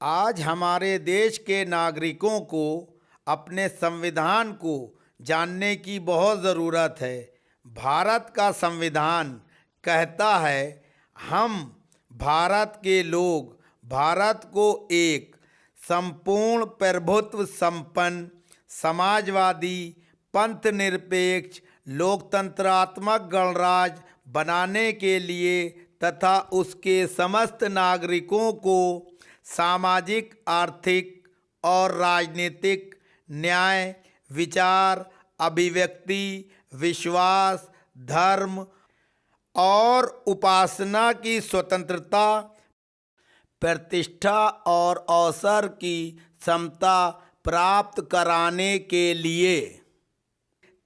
आज हमारे देश के नागरिकों को अपने संविधान को जानने की बहुत ज़रूरत है। भारत का संविधान कहता है, हम भारत के लोग भारत को एक संपूर्ण प्रभुत्व संपन्न समाजवादी पंथ निरपेक्ष लोकतंत्रात्मक गणराज्य बनाने के लिए तथा उसके समस्त नागरिकों को सामाजिक, आर्थिक और राजनीतिक न्याय, विचार, अभिव्यक्ति, विश्वास, धर्म और उपासना की स्वतंत्रता, प्रतिष्ठा और अवसर की समता प्राप्त कराने के लिए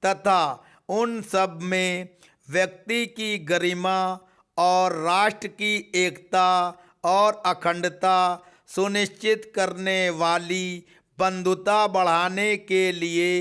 तथा उन सब में व्यक्ति की गरिमा और राष्ट्र की एकता और अखंडता सुनिश्चित करने वाली बंधुता बढ़ाने के लिए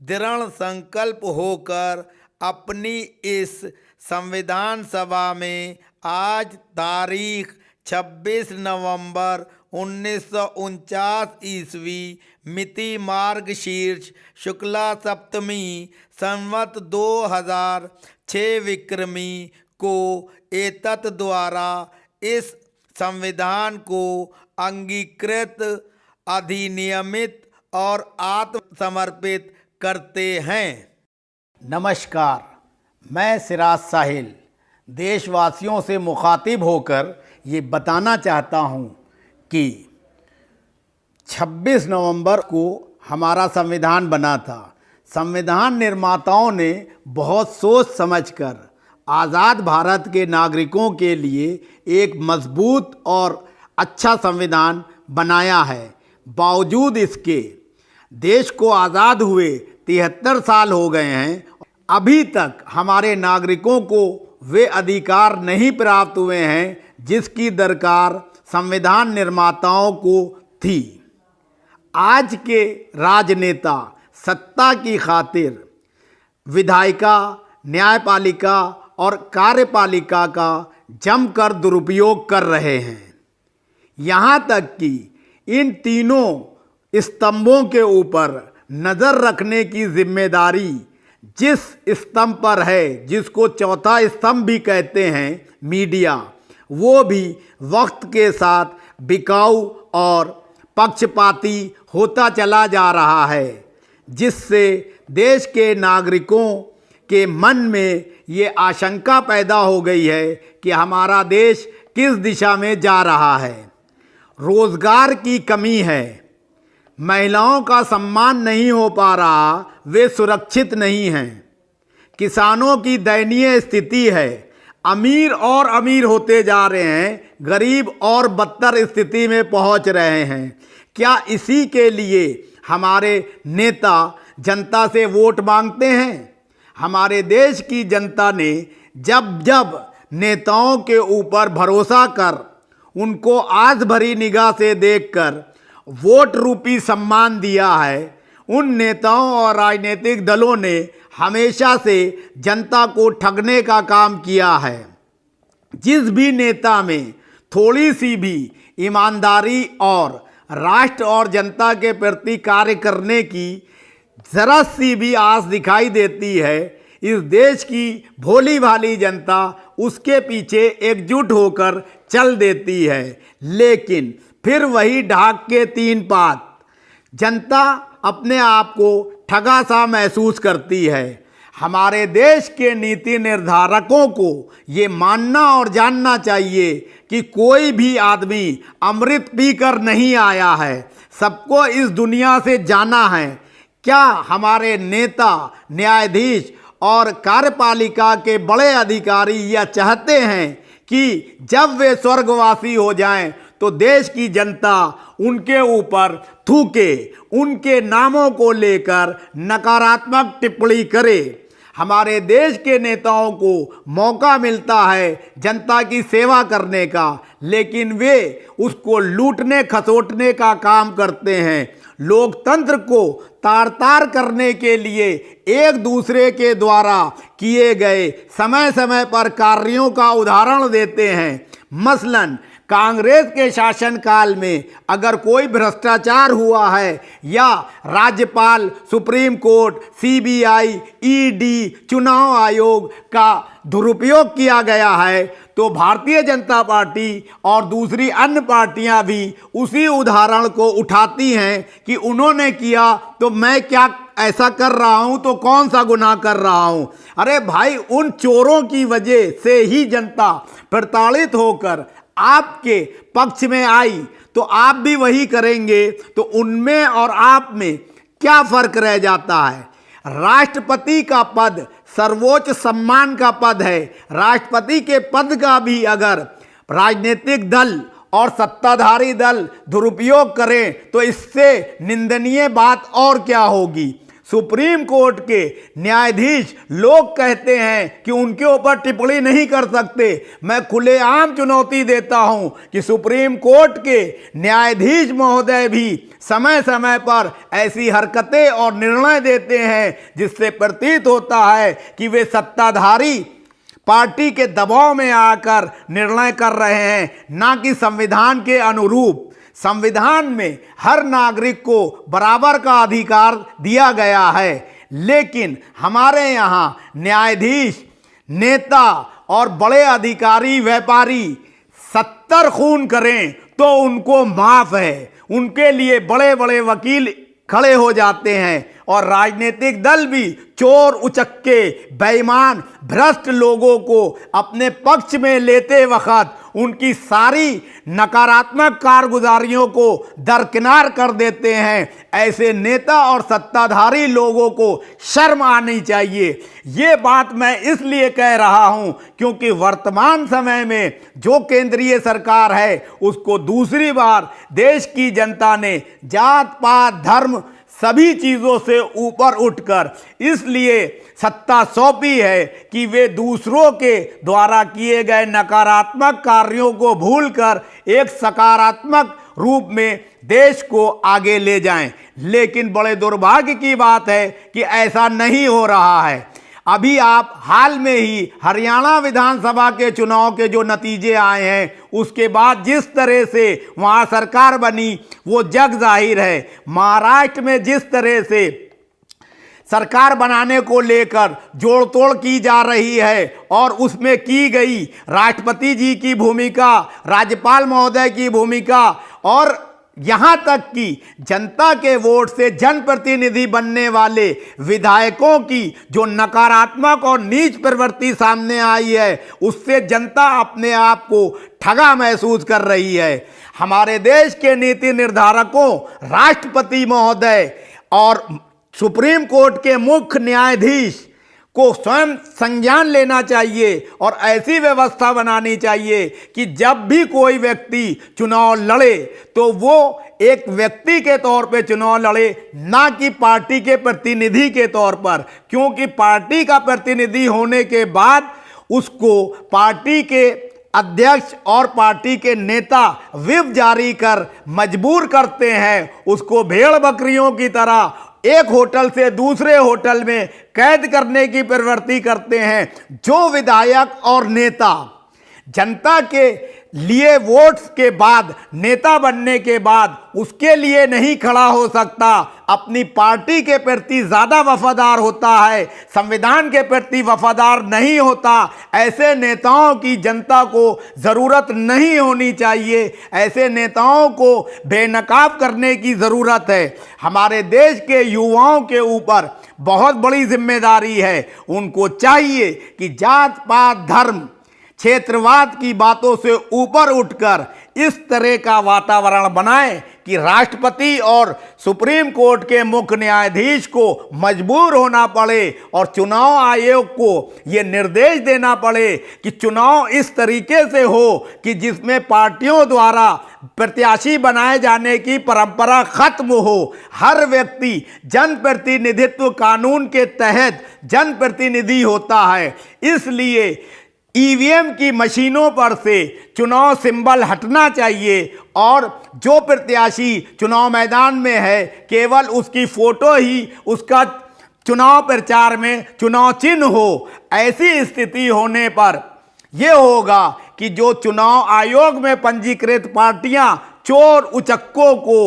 दृढ़ संकल्प होकर अपनी इस संविधान सभा में आज तारीख 26 नवंबर 1949 ईस्वी मिति मार्गशीर्ष शुक्ला सप्तमी संवत 2006 विक्रमी को एतत् द्वारा इस संविधान को अंगीकृत, अधिनियमित और आत्मसमर्पित करते हैं। नमस्कार, मैं सिराज साहिल देशवासियों से मुखातिब होकर ये बताना चाहता हूँ कि 26 नवंबर को हमारा संविधान बना था। संविधान निर्माताओं ने बहुत सोच समझकर आज़ाद भारत के नागरिकों के लिए एक मजबूत और अच्छा संविधान बनाया है। बावजूद इसके देश को आज़ाद हुए 73 साल हो गए हैं, अभी तक हमारे नागरिकों को वे अधिकार नहीं प्राप्त हुए हैं जिसकी दरकार संविधान निर्माताओं को थी। आज के राजनेता सत्ता की खातिर विधायिका, न्यायपालिका और कार्यपालिका का जमकर दुरुपयोग कर रहे हैं। यहाँ तक कि इन तीनों स्तंभों के ऊपर नज़र रखने की जिम्मेदारी जिस स्तंभ पर है, जिसको चौथा स्तंभ भी कहते हैं, मीडिया, वो भी वक्त के साथ बिकाऊ और पक्षपाती होता चला जा रहा है, जिससे देश के नागरिकों के मन में ये आशंका पैदा हो गई है कि हमारा देश किस दिशा में जा रहा है। रोज़गार की कमी है, महिलाओं का सम्मान नहीं हो पा रहा, वे सुरक्षित नहीं हैं। किसानों की दयनीय स्थिति है, अमीर और अमीर होते जा रहे हैं, गरीब और बदतर स्थिति में पहुंच रहे हैं। क्या इसी के लिए हमारे नेता जनता से वोट मांगते हैं? हमारे देश की जनता ने जब जब नेताओं के ऊपर भरोसा कर उनको आस भरी निगाह से देखकर वोट रूपी सम्मान दिया है, उन नेताओं और राजनीतिक दलों ने हमेशा से जनता को ठगने का काम किया है। जिस भी नेता में थोड़ी सी भी ईमानदारी और राष्ट्र और जनता के प्रति कार्य करने की जरा सी भी आस दिखाई देती है, इस देश की भोली भाली जनता उसके पीछे एकजुट होकर चल देती है। लेकिन फिर वही ढाक के तीन पात, जनता अपने आप को ठगा सा महसूस करती है। हमारे देश के नीति निर्धारकों को ये मानना और जानना चाहिए कि कोई भी आदमी अमृत पीकर नहीं आया है, सबको इस दुनिया से जाना है। क्या हमारे नेता, न्यायाधीश और कार्यपालिका के बड़े अधिकारी यह चाहते हैं कि जब वे स्वर्गवासी हो जाएं तो देश की जनता उनके ऊपर थूके, उनके नामों को लेकर नकारात्मक टिप्पणी करे? हमारे देश के नेताओं को मौका मिलता है जनता की सेवा करने का, लेकिन वे उसको लूटने खसोटने का काम करते हैं। लोकतंत्र को तार तार करने के लिए एक दूसरे के द्वारा किए गए समय समय पर कार्यों का उदाहरण देते हैं। मसलन कांग्रेस के शासनकाल में अगर कोई भ्रष्टाचार हुआ है या राज्यपाल, सुप्रीम कोर्ट, सीबीआई, ईडी, चुनाव आयोग का दुरुपयोग किया गया है तो भारतीय जनता पार्टी और दूसरी अन्य पार्टियां भी उसी उदाहरण को उठाती हैं कि उन्होंने किया तो मैं क्या ऐसा कर रहा हूं, तो कौन सा गुनाह कर रहा हूं। अरे भाई, उन चोरों की वजह से ही जनता प्रताड़ित होकर आपके पक्ष में आई, तो आप भी वही करेंगे तो उनमें और आप में क्या फर्क रह जाता है। राष्ट्रपति का पद सर्वोच्च सम्मान का पद है। राष्ट्रपति के पद का भी अगर राजनीतिक दल और सत्ताधारी दल दुरुपयोग करें तो इससे निंदनीय बात और क्या होगी। सुप्रीम कोर्ट के न्यायाधीश लोग कहते हैं कि उनके ऊपर टिप्पणी नहीं कर सकते। मैं खुलेआम चुनौती देता हूं कि सुप्रीम कोर्ट के न्यायाधीश महोदय भी समय समय पर ऐसी हरकतें और निर्णय देते हैं जिससे प्रतीत होता है कि वे सत्ताधारी पार्टी के दबाव में आकर निर्णय कर रहे हैं, ना कि संविधान के अनुरूप। संविधान में हर नागरिक को बराबर का अधिकार दिया गया है, लेकिन हमारे यहाँ न्यायाधीश, नेता और बड़े अधिकारी, व्यापारी 70 खून करें तो उनको माफ है। उनके लिए बड़े बड़े वकील खड़े हो जाते हैं और राजनीतिक दल भी चोर, उचक्के, बेईमान, भ्रष्ट लोगों को अपने पक्ष में लेते वक्त उनकी सारी नकारात्मक कारगुजारियों को दरकिनार कर देते हैं। ऐसे नेता और सत्ताधारी लोगों को शर्म आनी चाहिए। ये बात मैं इसलिए कह रहा हूं क्योंकि वर्तमान समय में जो केंद्रीय सरकार है उसको दूसरी बार देश की जनता ने जात पात धर्म सभी चीज़ों से ऊपर उठकर इसलिए सत्ता सौंपी है कि वे दूसरों के द्वारा किए गए नकारात्मक कार्यों को भूलकर एक सकारात्मक रूप में देश को आगे ले जाएं। लेकिन बड़े दुर्भाग्य की बात है कि ऐसा नहीं हो रहा है। अभी आप हाल में ही हरियाणा विधानसभा के चुनाव के जो नतीजे आए हैं उसके बाद जिस तरह से वहाँ सरकार बनी वो जग जाहिर है। महाराष्ट्र में जिस तरह से सरकार बनाने को लेकर जोड़ तोड़ की जा रही है और उसमें की गई राष्ट्रपति जी की भूमिका, राज्यपाल महोदय की भूमिका और यहाँ तक कि जनता के वोट से जनप्रतिनिधि बनने वाले विधायकों की जो नकारात्मक और नीच प्रवृत्ति सामने आई है उससे जनता अपने आप को ठगा महसूस कर रही है। हमारे देश के नीति निर्धारकों, राष्ट्रपति महोदय और सुप्रीम कोर्ट के मुख्य न्यायाधीश को स्वयं संज्ञान लेना चाहिए और ऐसी व्यवस्था बनानी चाहिए कि जब भी कोई व्यक्ति चुनाव लड़े तो वो एक व्यक्ति के तौर पे चुनाव लड़े, ना कि पार्टी के प्रतिनिधि के तौर पर। क्योंकि पार्टी का प्रतिनिधि होने के बाद उसको पार्टी के अध्यक्ष और पार्टी के नेता व्हिप जारी कर मजबूर करते हैं उसको भेड़ बकरियों की तरह एक होटल से दूसरे होटल में कैद करने की प्रवृत्ति करते हैं। जो विधायक और नेता जनता के लिए वोट्स के बाद, नेता बनने के बाद उसके लिए नहीं खड़ा हो सकता, अपनी पार्टी के प्रति ज़्यादा वफादार होता है, संविधान के प्रति वफादार नहीं होता, ऐसे नेताओं की जनता को ज़रूरत नहीं होनी चाहिए। ऐसे नेताओं को बेनकाब करने की ज़रूरत है। हमारे देश के युवाओं के ऊपर बहुत बड़ी जिम्मेदारी है। उनको चाहिए कि जात पात धर्म क्षेत्रवाद की बातों से ऊपर उठकर इस तरह का वातावरण बनाएं कि राष्ट्रपति और सुप्रीम कोर्ट के मुख्य न्यायाधीश को मजबूर होना पड़े और चुनाव आयोग को ये निर्देश देना पड़े कि चुनाव इस तरीके से हो कि जिसमें पार्टियों द्वारा प्रत्याशी बनाए जाने की परंपरा खत्म हो। हर व्यक्ति जनप्रतिनिधित्व कानून के तहत जनप्रतिनिधि होता है, इसलिए ईवीएम की मशीनों पर से चुनाव सिंबल हटना चाहिए और जो प्रत्याशी चुनाव मैदान में है केवल उसकी फोटो ही उसका चुनाव प्रचार में चुनाव चिन्ह हो। ऐसी स्थिति होने पर यह होगा कि जो चुनाव आयोग में पंजीकृत पार्टियां चोर उचक्कों को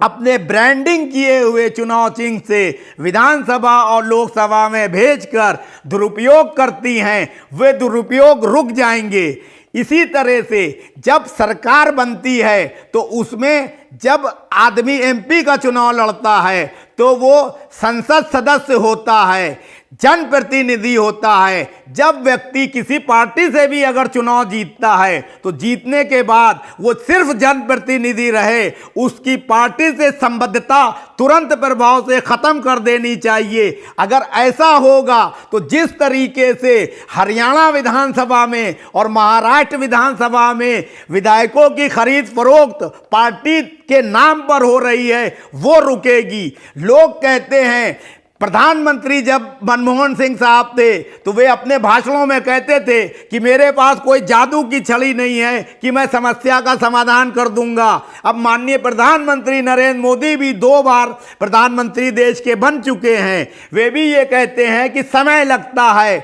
अपने ब्रांडिंग किए हुए चुनाव चिन्ह से विधानसभा और लोकसभा में भेजकर दुरुपयोग करती हैं, वे दुरुपयोग रुक जाएंगे। इसी तरह से जब सरकार बनती है तो उसमें जब आदमी एमपी का चुनाव लड़ता है तो वो संसद सदस्य होता है, जनप्रतिनिधि होता है। जब व्यक्ति किसी पार्टी से भी अगर चुनाव जीतता है तो जीतने के बाद वो सिर्फ जनप्रतिनिधि रहे, उसकी पार्टी से संबद्धता तुरंत प्रभाव से खत्म कर देनी चाहिए। अगर ऐसा होगा तो जिस तरीके से हरियाणा विधानसभा में और महाराष्ट्र विधानसभा में विधायकों की खरीद फरोख्त पार्टी के नाम पर हो रही है वो रुकेगी। लोग कहते हैं, प्रधानमंत्री जब मनमोहन सिंह साहब थे तो वे अपने भाषणों में कहते थे कि मेरे पास कोई जादू की छड़ी नहीं है कि मैं समस्या का समाधान कर दूंगा। अब माननीय प्रधानमंत्री नरेंद्र मोदी भी 2 बार प्रधानमंत्री देश के बन चुके हैं, वे भी ये कहते हैं कि समय लगता है।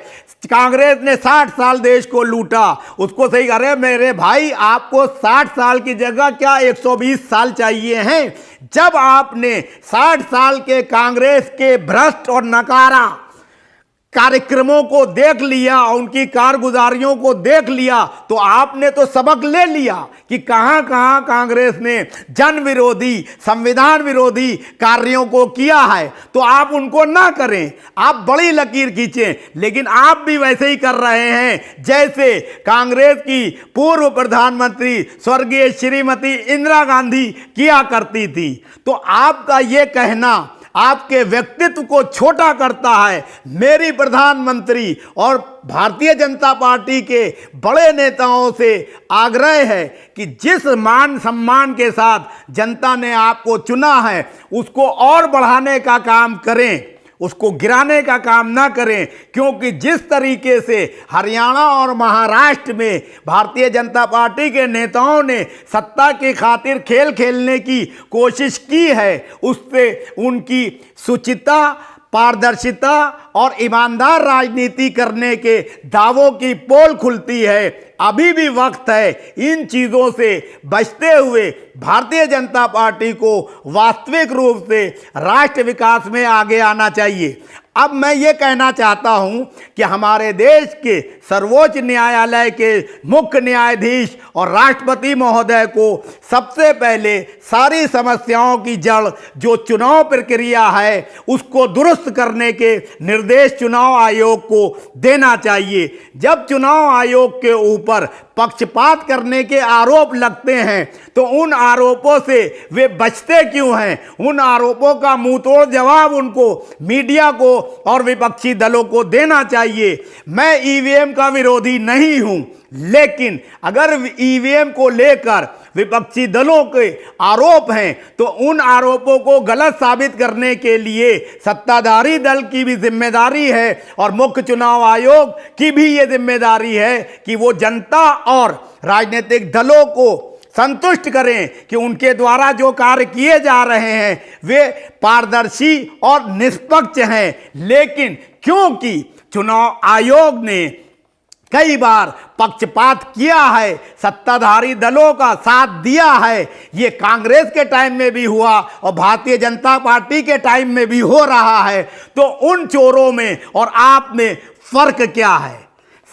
कांग्रेस ने 60 साल देश को लूटा, उसको सही कह रहे मेरे भाई, आपको 60 साल की जगह क्या 120 साल चाहिए हैं? जब आपने 60 साल के कांग्रेस के भ्रष्ट और नकारा कार्यक्रमों को देख लिया, उनकी कारगुजारियों को देख लिया, तो आपने तो सबक ले लिया कि कहां कहां कांग्रेस ने जन विरोधी, संविधान विरोधी कार्यों को किया है। तो आप उनको ना करें, आप बड़ी लकीर खींचें, लेकिन आप भी वैसे ही कर रहे हैं जैसे कांग्रेस की पूर्व प्रधानमंत्री स्वर्गीय श्रीमती इंदिरा गांधी किया करती थी। तो आपका ये कहना आपके व्यक्तित्व को छोटा करता है। मेरी प्रधानमंत्री और भारतीय जनता पार्टी के बड़े नेताओं से आग्रह है कि जिस मान सम्मान के साथ जनता ने आपको चुना है उसको और बढ़ाने का काम करें, उसको गिराने का काम ना करें। क्योंकि जिस तरीके से हरियाणा और महाराष्ट्र में भारतीय जनता पार्टी के नेताओं ने सत्ता की खातिर खेल खेलने की कोशिश की है, उससे उनकी शुचिता, पारदर्शिता और ईमानदार राजनीति करने के दावों की पोल खुलती है। अभी भी वक्त है इन चीज़ों से बचते हुए भारतीय जनता पार्टी को वास्तविक रूप से राष्ट्र विकास में आगे आना चाहिए। अब मैं ये कहना चाहता हूं कि हमारे देश के सर्वोच्च न्यायालय के मुख्य न्यायाधीश और राष्ट्रपति महोदय को सबसे पहले सारी समस्याओं की जड़ जो चुनाव प्रक्रिया है उसको दुरुस्त करने के निर्देश चुनाव आयोग को देना चाहिए। जब चुनाव आयोग के ऊपर पक्षपात करने के आरोप लगते हैं तो उन आरोपों से वे बचते क्यों हैं? उन आरोपों का मुंहतोड़ जवाब उनको, मीडिया को और विपक्षी दलों को देना चाहिए। मैं ईवीएम का विरोधी नहीं हूं, लेकिन अगर ईवीएम को लेकर विपक्षी दलों के आरोप हैं तो उन आरोपों को गलत साबित करने के लिए सत्ताधारी दल की भी जिम्मेदारी है और मुख्य चुनाव आयोग की भी ये जिम्मेदारी है कि वो जनता और राजनीतिक दलों को संतुष्ट करें कि उनके द्वारा जो कार्य किए जा रहे हैं वे पारदर्शी और निष्पक्ष हैं। लेकिन क्योंकि चुनाव आयोग ने कई बार पक्षपात किया है, सत्ताधारी दलों का साथ दिया है, ये कांग्रेस के टाइम में भी हुआ और भारतीय जनता पार्टी के टाइम में भी हो रहा है, तो उन चोरों में और आप में फर्क क्या है?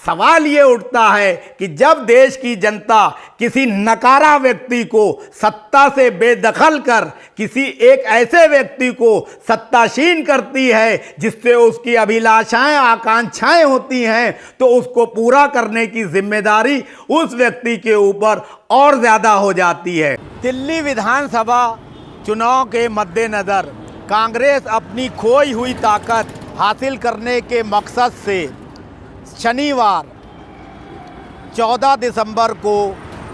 सवाल ये उठता है कि जब देश की जनता किसी नकारा व्यक्ति को सत्ता से बेदखल कर किसी एक ऐसे व्यक्ति को सत्तासीन करती है जिससे उसकी अभिलाषाएं, आकांक्षाएं होती हैं, तो उसको पूरा करने की जिम्मेदारी उस व्यक्ति के ऊपर और ज़्यादा हो जाती है। दिल्ली विधानसभा चुनाव के मद्देनज़र कांग्रेस अपनी खोई हुई ताकत हासिल करने के मकसद से शनिवार 14 दिसंबर को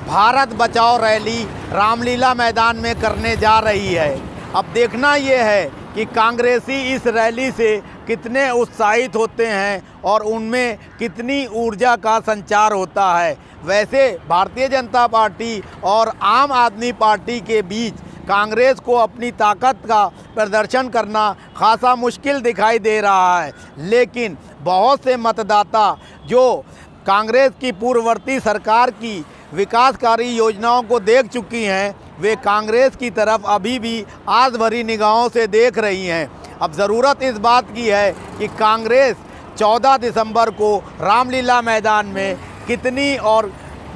भारत बचाओ रैली रामलीला मैदान में करने जा रही है। अब देखना ये है कि कांग्रेसी इस रैली से कितने उत्साहित होते हैं और उनमें कितनी ऊर्जा का संचार होता है। वैसे भारतीय जनता पार्टी और आम आदमी पार्टी के बीच कांग्रेस को अपनी ताकत का प्रदर्शन करना खासा मुश्किल दिखाई दे रहा है, लेकिन बहुत से मतदाता जो कांग्रेस की पूर्ववर्ती सरकार की विकासकारी योजनाओं को देख चुकी हैं, वे कांग्रेस की तरफ अभी भी आस भरी निगाहों से देख रही हैं। अब ज़रूरत इस बात की है कि कांग्रेस 14 दिसंबर को रामलीला मैदान में कितनी और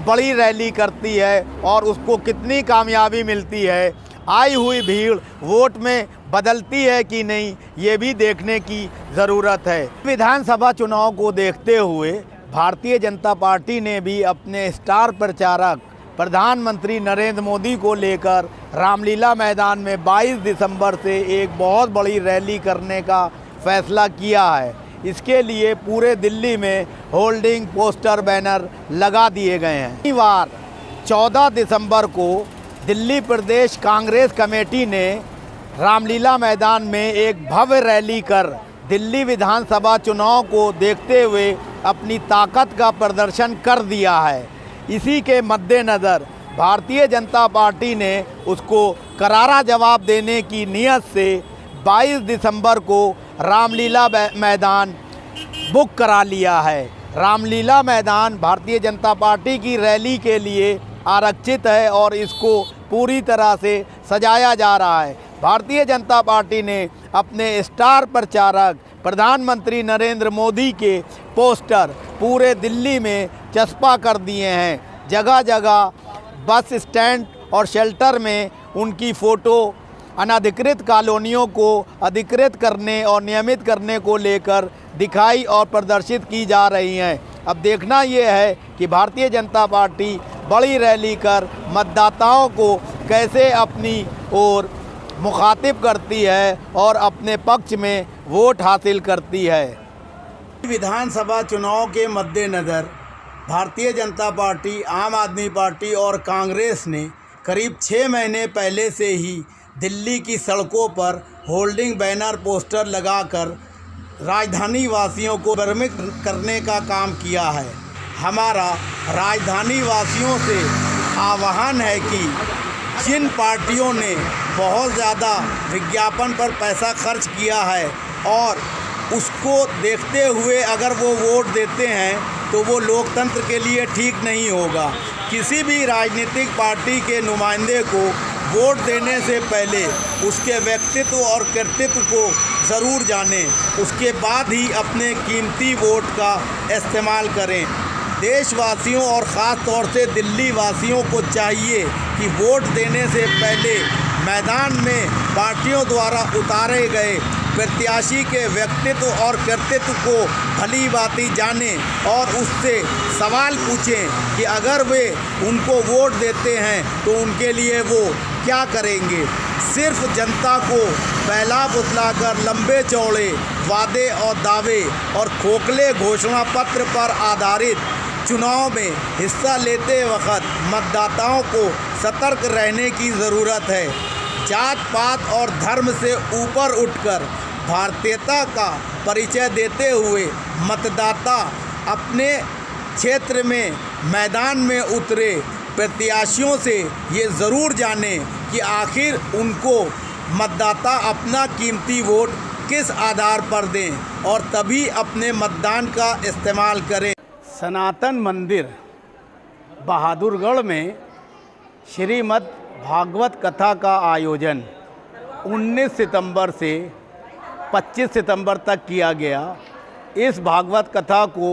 बड़ी रैली करती है और उसको कितनी कामयाबी मिलती है। आई हुई भीड़ वोट में बदलती है कि नहीं, ये भी देखने की ज़रूरत है। विधानसभा चुनाव को देखते हुए भारतीय जनता पार्टी ने भी अपने स्टार प्रचारक प्रधानमंत्री नरेंद्र मोदी को लेकर रामलीला मैदान में 22 दिसंबर से एक बहुत बड़ी रैली करने का फैसला किया है। इसके लिए पूरे दिल्ली में होल्डिंग, पोस्टर, बैनर लगा दिए गए हैं। शनिवार 14 दिसंबर को दिल्ली प्रदेश कांग्रेस कमेटी ने रामलीला मैदान में एक भव्य रैली कर दिल्ली विधानसभा चुनाव को देखते हुए अपनी ताकत का प्रदर्शन कर दिया है। इसी के मद्देनज़र भारतीय जनता पार्टी ने उसको करारा जवाब देने की नीयत से 22 दिसंबर को रामलीला मैदान बुक करा लिया है। रामलीला मैदान भारतीय जनता पार्टी की रैली के लिए आरक्षित है और इसको पूरी तरह से सजाया जा रहा है। भारतीय जनता पार्टी ने अपने स्टार प्रचारक प्रधानमंत्री नरेंद्र मोदी के पोस्टर पूरे दिल्ली में चस्पा कर दिए हैं। जगह जगह बस स्टैंड और शेल्टर में उनकी फ़ोटो अनधिकृत कॉलोनियों को अधिकृत करने और नियमित करने को लेकर दिखाई और प्रदर्शित की जा रही हैं। अब देखना ये है कि भारतीय जनता पार्टी बड़ी रैली कर मतदाताओं को कैसे अपनी ओर मुखातिब करती है और अपने पक्ष में वोट हासिल करती है। विधानसभा चुनाव के मद्देनज़र भारतीय जनता पार्टी, आम आदमी पार्टी और कांग्रेस ने करीब 6 महीने पहले से ही दिल्ली की सड़कों पर होल्डिंग, बैनर, पोस्टर लगाकर राजधानी वासियों को भ्रमित करने का काम किया है। हमारा राजधानी वासियों से आह्वान है कि जिन पार्टियों ने बहुत ज़्यादा विज्ञापन पर पैसा खर्च किया है और उसको देखते हुए अगर वो वोट देते हैं तो वो लोकतंत्र के लिए ठीक नहीं होगा। किसी भी राजनीतिक पार्टी के नुमाइंदे को वोट देने से पहले उसके व्यक्तित्व और कृतित्व को ज़रूर जानें, उसके बाद ही अपने कीमती वोट का इस्तेमाल करें। देशवासियों और ख़ास तौर से दिल्ली वासियों को चाहिए कि वोट देने से पहले मैदान में पार्टियों द्वारा उतारे गए प्रत्याशी के व्यक्तित्व और कृतित्व को भली भांति जानें और उससे सवाल पूछें कि अगर वे उनको वोट देते हैं तो उनके लिए वो क्या करेंगे। सिर्फ जनता को बहला फुसलाकर लंबे चौड़े वादे और दावे और खोखले घोषणा पत्र पर आधारित चुनाव में हिस्सा लेते वक्त मतदाताओं को सतर्क रहने की ज़रूरत है। जात पात और धर्म से ऊपर उठकर भारतीयता का परिचय देते हुए मतदाता अपने क्षेत्र में मैदान में उतरे प्रत्याशियों से ये ज़रूर जानें कि आखिर उनको मतदाता अपना कीमती वोट किस आधार पर दें और तभी अपने मतदान का इस्तेमाल करें। सनातन मंदिर बहादुरगढ़ में श्रीमद् भागवत कथा का आयोजन 19 सितंबर से 25 सितंबर तक किया गया। इस भागवत कथा को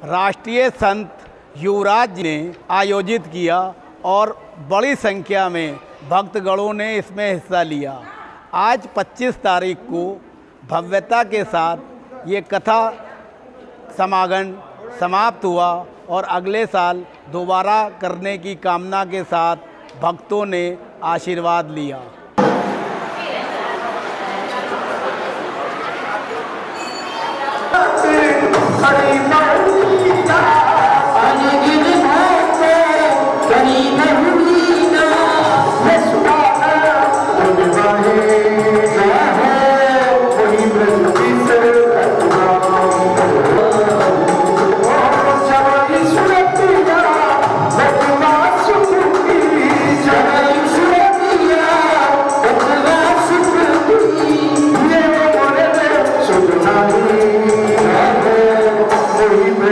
राष्ट्रीय संत युवराज ने आयोजित किया और बड़ी संख्या में भक्तगणों ने इसमें हिस्सा लिया। आज 25 तारीख को भव्यता के साथ ये कथा समागम समाप्त हुआ और अगले साल दोबारा करने की कामना के साथ भक्तों ने आशीर्वाद लिया।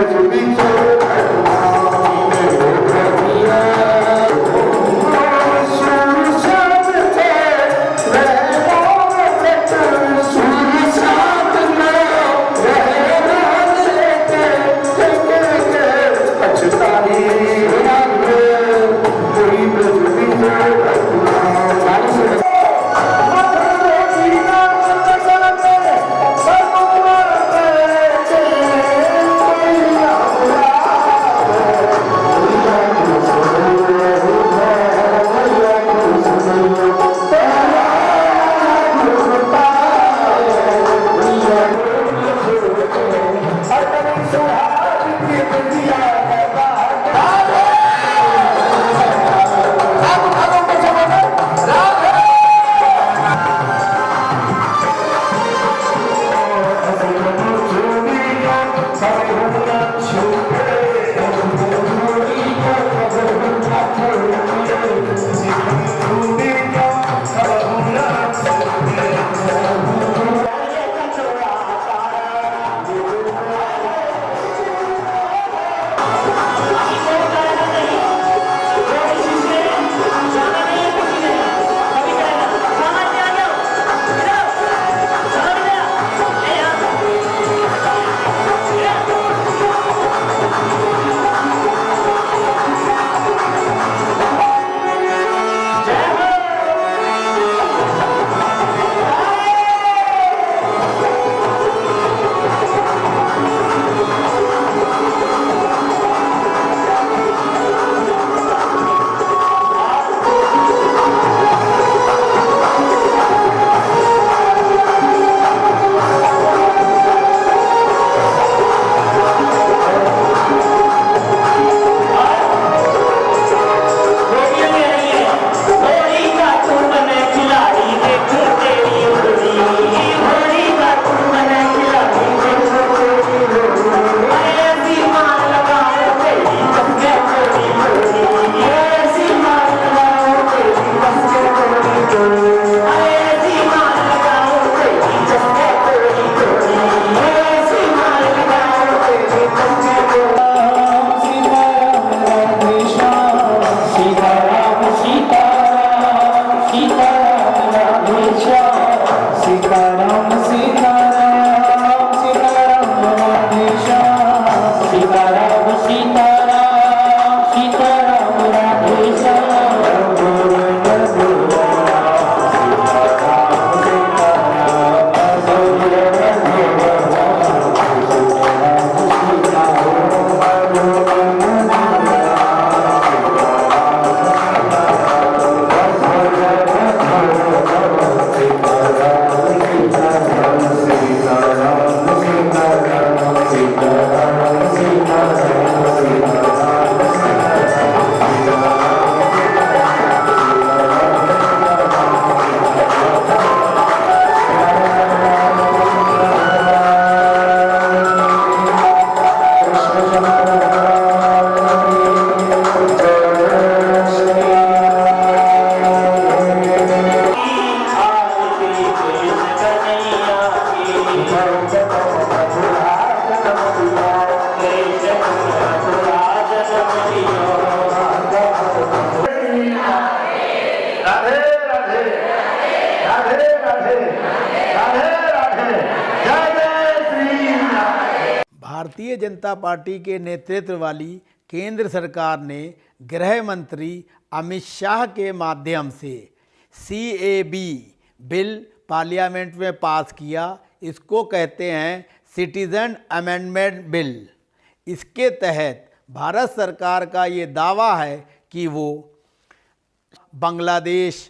To be told. Shyam Sitaram Sitaram Sitaram Radhe Shyam Sitaram Sitaram Sitaram Radhe Shyam Govind Bharatiya Janata party के नेतृत्व वाली केंद्र सरकार ने गृह मंत्री अमित शाह के माध्यम से सीएबी बिल पार्लियामेंट में पास किया। इसको कहते हैं सिटीजन अमेंडमेंट बिल। इसके तहत भारत सरकार का ये दावा है कि वो बांग्लादेश,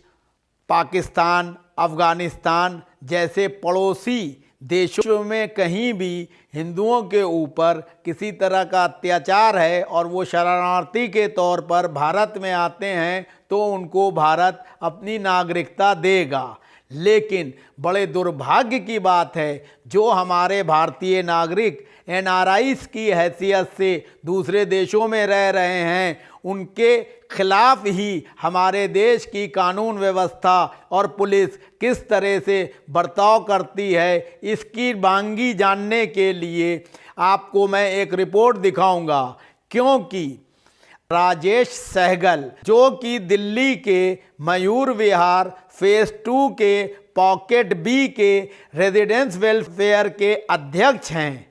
पाकिस्तान, अफ़गानिस्तान जैसे पड़ोसी देशों में कहीं भी हिंदुओं के ऊपर किसी तरह का अत्याचार है और वो शरणार्थी के तौर पर भारत में आते हैं तो उनको भारत अपनी नागरिकता देगा। लेकिन बड़े दुर्भाग्य की बात है जो हमारे भारतीय नागरिक एनआरआईज़ की हैसियत से दूसरे देशों में रह रहे हैं, उनके खिलाफ ही हमारे देश की कानून व्यवस्था और पुलिस किस तरह से बर्ताव करती है, इसकी बांगी जानने के लिए आपको मैं एक रिपोर्ट दिखाऊंगा। क्योंकि राजेश सहगल जो कि दिल्ली के मयूर विहार फेज़ 2 के पॉकेट बी के रेजिडेंस वेलफेयर के अध्यक्ष हैं,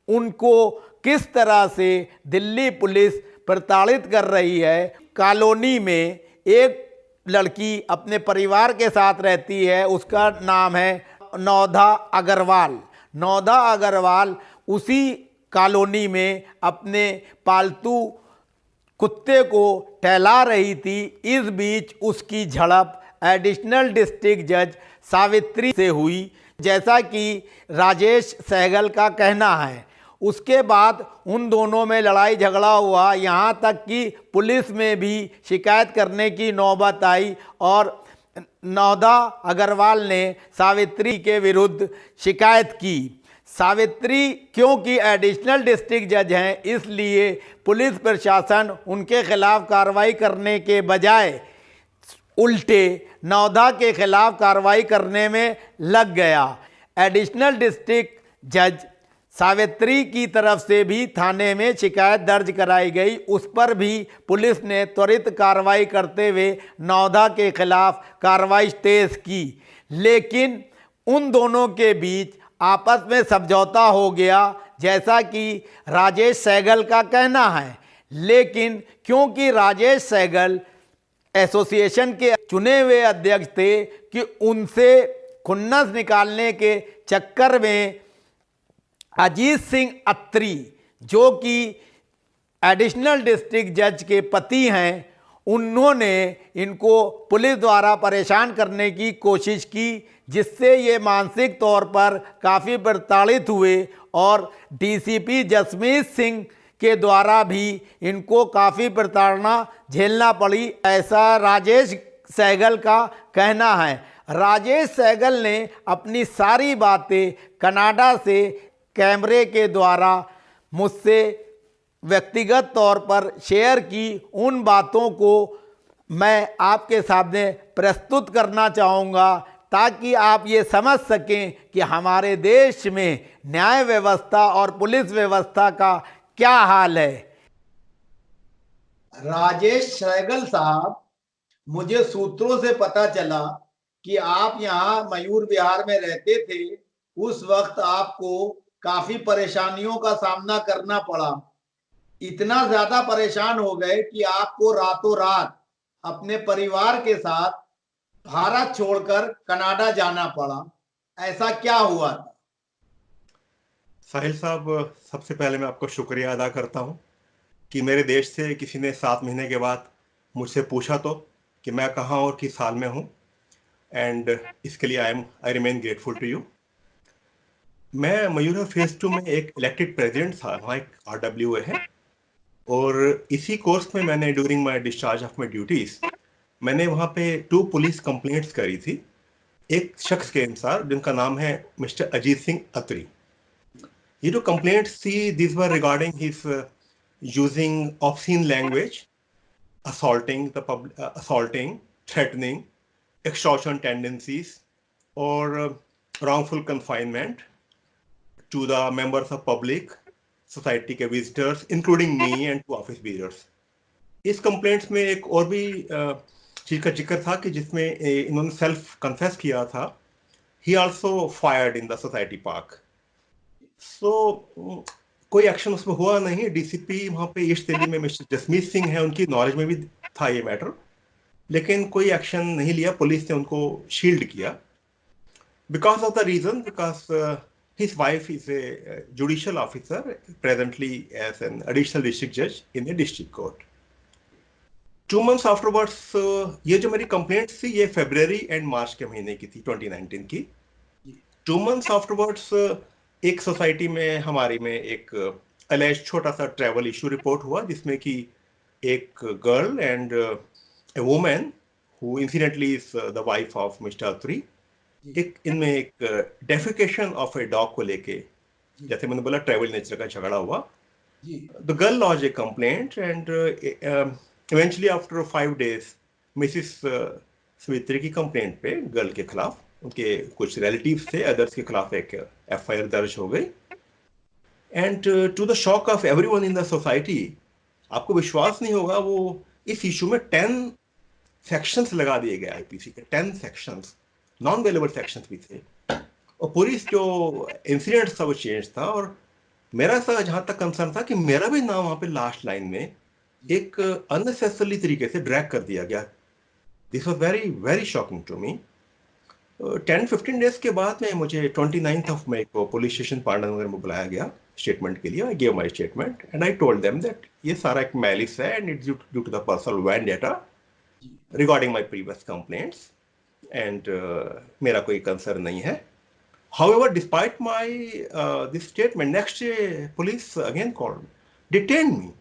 उनको किस तरह से दिल्ली पुलिस प्रताड़ित कर रही है। कॉलोनी में एक लड़की अपने परिवार के साथ रहती है, उसका नाम है नौधा अग्रवाल। नौधा अग्रवाल उसी कॉलोनी में अपने पालतू कुत्ते को टहला रही थी। इस बीच उसकी झड़प एडिशनल डिस्ट्रिक्ट जज सावित्री से हुई, जैसा कि राजेश सहगल का कहना है। उसके बाद उन दोनों में लड़ाई झगड़ा हुआ, यहाँ तक कि पुलिस में भी शिकायत करने की नौबत आई और नौधा अग्रवाल ने सावित्री के विरुद्ध शिकायत की। सावित्री क्योंकि एडिशनल डिस्ट्रिक्ट जज हैं, इसलिए पुलिस प्रशासन उनके खिलाफ कार्रवाई करने के बजाय उल्टे नौधा के खिलाफ कार्रवाई करने में लग गया। एडिशनल डिस्ट्रिक्ट जज सावित्री की तरफ से भी थाने में शिकायत दर्ज कराई गई, उस पर भी पुलिस ने त्वरित कार्रवाई करते हुए नौधा के खिलाफ कार्रवाई तेज की। लेकिन उन दोनों के बीच आपस में समझौता हो गया, जैसा कि राजेश सहगल का कहना है। लेकिन क्योंकि राजेश सहगल एसोसिएशन के चुने हुए अध्यक्ष थे कि उनसे खुन्नस निकालने के चक्कर में अजीत सिंह अत्री जो कि एडिशनल डिस्ट्रिक्ट जज के पति हैं, उन्होंने इनको पुलिस द्वारा परेशान करने की कोशिश की, जिससे ये मानसिक तौर पर काफ़ी प्रताड़ित हुए और डीसीपी जसमीत सिंह के द्वारा भी इनको काफ़ी प्रताड़ना झेलना पड़ी, ऐसा राजेश सहगल का कहना है। राजेश सहगल ने अपनी सारी बातें कनाडा से कैमरे के द्वारा मुझसे व्यक्तिगत तौर पर शेयर की। उन बातों को मैं आपके सामने प्रस्तुत करना चाहूँगा ताकि आप ये समझ सकें कि हमारे देश में न्याय व्यवस्था और पुलिस व्यवस्था का क्या हाल है। राजेश सहगल साहब, मुझे सूत्रों से पता चला कि आप यहाँ मयूर विहार में रहते थे, उस वक्त आपको काफी परेशानियों का सामना करना पड़ा। इतना ज्यादा परेशान हो गए कि आपको रातों रात अपने परिवार के साथ भारत छोड़कर कनाडा जाना पड़ा। ऐसा क्या हुआ था? साहिल साहब, सबसे पहले मैं आपको शुक्रिया अदा करता हूँ कि मेरे देश से किसी ने 7 महीने के बाद मुझसे पूछा तो कि मैं कहाँ और किस हाल में हूँ। एंड इसके लिए I remain grateful to you. मैं मयूर फेज 2 में एक इलेक्टेड प्रेसिडेंट था, वहाँ एक RWA है। और इसी कोर्स में मैंने during my discharge of my duties मैंने वहाँ पे 2 पुलिस कंप्लेंट्स करी थी एक शख्स के अनुसार जिनका नाम है मिस्टर अजीत सिंह अत्री। ये जो कंप्लेंट्स थी, this were regarding his using obscene language, assaulting, threatening, extortion tendencies, or wrongful confinement to the members of public society के visitors, including me and 2 office bearers. इस कंप्लेंट्स में एक और भी चीज का जिक्र था कि जिसमें इन्होंने सेल्फ कन्फेस किया था, he also fired in the society park. सो कोई एक्शन उसमें हुआ नहीं। डीसीपी वहाँ पे ईस्ट दिल्ली में मिस्टर जसमीत सिंह है, उनकी नॉलेज में भी था ये मैटर, लेकिन कोई एक्शन नहीं लिया। पुलिस ने उनको शील्ड किया because of the reason because his wife is a judicial officer presently as an additional district जज in a district court. 2 months afterwards ये जो मेरी कंप्लेंट थी ये फरवरी एंड मार्च के महीने की थी, 2019 की। 2 months आफ्टरवर्ड्स एक सोसाइटी में हमारी में एक अलेज छोटा सा ट्रैवल इशू रिपोर्ट हुआ जिसमें कि एक girl and a women who incidentally is the wife of mister Atri, एक इनमें एक डेफिकेशन ऑफ ए डॉग को लेके, जैसे मैंने बोला, ट्रैवल नेचर का झगड़ा हुआ। The girl lodge a complaint and eventually after 5 days Mrs Savitri की कंप्लेंट पे गर्ल के खिलाफ, उनके कुछ रिलेटिव्स थे, अदर्स के खिलाफ एक FIR दर्ज हो गई। And to the shock of everyone in the society, आपको विश्वास नहीं होगा, वो इस इशू में 10 सेक्शंस लगा दिए गए IPC के, 10 सेक्शंस, नॉन अवेलेबल सेक्शंस भी थे। और पूरी जो इंसिडेंट था वो चेंज था। और मेरा सा जहां तक कंसर्न था कि मेरा भी नाम वहां पे लास्ट लाइन में एक अननेसेसरी तरीके से ड्रैग कर दिया गया। This was very very shocking to me. 10-15 days के बाद में मुझे 29 मई को पुलिस स्टेशन पांडानगर में बुलाया गया स्टेटमेंट के लिए। I give my statement and I told them that ये सारा एक मैलिस है and it's due to the personal vendetta regarding my previous complaints and मेरा कोई कंसर्न नहीं है। However, despite my this statement, next day police again called, detained me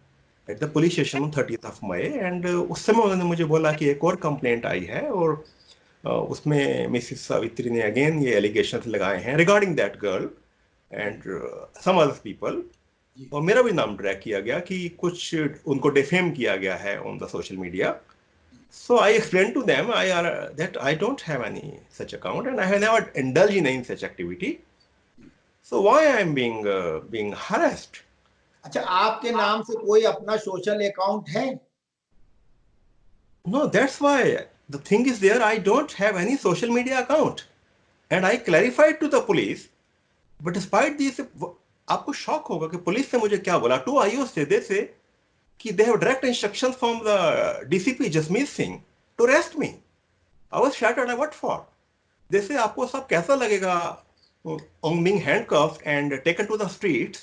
at the police station on 30th May and उस समय उन्होंने मुझे बोला कि एक और कंप्लेंट आई है और उसमें मिसिस सावित्री ने अगेन ये एलिगेशंस लगाए हैं regarding that girl and some other people. और मेरा भी नाम ड्रैग किया गया कि कुछ उनको डिफेम किया गया है on the social media. So I explained to them that I don't have any such account and I have never indulged in any such activity. So why I am being harassed? अच्छा, आपके नाम से कोई अपना social account है? No, that's why the thing is there. I don't have any social media account, and I clarified to the police. But despite this, आपको shock होगा कि पुलिस ने मुझे क्या बोला। 2 IOs थे, they say कि they have direct instructions from the DCP Jasmeet Singh to arrest me. I was shattered. What for? They say आपको सब कैसा लगेगा on being handcuffed and taken to the streets,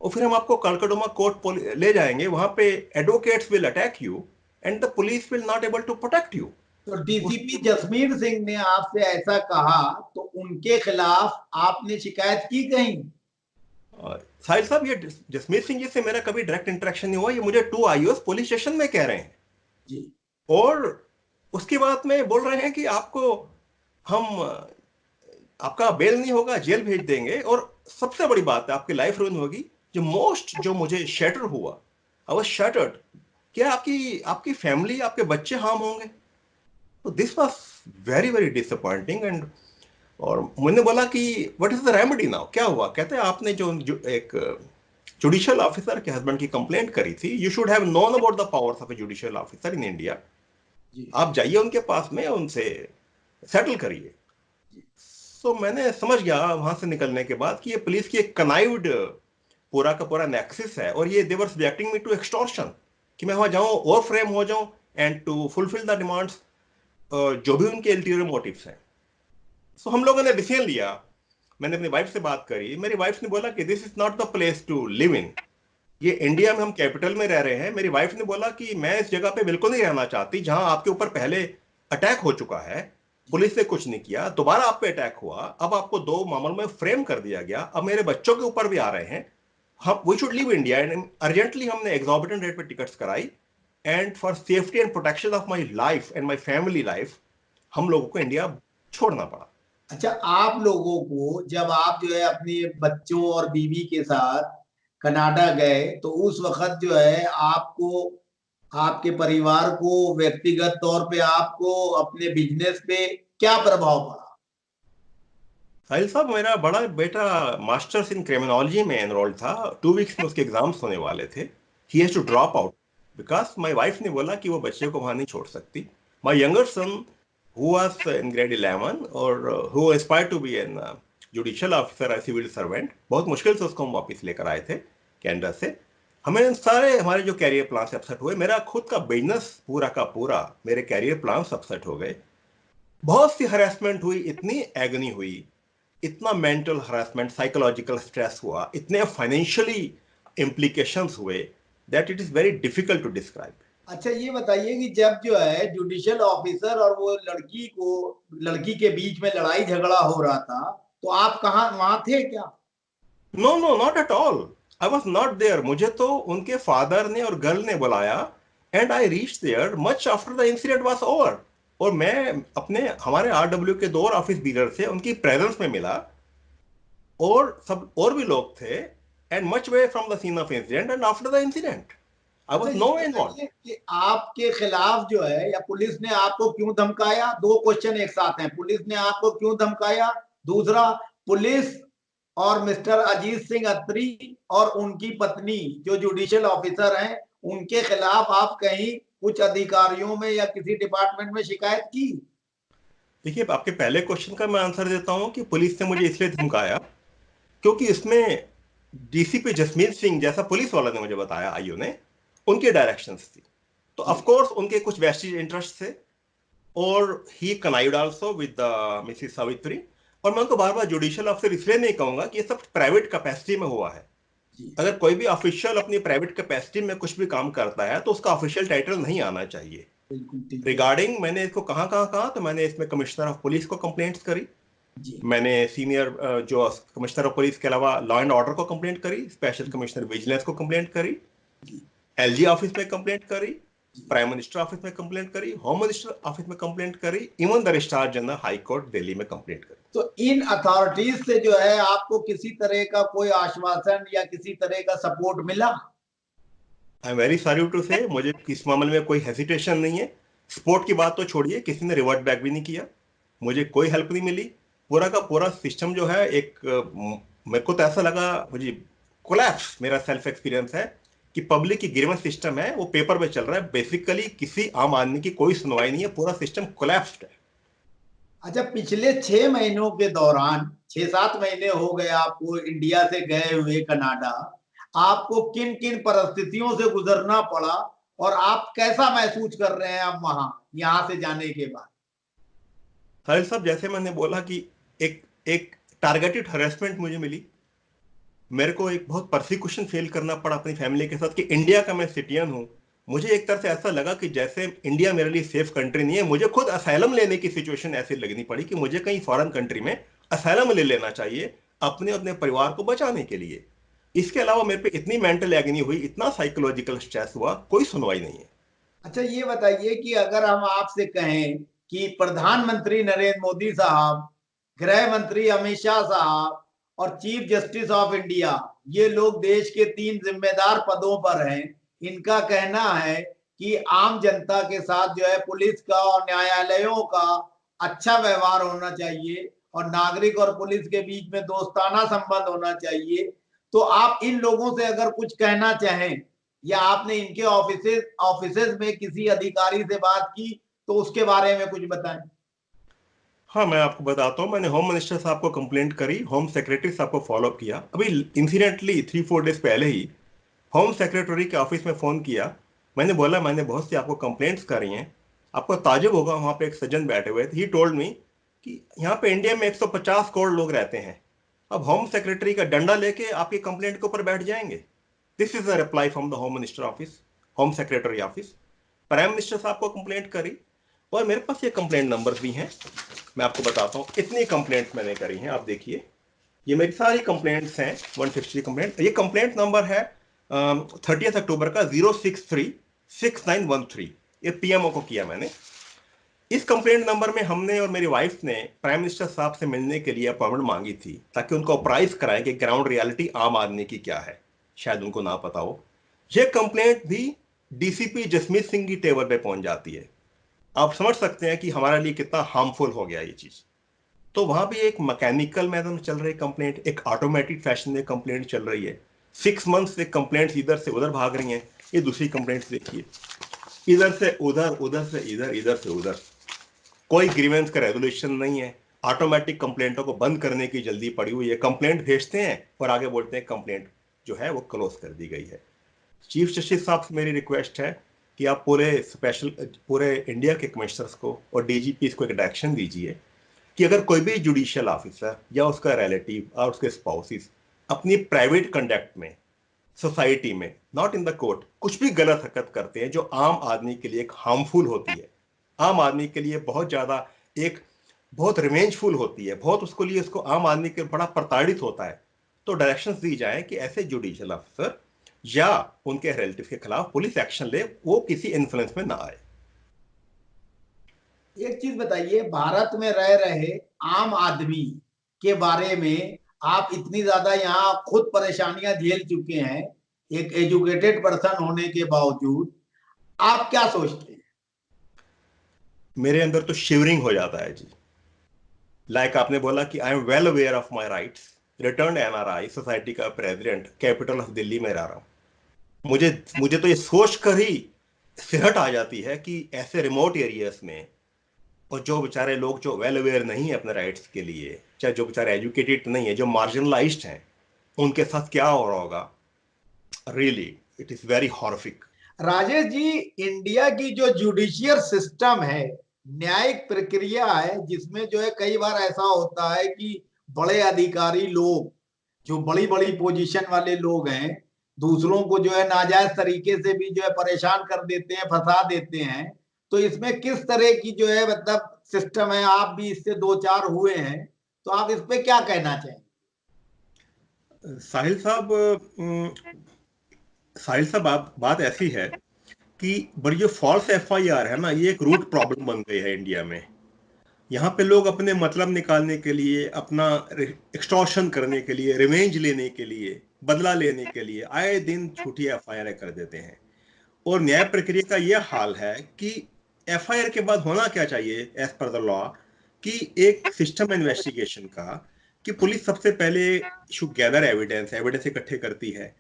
और फिर हम आपको कलकदमा कोर्ट ले जाएंगे, वहां पे advocates will attack you and the police will not able to protect you. तो DCP जसमीत सिंह ने आपसे ऐसा कहा तो उनके खिलाफ आपने शिकायत की कहीं? साहिल साहब, ये जसमीत सिंह जी से मेरा कभी डायरेक्ट इंटरेक्शन नहीं हुआ, ये मुझे 2 IOs पुलिस स्टेशन में कह रहे हैं जी। और उसके बाद में बोल रहे हैं कि आपको हम आपका बेल नहीं होगा, जेल भेज देंगे, और सबसे बड़ी बात है आपकी लाइफ रुइन होगी। जो मुझे शैटर हुआ, आई वाज शैटर्ड, क्या आपकी फैमिली, आपके बच्चे हार्म होंगे? तो this was very very disappointing. And और मैंने बोला कि what is the remedy now, क्या हुआ? कहते हैं आपने जो एक जुडिशियल ऑफिसर के हस्बैंड की कंप्लेंट करी थी, you should have known about the powers of A judicial officer in India. आप जाइए उनके पास में, उनसे सेटल करिए। तो मैंने समझ गया वहां से निकलने के बाद कि ये पुलिस की एक कनाइव्ड पूरा का पूरा नेक्सिस है, और ये they were subjecting me to extortion, कि मैं वहां जाऊं और फ्रेम हो जाऊं and to fulfil the demands, जो भी उनके अल्टीरियर मोटिव्स हैं। सो हम लोगों ने डिसीजन लिया, मैंने अपनी वाइफ से बात करी, मेरी वाइफ ने बोला कि this is not the place to live in, ये इंडिया में हम कैपिटल में रह रहे हैं। मेरी वाइफ ने बोला कि मैं इस जगह पे बिल्कुल नहीं रहना चाहती जहां आपके ऊपर पहले अटैक हो चुका है, पुलिस ने कुछ नहीं किया, दोबारा आप पे अटैक हुआ, अब आपको दो मामलों में फ्रेम कर दिया गया, अब मेरे बच्चों के ऊपर भी आ रहे हैं, हम we should leave India. And urgently हमने एग्जॉर्बिटेंट रेट पे टिकट्स कराई, and for safety and protection of my life and my family life हम लोगों को इंडिया छोड़ना पड़ा। अच्छा, आप लोगों को जब आप जो है अपने बच्चों और बीवी के साथ कनाडा गए तो उस वक्त जो है आपको, आपके परिवार को, व्यक्तिगत तौर पे आपको, अपने बिजनेस पे क्या प्रभाव पड़ा? साहिल साहब, मेरा बड़ा बेटा मास्टर्स इन क्रिमिनोलॉजी में एनरोल्ड था, 2 वीक्स में उसके एग्जाम्स होने वाले थे। He has to drop out because my wife ने बोला कि वो बच्चे को वहां नहीं छोड़ सकती। My younger son who was in grade 11 और who aspired to be an judicial officer, a civil servant, बहुत मुश्किल से उसको हम वापस लेकर आए थे कैनेडा से। हमें सारे हमारे जो कैरियर प्लान अपसेट हुए, मेरा खुद का बिजनेस पूरा का पूरा, मेरे कैरियर प्लान अपसेट हो गए, बहुत सी हरासमेंट हुई, इतनी एगनी हुई, इतना मेंटल हरासमेंट, साइकोलॉजिकल स्ट्रेस हुआ, इतने फाइनेंशियली इम्प्लीकेशंस हुए that it is very difficult to describe. अच्छा, ये बताइए कि जब जो है जुडिशियल ऑफिसर और वो लड़की को, लड़की के बीच में लड़ाई झगड़ा हो रहा था, तो आप कहाँ वहां थे क्या? No no, not at all, I was not there. मुझे तो उनके फादर ने और गर्ल ने बुलाया, and I reach there much after the incident was over, और मैं अपने हमारे आरडब्ल्यू के 2 और ऑफिस बीरर थे, उनकी प्रेजेंस में मिला, और सब और भी लोग थे, and much way from the scene of incident and after the incident I अच्छा, वॉज ये नो इन्वॉल्व। बताइए कि आपके खिलाफ जो है या पुलिस ने आपको क्यों धमकाया? दो क्वेश्चन एक साथ हैं, पुलिस ने आपको क्यों धमकाया, दूसरा पुलिस और मिस्टर अजीत सिंह अत्री और उनकी पत्नी जो जुडिशियल ऑफिसर हैं, उनके खिलाफ आप कहीं कुछ अधिकारियों में या किसी डिपार्टमेंट में शिकायत की? देखिए, आपके पहले क्वेश्चन का मैं आंसर देता हूं कि पुलिस ने मुझे इसलिए धमकाया क्योंकि इसमें डीसीपी जसमीत सिंह जैसा पुलिस वाला ने मुझे बताया, आईओ ने, उनके डायरेक्शंस थी, तो ऑफ कोर्स उनके कुछ वेस्टेड इंटरेस्ट थे, और ही कनाइड आल्सो विद मिसिस सावित्री। और मैं उनको बार बार जुडिशियल ऑफिसर इसलिए नहीं कहूंगा कि ये सब प्राइवेट कैपेसिटी में हुआ है। अगर कोई भी ऑफिशियल अपनी प्राइवेट कैपेसिटी में कुछ भी काम करता है तो उसका ऑफिशियल टाइटल नहीं आना चाहिए। बिल्कुल ठीक है। रिगार्डिंग मैंने इसको कहाँ कहाँ कहा, तो मैंने इसमें कमिश्नर ऑफ पुलिस को कंप्लेंट्स करी, जी मैंने सीनियर जो कमिश्नर ऑफ पुलिस के अलावा लॉ एंड ऑर्डर को कंप्लेंट करी, स्पेशल कमिश्नर विजिलेंस को कंप्लेंट करी, एलजी ऑफिस में कंप्लेंट करी, प्राइम मिनिस्टर ऑफिस में कंप्लेंट करी, होम मिनिस्टर ऑफिस में कंप्लेंट करी, even the registrar general high court Delhi में कंप्लेंट करी। तो इन अथॉरिटीज से जो है आपको किसी तरह का कोई आश्वासन या किसी तरह का सपोर्ट मिला? I am very sorry to say, मुझे इस मामले में कोई हेसिटेशन नहीं है। स्पोर्ट की बात तो छोड़िए, किसी ने रिवर्ट बैक भी नहीं किया, मुझे कोई हेल्प नहीं मिली। पूरा का पूरा सिस्टम जो है एक मेरे को तो ऐसा लगा, मुझे कोलैप्स, मेरा सेल्फ एक्सपीरियंस है कि पब्लिक की ग्रीवेंस सिस्टम है वो पेपर पे चल रहा है, बेसिकली किसी आम आदमी की कोई सुनवाई नहीं है, पूरा सिस्टम कोलैप्स्ड है। अच्छा, पिछले 6 महीनों के दौरान, 6-7 महीने हो गए आपको इंडिया से गए हुए कनाडा, आपको किन किन परिस्थितियों से गुजरना पड़ा और आप कैसा महसूस कर रहे हैं अब वहां, यहां से जाने के बाद? साहिल साहब, जैसे मैंने बोला कि एक एक टारगेटेड हरेसमेंट मुझे मिली, मेरे को एक बहुत परसिक्यूशन फेल करना पड़ा अपनी फैमिली के साथ कि इंडिया का मैं सिटीजन हूं। मुझे एक तरह से ऐसा लगा कि जैसे इंडिया मेरे लिए सेफ कंट्री नहीं है, मुझे खुद असाइलम लेने की सिचुएशन ऐसी लगनी पड़ी कि मुझे कहीं फॉरेन कंट्री में असाइलम ले लेना चाहिए अपने अपने परिवार को बचाने के लिए। इसके अलावा मेरे पे इतनी मेंटल एगनी हुई, इतना साइकोलॉजिकल स्ट्रेस हुआ, कोई सुनवाई नहीं है। अच्छा, ये बताइए कि अगर हम आपसे कहें कि प्रधानमंत्री नरेंद्र मोदी साहब, गृह मंत्री अमित शाह साहब और चीफ जस्टिस ऑफ इंडिया, ये लोग देश के 3 जिम्मेदार पदों पर हैं, इनका कहना है कि आम जनता के साथ जो है पुलिस का और न्यायालयों का अच्छा व्यवहार होना चाहिए और नागरिक और पुलिस के बीच में दोस्ताना संबंध होना चाहिए, तो आप इन लोगों से अगर कुछ कहना चाहें या आपने इनके ऑफिसेज में किसी अधिकारी से बात की तो उसके बारे में कुछ बताएं। हाँ, मैं आपको बताता हूँ। मैंने होम मिनिस्टर साहब को कंप्लेंट करी, होम सेक्रेटरी साहब को फॉलो अप किया। अभी इंसिडेंटली 3-4 डेज पहले ही होम सेक्रेटरी के ऑफिस में फ़ोन किया। मैंने बोला मैंने बहुत सी आपको कंप्लेंट्स करी हैं, आपको ताजुब होगा वहाँ पे एक सज्जन बैठे हुए थे। ही टोल्ड मी कि यहाँ पे इंडिया में 150 करोड़ लोग रहते हैं, अब होम सेक्रेटरी का डंडा लेके आपकी कंप्लेंट के ऊपर बैठ जाएंगे। This is the reply from the home minister office, home secretary office. Prime minister साहब को कंप्लेंट करी, और मेरे पास ये कंप्लेंट नंबर भी हैं, मैं आपको बताता हूँ इतनी कंप्लेंट्स मैंने करी हैं। आप देखिए, ये मेरी सारी कंप्लेंट्स हैं, 160 कंप्लेंट। ये कंप्लेंट नंबर है 30 अक्टूबर का 0636913। ये पीएमओ को किया मैंने। इस कंप्लेंट नंबर में हमने और मेरी वाइफ ने प्राइम मिनिस्टर साहब से मिलने के लिए अपॉइंटमेंट मांगी थी, ताकि उनको अप्राइज कराएं कि ग्राउंड रियलिटी आम आदमी की क्या है, शायद उनको ना पता हो। यह कंप्लेंट भी डीसीपी जसमीत सिंह की टेबल पे पहुंच जाती है। आप समझ सकते हैं कि हमारे लिए कितना हार्मफुल हो गया ये चीज। तो वहां भी एक मैकेनिकल मैनर में चल रही कंप्लेंट, एक ऑटोमेटिक फैशन में कंप्लेंट चल रही है। 6 मंथ से कंप्लेंट्स इधर से उधर भाग रही हैं। ये दूसरी कंप्लेंट्स देखिए, इधर से उधर, उधर से इधर, इधर से उधर, कोई ग्रीवेंस का रेजोल्यूशन नहीं है। ऑटोमेटिक कंप्लेंटों को बंद करने की जल्दी पड़ी हुई है। कंप्लेंट भेजते हैं और आगे बोलते हैं कंप्लेंट जो है वो क्लोज कर दी गई है। चीफ जस्टिस साहब से मेरी रिक्वेस्ट है कि आप पूरे इंडिया के कमिश्नर्स को और डीजीपी को एक डायरेक्शन दीजिए कि अगर कोई भी जुडिशियल ऑफिसर या उसका रिलेटिव और उसके स्पाउसेस अपनी प्राइवेट कंडक्ट में, सोसाइटी में, नॉट इन द कोर्ट, कुछ भी गलत हरकत करते हैं जो आम आदमी के लिए एक हार्मफुल होती है, आम आदमी के लिए बहुत ज्यादा एक बहुत रिवेंजफुल होती है, बहुत उसको लिए उसको आम आदमी के बड़ा प्रताड़ित होता है, तो डायरेक्शंस दी जाए कि ऐसे जुडिशियल ऑफिसर या उनके रिलेटिव के खिलाफ पुलिस एक्शन ले, वो किसी इन्फ्लुएंस में ना आए। एक चीज बताइए, भारत में रह रहे आम आदमी के बारे में आप इतनी ज्यादा यहाँ खुद परेशानियां झेल चुके हैं, एक एजुकेटेड पर्सन होने के बावजूद, आप क्या सोचते हैं? मेरे अंदर तो शिवरिंग हो जाता है जी। लाइक आपने बोला कि I am well aware of my rights, return NRI, society का प्रेसिडेंट, कैपिटल ऑफ दिल्ली में रह रहा हूं। मुझे मुझे तो ये सोच कर ही सिहट आ जाती है कि ऐसे रिमोट एरियाज में, और जो बेचारे लोग जो वेल अवेयर नहीं है अपने राइट्स के लिए, चाहे जो बेचारे एजुकेटेड नहीं है, जो मार्जिनलाइज्ड हैं, उनके साथ क्या हो रहा होगा। Really it is very horrific. Rajesh ji, India की जो जुडिशियल सिस्टम है, न्यायिक प्रक्रिया है, जिसमें जो है कई बार ऐसा होता है कि बड़े अधिकारी लोग, जो बड़ी बड़ी पोजीशन वाले लोग हैं, दूसरों को जो है नाजायज तरीके से भी जो है परेशान कर देते हैं, फंसा देते हैं। तो इसमें किस तरह की जो है मतलब सिस्टम है, आप भी इससे दो चार हुए हैं, तो आप इस पे क्या कहना चाहेंगे? साहिल साहब, साहिल साहब, बात ऐसी है कि बड़ी जो फॉल्स एफआईआर है ना, ये एक रूट प्रॉब्लम बन गई है इंडिया में। यहाँ पे लोग अपने मतलब निकालने के लिए, अपना एक्सटॉर्शन करने के लिए, रिवेंज लेने के लिए, बदला लेने के लिए आए दिन झूठी एफआईआर कर देते हैं। और न्याय प्रक्रिया का यह हाल है कि एफआईआर के बाद होना क्या चाहिए एज पर द लॉ, कि एक सिस्टम इन्वेस्टिगेशन का, कि पुलिस सबसे पहले शुड गैदर एविडेंस, एविडेंस इकट्ठे करती है,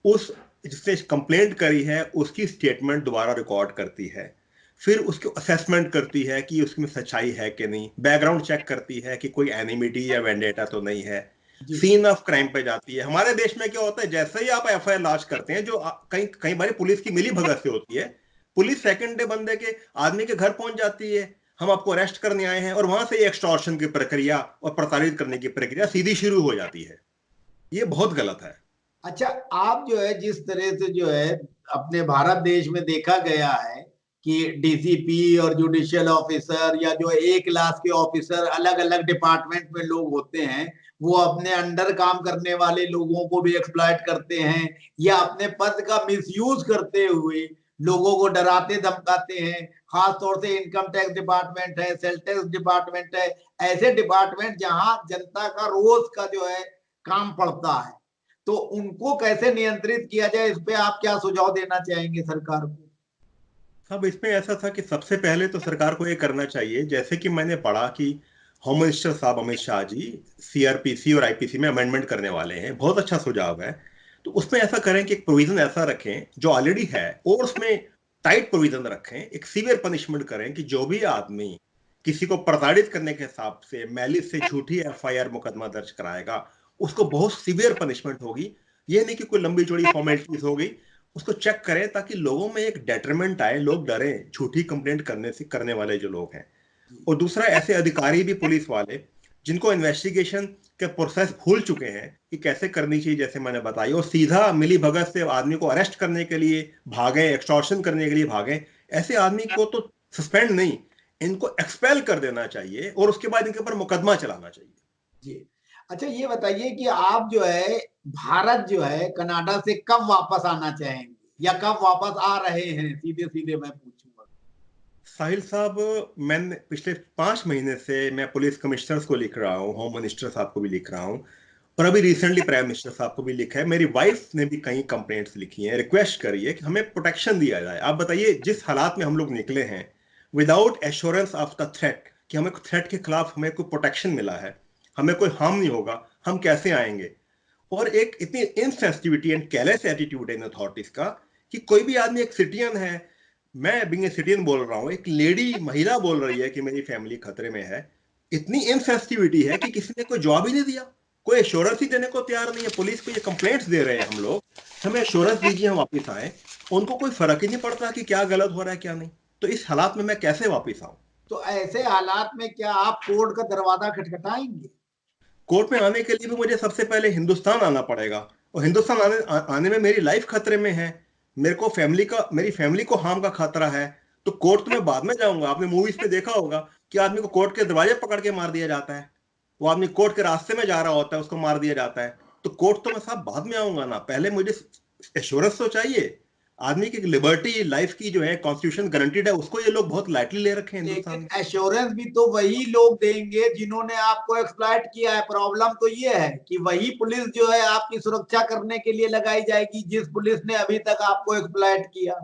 उस जिसने कंप्लेंट करी है उसकी स्टेटमेंट दोबारा रिकॉर्ड करती है, फिर उसको असेसमेंट करती है कि उसमें सच्चाई है कि नहीं, बैकग्राउंड चेक करती है कि कोई एनिमिटी या वेंडेटा तो नहीं है, सीन ऑफ क्राइम पे जाती है। हमारे देश में क्या होता है, जैसे ही आप एफआईआर लॉन्च करते हैं, जो कई कई बार पुलिस की मिली भगत से होती है, पुलिस सेकंड डे बंदे के आदमी के घर पहुंच जाती है, हम आपको अरेस्ट करने आए हैं, और वहां से एक्सटॉर्शन की प्रक्रिया और प्रताड़ित करने की प्रक्रिया सीधी शुरू हो जाती है। ये बहुत गलत है। अच्छा, आप जो है जिस तरह से जो है अपने भारत देश में देखा गया है कि डीसीपी और जुडिशियल ऑफिसर या जो एक क्लास के ऑफिसर अलग अलग डिपार्टमेंट में लोग होते हैं, वो अपने अंडर काम करने वाले लोगों को भी एक्सप्लॉइट करते हैं, या अपने पद का मिसयूज करते हुए लोगों को डराते धमकाते हैं। खास तौर से इनकम टैक्स डिपार्टमेंट है, सेल टैक्स डिपार्टमेंट है, ऐसे डिपार्टमेंट जहां जनता का रोज का जो है काम पड़ता है, तो उनको कैसे नियंत्रित किया जाए, इस पे आप क्या सुझाव देना चाहेंगे सरकार को? अब इसमें ऐसा था कि सबसे पहले तो सरकार को ये करना चाहिए, जैसे कि मैंने पढ़ा कि होम मिनिस्टर साहब अमित शाह जी सीआरपीसी और आईपीसी में अमेंडमेंट करने वाले हैं, बहुत अच्छा सुझाव है। तो उसमें ऐसा करें कि एक प्रोविजन ऐसा रखें जो ऑलरेडी है, और उसमें टाइट प्रोविजन रखें, एक सीवियर पनिशमेंट करें कि जो भी आदमी किसी को प्रताड़ित करने के हिसाब से मैलिस से झूठी एफआईआर मुकदमा दर्ज कराएगा, उसको बहुत सीवियर पनिशमेंट होगी। ये नहीं कि कोई लंबी चौड़ी फॉर्मेलिटीज होगी, उसको चेक करें ताकि लोगों में एक डेटरमेंट आए, लोग डरें झूठी कंप्लेंट करने वाले जो लोग हैं। और दूसरा, ऐसे अधिकारी भी पुलिस वाले जिनको इन्वेस्टिगेशन के प्रोसेस भूल चुके हैं कि कैसे करनी चाहिए, जैसे मैंने बताई, और सीधा मिली भगत से आदमी को अरेस्ट करने के लिए भागे, एक्सटॉर्शन करने के लिए भागे, ऐसे आदमी को तो सस्पेंड नहीं, इनको एक्सपेल कर देना चाहिए और उसके बाद इनके ऊपर मुकदमा चलाना चाहिए। जी। अच्छा, ये बताइए कि आप जो है भारत जो है कनाडा से कब वापस आना चाहेंगे या कब वापस आ रहे हैं, सीधे सीधे मैं पूछूंगा। साहिल साहब, मैंने पिछले 5 महीने से मैं पुलिस कमिश्नर्स को लिख रहा हूँ, होम मिनिस्टर साहब को भी लिख रहा हूँ, और अभी रिसेंटली प्राइम मिनिस्टर साहब को भी लिखा है। मेरी वाइफ ने भी कई कंप्लेंट्स लिखी हैं, रिक्वेस्ट करी है कि हमें प्रोटेक्शन दिया जाए। आप बताइए, जिस हालात में हम लोग निकले हैं, without assurance of the threat, कि हमें थ्रेट के खिलाफ हमें कोई प्रोटेक्शन मिला है, हमें कोई हार्म नहीं होगा, हम कैसे आएंगे? और एक इतनी इनसेंसिटिविटी एंड केयरलेस एटीट्यूड है इन अथॉरिटीज का कि कोई भी आदमी, एक सिटीजन है, मैं बीइंग ए सिटीजन बोल रहा हूँ, एक लेडी महिला बोल रही है कि मेरी फैमिली खतरे में है, इतनी इनसेंसिटिविटी है कि किसी ने कोई जवाब ही नहीं दिया, कोई एश्योरेंस ही देने को तैयार नहीं है। पुलिस को ये कंप्लेंट्स दे रहे हैं हम लोग, हमें एश्योरेंस दीजिए हम वापस आए, उनको कोई फर्क ही नहीं पड़ता कि क्या गलत हो रहा है क्या नहीं। तो इस हालात में मैं कैसे वापस आऊं? तो ऐसे हालात में क्या आप कोर्ट का दरवाजा खटखटाएंगे? कोर्ट में आने के लिए भी मुझे सबसे पहले हिंदुस्तान आना पड़ेगा, और हिंदुस्तान आने में मेरी लाइफ खतरे में है, मेरे को मेरी फैमिली को हार्म का खतरा है। तो कोर्ट तो मैं बाद में जाऊंगा। आपने मूवीज पे देखा होगा कि आदमी को कोर्ट के दरवाजे पकड़ के मार दिया जाता है, वो आदमी कोर्ट के रास्ते में जा रहा होता है, उसको मार दिया जाता है। तो कोर्ट तो मैं साहब बाद में आऊंगा ना, पहले मुझे एश्योरेंस तो चाहिए। आदमी की लिबर्टी, लाइफ की जो है कॉन्स्टिट्यूशन गारंटीड है, उसको ये लोग बहुत लाइटली ले रखे हैं हिंदुस्तान में। एश्योरेंस भी तो वही लोग देंगे जिन्होंने आपको एक्सप्लॉइट किया है। प्रॉब्लम तो ये है कि वही पुलिस जो है आपकी सुरक्षा करने के लिए लगाई जाएगी जिस पुलिस ने अभी तक आपको एक्सप्लॉइट किया।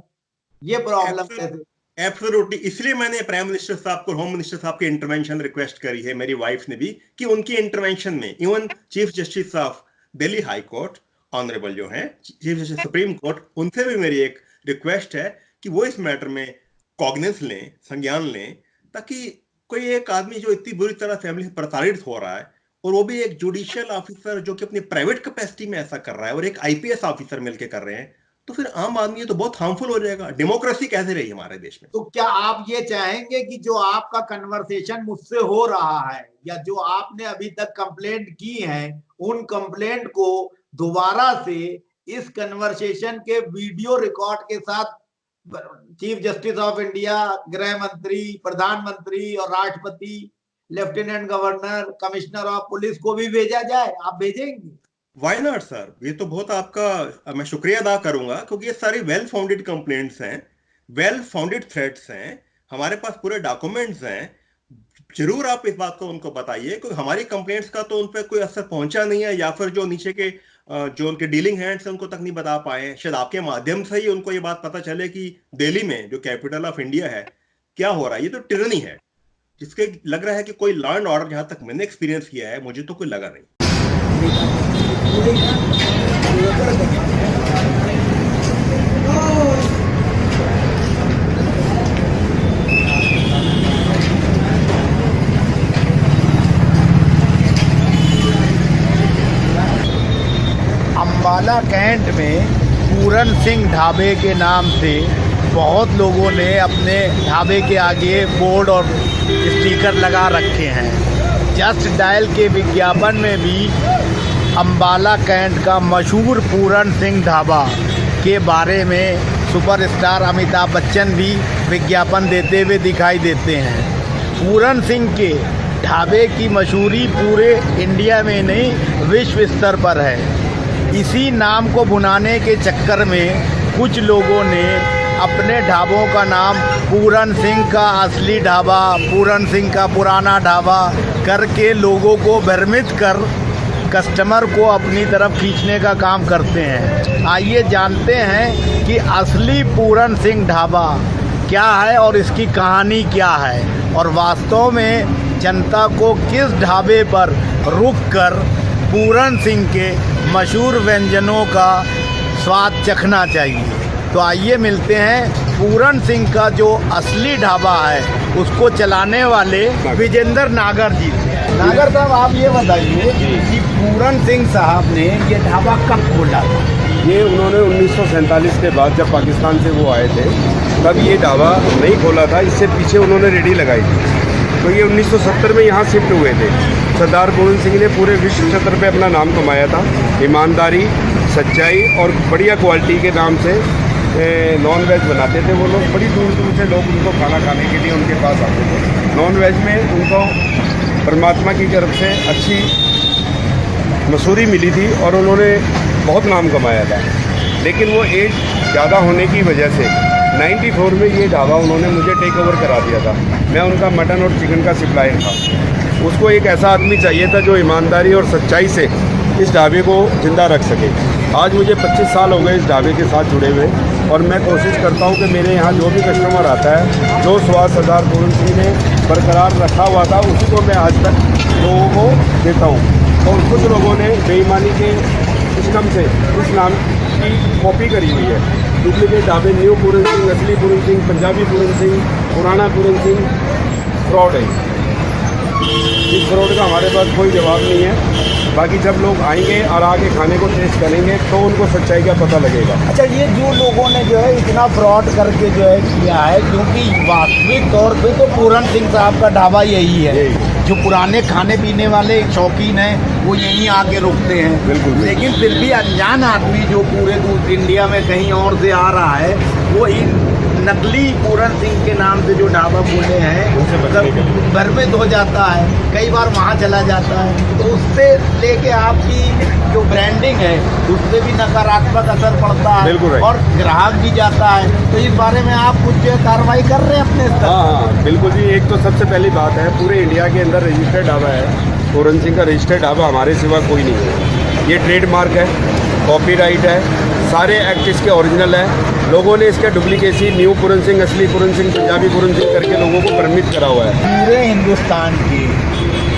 ये प्रॉब्लम है। एब्सोल्युटली, इसलिए मैंने प्राइम मिनिस्टर साहब को, होम मिनिस्टर साहब की इंटरवेंशन रिक्वेस्ट करी है, मेरी वाइफ ने भी, कि उनकी इंटरवेंशन में, even chief justice of Delhi high court honourable जो हैं, चीफ जस्टिस सुप्रीम कोर्ट, उनसे भी मेरी एक रिक्वेस्ट है कि वो इस मैटर में कॉग्निस लें, संज्ञान लें, ताकि कोई एक आदमी जो इतनी बुरी तरह फैमिली से प्रताड़ित हो रहा है, और वो भी एक जुडिशियल ऑफिसर जो कि अपनी प्राइवेट कैपेसिटी में ऐसा कर रहा है, और एक आईपीएस ऑफिसर मिलकर कर रहे हैं, तो फिर आम आदमी तो बहुत हार्मफुल हो जाएगा। डेमोक्रेसी कैसे रही हमारे देश में? तो क्या आप ये चाहेंगे कि जो आपका कन्वर्सेशन मुझसे हो रहा है या जो आपने अभी तक कंप्लेंट की है, उन कंप्लेंट को दोबारा से इस कन्वर्सेशन के वीडियो रिकॉर्ड के साथ चीफ जस्टिस ऑफ इंडिया, गृह मंत्री, प्रधानमंत्री और राष्ट्रपति, lieutenant governor, commissioner of police को भी भेजा जाए? आप भेजेंगे? वाई नॉट सर, ये तो बहुत आपका मैं शुक्रिया अदा करूंगा, क्योंकि ये सारी वेल फाउंडेड कंप्लेंट्स हैं, वेल फाउंडेड थ्रेट्स हैं, हमारे पास पूरे डॉक्यूमेंट्स हैं। जरूर आप इस बात को उनको बताइए, क्योंकि हमारी कंप्लेंट्स का तो उन पर कोई असर पहुंचा नहीं है, या फिर जो नीचे के जो उनके डीलिंग हैंड्स हैं उनको तक नहीं बता पाए। शायद आपके माध्यम से ही उनको ये बात पता चले कि दिल्ली में, जो कैपिटल ऑफ इंडिया है, क्या हो रहा है। ये तो टिरनी है, जिसके लग रहा है कि कोई लॉ एंड ऑर्डर, जहां तक मैंने एक्सपीरियंस किया है, मुझे तो कोई लगा नहीं। अंबाला कैंट में पूरन सिंह ढाबे के नाम से बहुत लोगों ने अपने ढाबे के आगे बोर्ड और स्टिकर लगा रखे हैं। जस्ट डायल के विज्ञापन में भी अंबाला कैंट का मशहूर पूरन सिंह ढाबा के बारे में सुपरस्टार अमिताभ बच्चन भी विज्ञापन देते हुए दिखाई देते हैं। पूरन सिंह के ढाबे की मशहूरी पूरे इंडिया में नहीं, विश्व स्तर पर है। इसी नाम को भुनाने के चक्कर में कुछ लोगों ने अपने ढाबों का नाम पूरन सिंह का असली ढाबा, पूरन सिंह का पुराना ढाबा करके लोगों को भ्रमित कर कस्टमर को अपनी तरफ खींचने का काम करते हैं। आइए जानते हैं कि असली पूरन सिंह ढाबा क्या है और इसकी कहानी क्या है, और वास्तव में जनता को किस ढाबे पर रुक कर पूरन सिंह के मशहूर व्यंजनों का स्वाद चखना चाहिए। तो आइए मिलते हैं पूरन सिंह का जो असली ढाबा है उसको चलाने वाले विजेंद्र नागर जी थे। नागर साहब, आप ये बताइए कि पूरन सिंह साहब ने ये ढाबा कब खोला था? ये उन्होंने 1947 के बाद जब पाकिस्तान से वो आए थे तब ये ढाबा नहीं खोला था, इससे पीछे उन्होंने रेडी लगाई थी। तो ये 1970 में यहाँ शिफ्ट हुए थे। सरदार पूरन सिंह ने पूरे विश्व स्तर पे अपना नाम कमाया था, ईमानदारी, सच्चाई और बढ़िया क्वालिटी के नाम से नॉन वेज बनाते थे वो लोग। बड़ी दूर दूर से लोग उनको खाना खाने के लिए उनके पास आते थे। नॉन वेज में उनको परमात्मा की तरफ से अच्छी मसूरी मिली थी और उन्होंने बहुत नाम कमाया था। लेकिन वो एज ज़्यादा होने की वजह से 94 में ये ढाबा उन्होंने मुझे टेक ओवर करा दिया था। मैं उनका मटन और चिकन का सप्लायर था। उसको एक ऐसा आदमी चाहिए था जो ईमानदारी और सच्चाई से इस ढाबे को ज़िंदा रख सके। आज मुझे 25 साल हो गए इस ढाबे के साथ जुड़े हुए और मैं कोशिश करता हूं कि मेरे यहाँ जो भी कस्टमर आता है, जो स्वाद सरदार पूरन सिंह ने बरकरार रखा हुआ था उसी को मैं आज तक लोगों को देता हूं। और कुछ लोगों ने बेईमानी के सिस्टम से इस नाम की कॉपी करी हुई है। डुप्लीकेट ढाबे, न्यू पूरन सिंह, असली पूरन सिंह, पंजाबी पूरन सिंह, पुराना पूरन सिंह, फ्रॉड है। इस फ्रॉड का हमारे पास कोई जवाब नहीं है। बाकी जब लोग आएंगे और आके खाने को टेस्ट करेंगे तो उनको सच्चाई का पता लगेगा। अच्छा, ये जो लोगों ने जो है इतना फ्रॉड करके जो है किया है, क्योंकि वास्तविक तौर पे तो पूरन सिंह साहब का ढाबा यही है। जो पुराने खाने पीने वाले शौकीन हैं वो यहीं आके रुकते हैं। बिल्कुल। लेकिन फिर भी अनजान आदमी जो पूरे दूर इंडिया में कहीं और से आ रहा है वो इन नकली पूरन सिंह के नाम से जो ढाबा खोले हैं भ्रमित हो जाता है, कई बार वहाँ चला जाता है। तो उससे लेके आपकी जो ब्रांडिंग है उससे भी नकारात्मक असर पड़ता है और ग्राहक भी जाता है। तो इस बारे में आप कुछ कार्रवाई कर रहे हैं अपने स्तर? हाँ, बिल्कुल जी। एक तो सबसे पहली बात है, पूरे इंडिया के अंदर रजिस्टर्ड ढाबा है। पूरन सिंह का रजिस्टर्ड ढाबा हमारे सिवा कोई नहीं है। ये ट्रेडमार्क है, कॉपीराइट है, सारे एक्ट इसके ओरिजिनल है। लोगों ने इसका डुप्लीकेसी न्यू पूरन सिंह, असली पूरन सिंह, पंजाबी पूरन सिंह करके लोगों को भ्रमित करा हुआ है। पूरे हिंदुस्तान के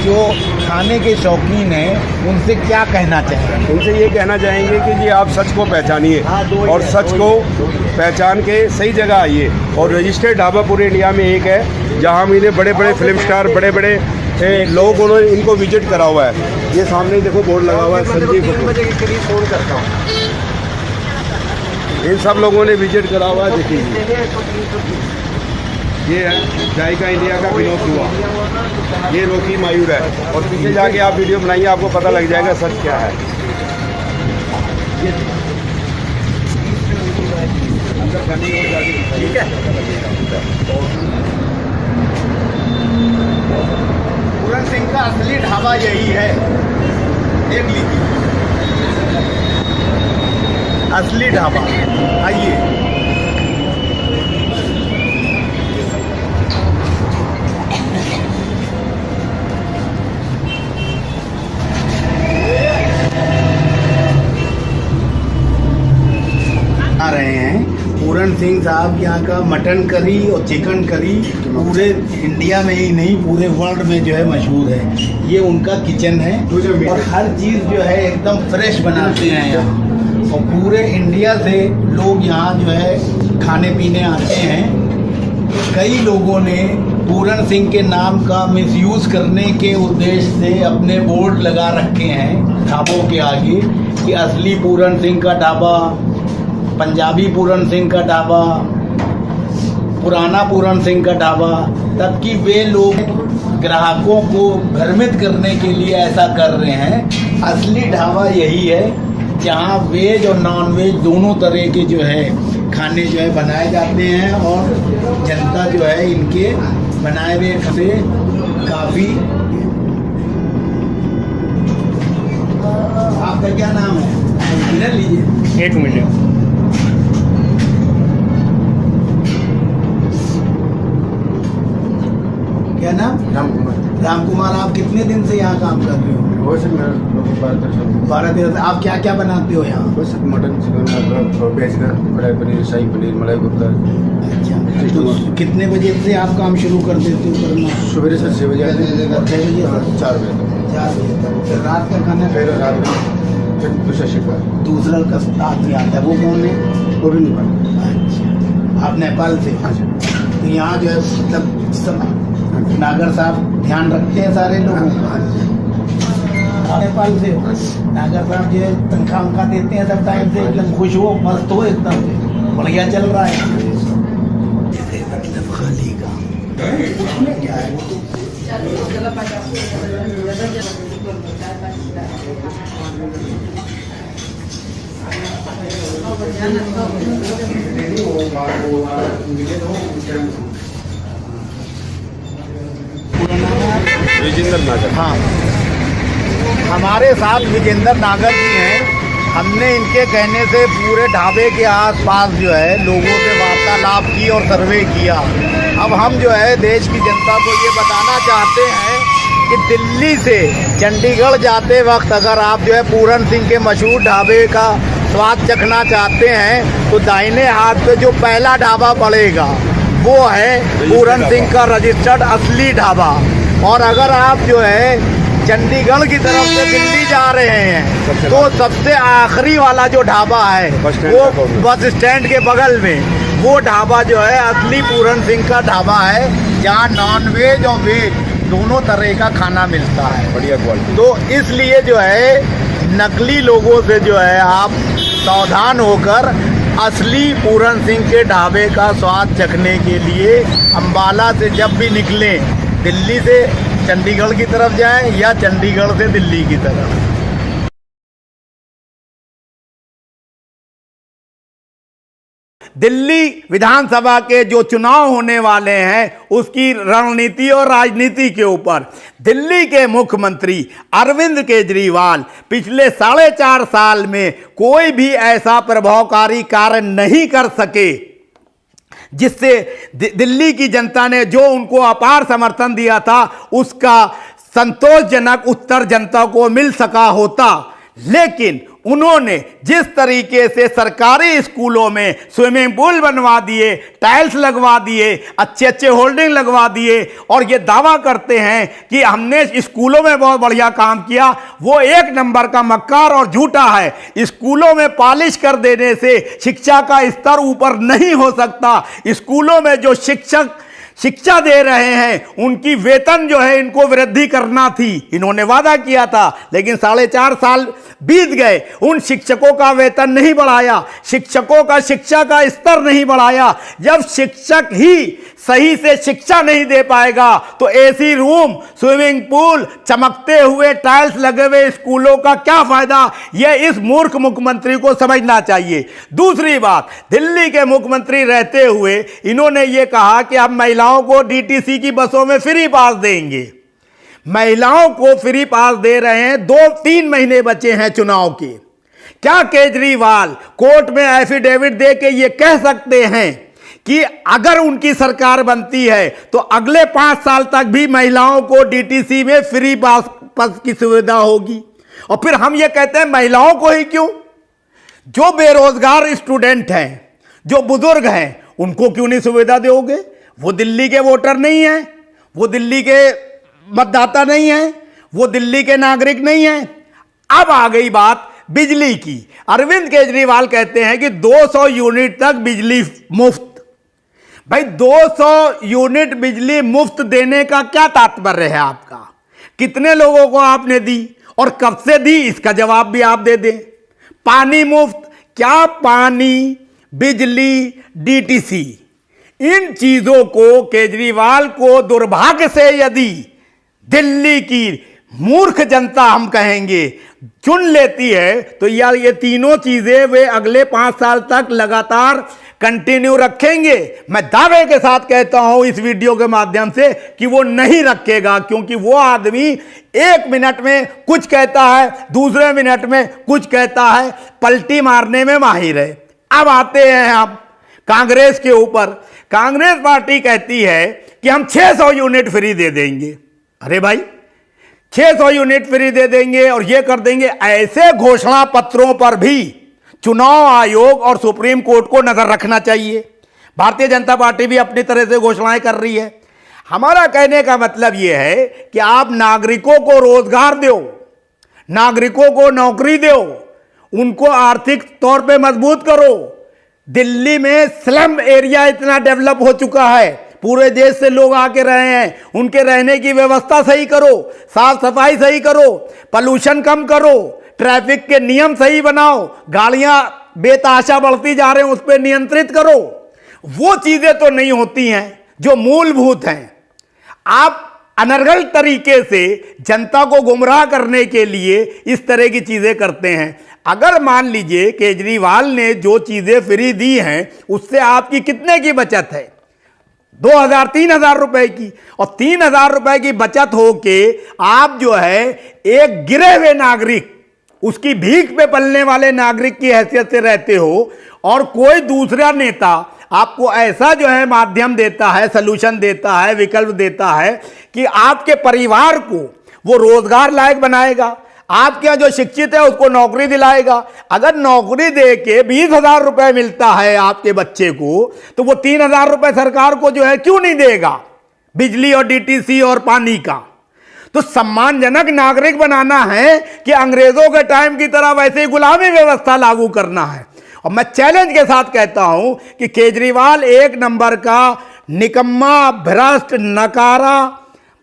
जो खाने के शौकीन हैं उनसे क्या कहना चाहेंगे? उनसे ये कहना चाहेंगे कि जी आप सच को पहचानिए और सच को पहचान के सही जगह आइए। और रजिस्टर्ड ढाबा पूरे इंडिया में एक है जहाँ मेरे बड़े बड़े फिल्म स्टार, बड़े बड़े लोग उन्होंने इनको विजिट करा हुआ है। ये सामने देखो बोर्ड लगा हुआ है, संजीव कपूर। फोन करता हूँ। इन सब लोगों ने विजिट करा हुआ है। देखिए ये है जायका इंडिया का विनोद दुआ, ये रोकी मायूर है। और पीछे जाके आप वीडियो बनाइए, आपको पता लग जाएगा सच क्या है। ठीक है। पूरन सिंह का असली ढाबा यही है, देख लीजिए, असली ढाबा। आइए। आ रहे हैं पूरन सिंह साहब यहाँ का मटन करी और चिकन करी पूरे इंडिया में ही नहीं पूरे वर्ल्ड में जो है मशहूर है। ये उनका किचन है और हर चीज़ जो है एकदम फ्रेश बनाते हैं यहाँ। और पूरे इंडिया से लोग यहाँ जो है खाने पीने आते हैं। कई लोगों ने पूरन सिंह के नाम का मिसयूज़ करने के उद्देश्य से अपने बोर्ड लगा रखे हैं ढाबों के आगे कि असली पूरन सिंह का ढाबा, पंजाबी पूरन सिंह का ढाबा, पुराना पूरन सिंह का ढाबा। तब कि वे लोग ग्राहकों को भ्रमित करने के लिए ऐसा कर रहे हैं। असली ढाबा यही है जहां वेज और नॉन वेज दोनों तरह के जो है खाने जो है बनाए जाते हैं और जनता जो है इनके बनाए हुए से काफ़ी। आपका क्या नाम है? ले लीजिए। एक मिनट। क्या नाम? राम कुमार। राम कुमार, आप कितने दिन से यहाँ काम कर रहे हो? वो सर मेरा 12 दिन से। आप क्या क्या बनाते हो यहाँ? बस मटन, चिकन, वेज का कढ़ाई पनीर, शाही पनीर, मलाई कोफ्ता। अच्छा, तो कितने बजे से आप काम शुरू कर देते हो करना? सुबह से 6 बजे आते हैं और 6 बजे तक? 4 बजे तक। 4 बजे तक। फिर रात का खाना? फिर रात में फिर दूसरा शिफ्ट है। दूसरा का आदमी आता है, वो कौन है? वो भी नहीं पाता। अच्छा, आप नेपाल से। तो यहाँ जो है मतलब सब नागर साहब ध्यान रखते हैं सारे लोगों का। आप नेपाल से हो, नागर साहब जो है तनख्वाह उनका देते हैं सब टाइम से, एकदम खुश हो मस्त हो एकदम बढ़िया चल रहा है। मतलब खाली का क्या है विजेंद्र नागर। हाँ, हमारे साथ विजेंद्र नागर जी हैं। हमने इनके कहने से पूरे ढाबे के आसपास जो है लोगों से वार्तालाप की और सर्वे किया। अब हम जो है देश की जनता को ये बताना चाहते हैं कि दिल्ली से चंडीगढ़ जाते वक्त अगर आप जो है पूरन सिंह के मशहूर ढाबे का स्वाद चखना चाहते हैं तो दाहिने हाथ पे जो पहला ढाबा पड़ेगा वो है पूरन सिंह का रजिस्टर्ड असली ढाबा। और अगर आप जो है चंडीगढ़ की तरफ से दिल्ली जा रहे हैं तो सबसे आखिरी वाला जो ढाबा है वो बस स्टैंड के बगल में वो ढाबा जो है असली पूरन सिंह का ढाबा है, जहाँ नॉन वेज और वेज दोनों तरह का खाना मिलता है, बढ़िया क्वालिटी। तो इसलिए जो है नकली लोगों से जो है आप सावधान होकर असली पूरन सिंह के ढाबे का स्वाद चखने के लिए अम्बाला से जब भी निकलें, दिल्ली से चंडीगढ़ की तरफ जाएं या चंडीगढ़ से दिल्ली की तरफ। दिल्ली विधानसभा के जो चुनाव होने वाले हैं उसकी रणनीति और राजनीति के ऊपर दिल्ली के मुख्यमंत्री अरविंद केजरीवाल पिछले 4.5 साल में कोई भी ऐसा प्रभावकारी कार्य नहीं कर सके जिससे दिल्ली की जनता ने जो उनको अपार समर्थन दिया था उसका संतोषजनक उत्तर जनता को मिल सका होता। लेकिन उन्होंने जिस तरीके से सरकारी स्कूलों में स्विमिंग पूल बनवा दिए, टाइल्स लगवा दिए, अच्छे अच्छे होल्डिंग लगवा दिए और ये दावा करते हैं कि हमने स्कूलों में बहुत बढ़िया काम किया, वो 1 नंबर का मक्कार और झूठा है। स्कूलों में पॉलिश कर देने से शिक्षा का स्तर ऊपर नहीं हो सकता। स्कूलों में जो शिक्षक शिक्षा दे रहे हैं उनकी वेतन जो है इनको वृद्धि करना थी, इन्होंने वादा किया था, लेकिन 4.5 साल बीत गए, उन शिक्षकों का वेतन नहीं बढ़ाया, शिक्षकों का शिक्षा का स्तर नहीं बढ़ाया। जब शिक्षक ही सही से शिक्षा नहीं दे पाएगा तो एसी रूम, स्विमिंग पूल, चमकते हुए टाइल्स लगे हुए स्कूलों का क्या फायदा, यह इस मूर्ख मुख्यमंत्री को समझना चाहिए। दूसरी बात, दिल्ली के मुख्यमंत्री रहते हुए इन्होंने ये कहा कि अब महिलाओं को डीटीसी की बसों में फ्री पास देंगे। महिलाओं को फ्री पास दे रहे हैं, 2-3 महीने बचे हैं चुनाव के। क्या केजरीवाल कोर्ट में एफिडेविट दे के ये कह सकते हैं कि अगर उनकी सरकार बनती है तो अगले 5 साल तक भी महिलाओं को डीटीसी में फ्री पास की सुविधा होगी? और फिर हम ये कहते हैं महिलाओं को ही क्यों? जो बेरोजगार स्टूडेंट हैं, जो बुजुर्ग हैं, उनको क्यों नहीं सुविधा दोगे? वो दिल्ली के वोटर नहीं हैं, वो दिल्ली के मतदाता नहीं हैं, वो दिल्ली के नागरिक नहीं हैं। अब आ गई बात बिजली की। अरविंद केजरीवाल कहते हैं कि 200 यूनिट तक बिजली मुफ्त। भाई 200 यूनिट बिजली मुफ्त देने का क्या तात्पर्य है आपका? कितने लोगों को आपने दी और कब से दी, इसका जवाब भी आप दे दें। पानी मुफ्त, क्या पानी, बिजली, डीटीसी, इन चीजों को केजरीवाल को दुर्भाग्य से यदि दिल्ली की मूर्ख जनता हम कहेंगे चुन लेती है तो यार ये तीनों चीजें वे अगले 5 साल तक लगातार कंटिन्यू रखेंगे। मैं दावे के साथ कहता हूं इस वीडियो के माध्यम से कि वो नहीं रखेगा, क्योंकि वो आदमी 1 मिनट में कुछ कहता है, दूसरे मिनट में कुछ कहता है, पलटी मारने में माहिर है। अब आते हैं हम कांग्रेस के ऊपर। कांग्रेस पार्टी कहती है कि हम 600 यूनिट फ्री दे देंगे। अरे भाई 600 यूनिट फ्री दे देंगे और ये कर देंगे, ऐसे घोषणा पत्रों पर भी चुनाव आयोग और सुप्रीम कोर्ट को नजर रखना चाहिए। भारतीय जनता पार्टी भी अपनी तरह से घोषणाएं कर रही है। हमारा कहने का मतलब यह है कि आप नागरिकों को रोजगार दो, नागरिकों को नौकरी दो, उनको आर्थिक तौर पे मजबूत करो, दिल्ली में स्लम एरिया इतना डेवलप हो चुका है, पूरे देश से लोग आके रहे हैं, उनके रहने की व्यवस्था सही करो, साफ सफाई सही करो, पॉल्यूशन कम करो, ट्रैफिक के नियम सही बनाओ, गाड़ियां बेतहाशा बढ़ती जा रहे हैं उस पर नियंत्रित करो। वो चीजें तो नहीं होती हैं जो मूलभूत हैं। आप अनर्गल तरीके से जनता को गुमराह करने के लिए इस तरह की चीजें करते हैं। अगर मान लीजिए केजरीवाल ने जो चीजें फ्री दी हैं उससे आपकी कितने की बचत है? 2,000-3,000 रुपए की, और 3,000 रुपए की बचत हो के आप जो है एक गिरे हुए नागरिक, उसकी भीख पे पलने वाले नागरिक की हैसियत से रहते हो, और कोई दूसरा नेता आपको ऐसा जो है माध्यम देता है, सलूशन देता है, विकल्प देता है कि आपके परिवार को वो रोजगार लायक बनाएगा, आपके यहाँ जो शिक्षित है उसको नौकरी दिलाएगा। अगर नौकरी दे के 20,000 रुपए मिलता है आपके बच्चे को, तो वो 3,000 रुपए सरकार को जो है क्यों नहीं देगा, बिजली और डीटीसी और पानी का? तो सम्मानजनक नागरिक बनाना है कि अंग्रेजों के टाइम की तरह वैसे ही गुलामी व्यवस्था लागू करना है? और मैं चैलेंज के साथ कहता हूं कि केजरीवाल एक नंबर का निकम्मा, भ्रष्ट, नकारा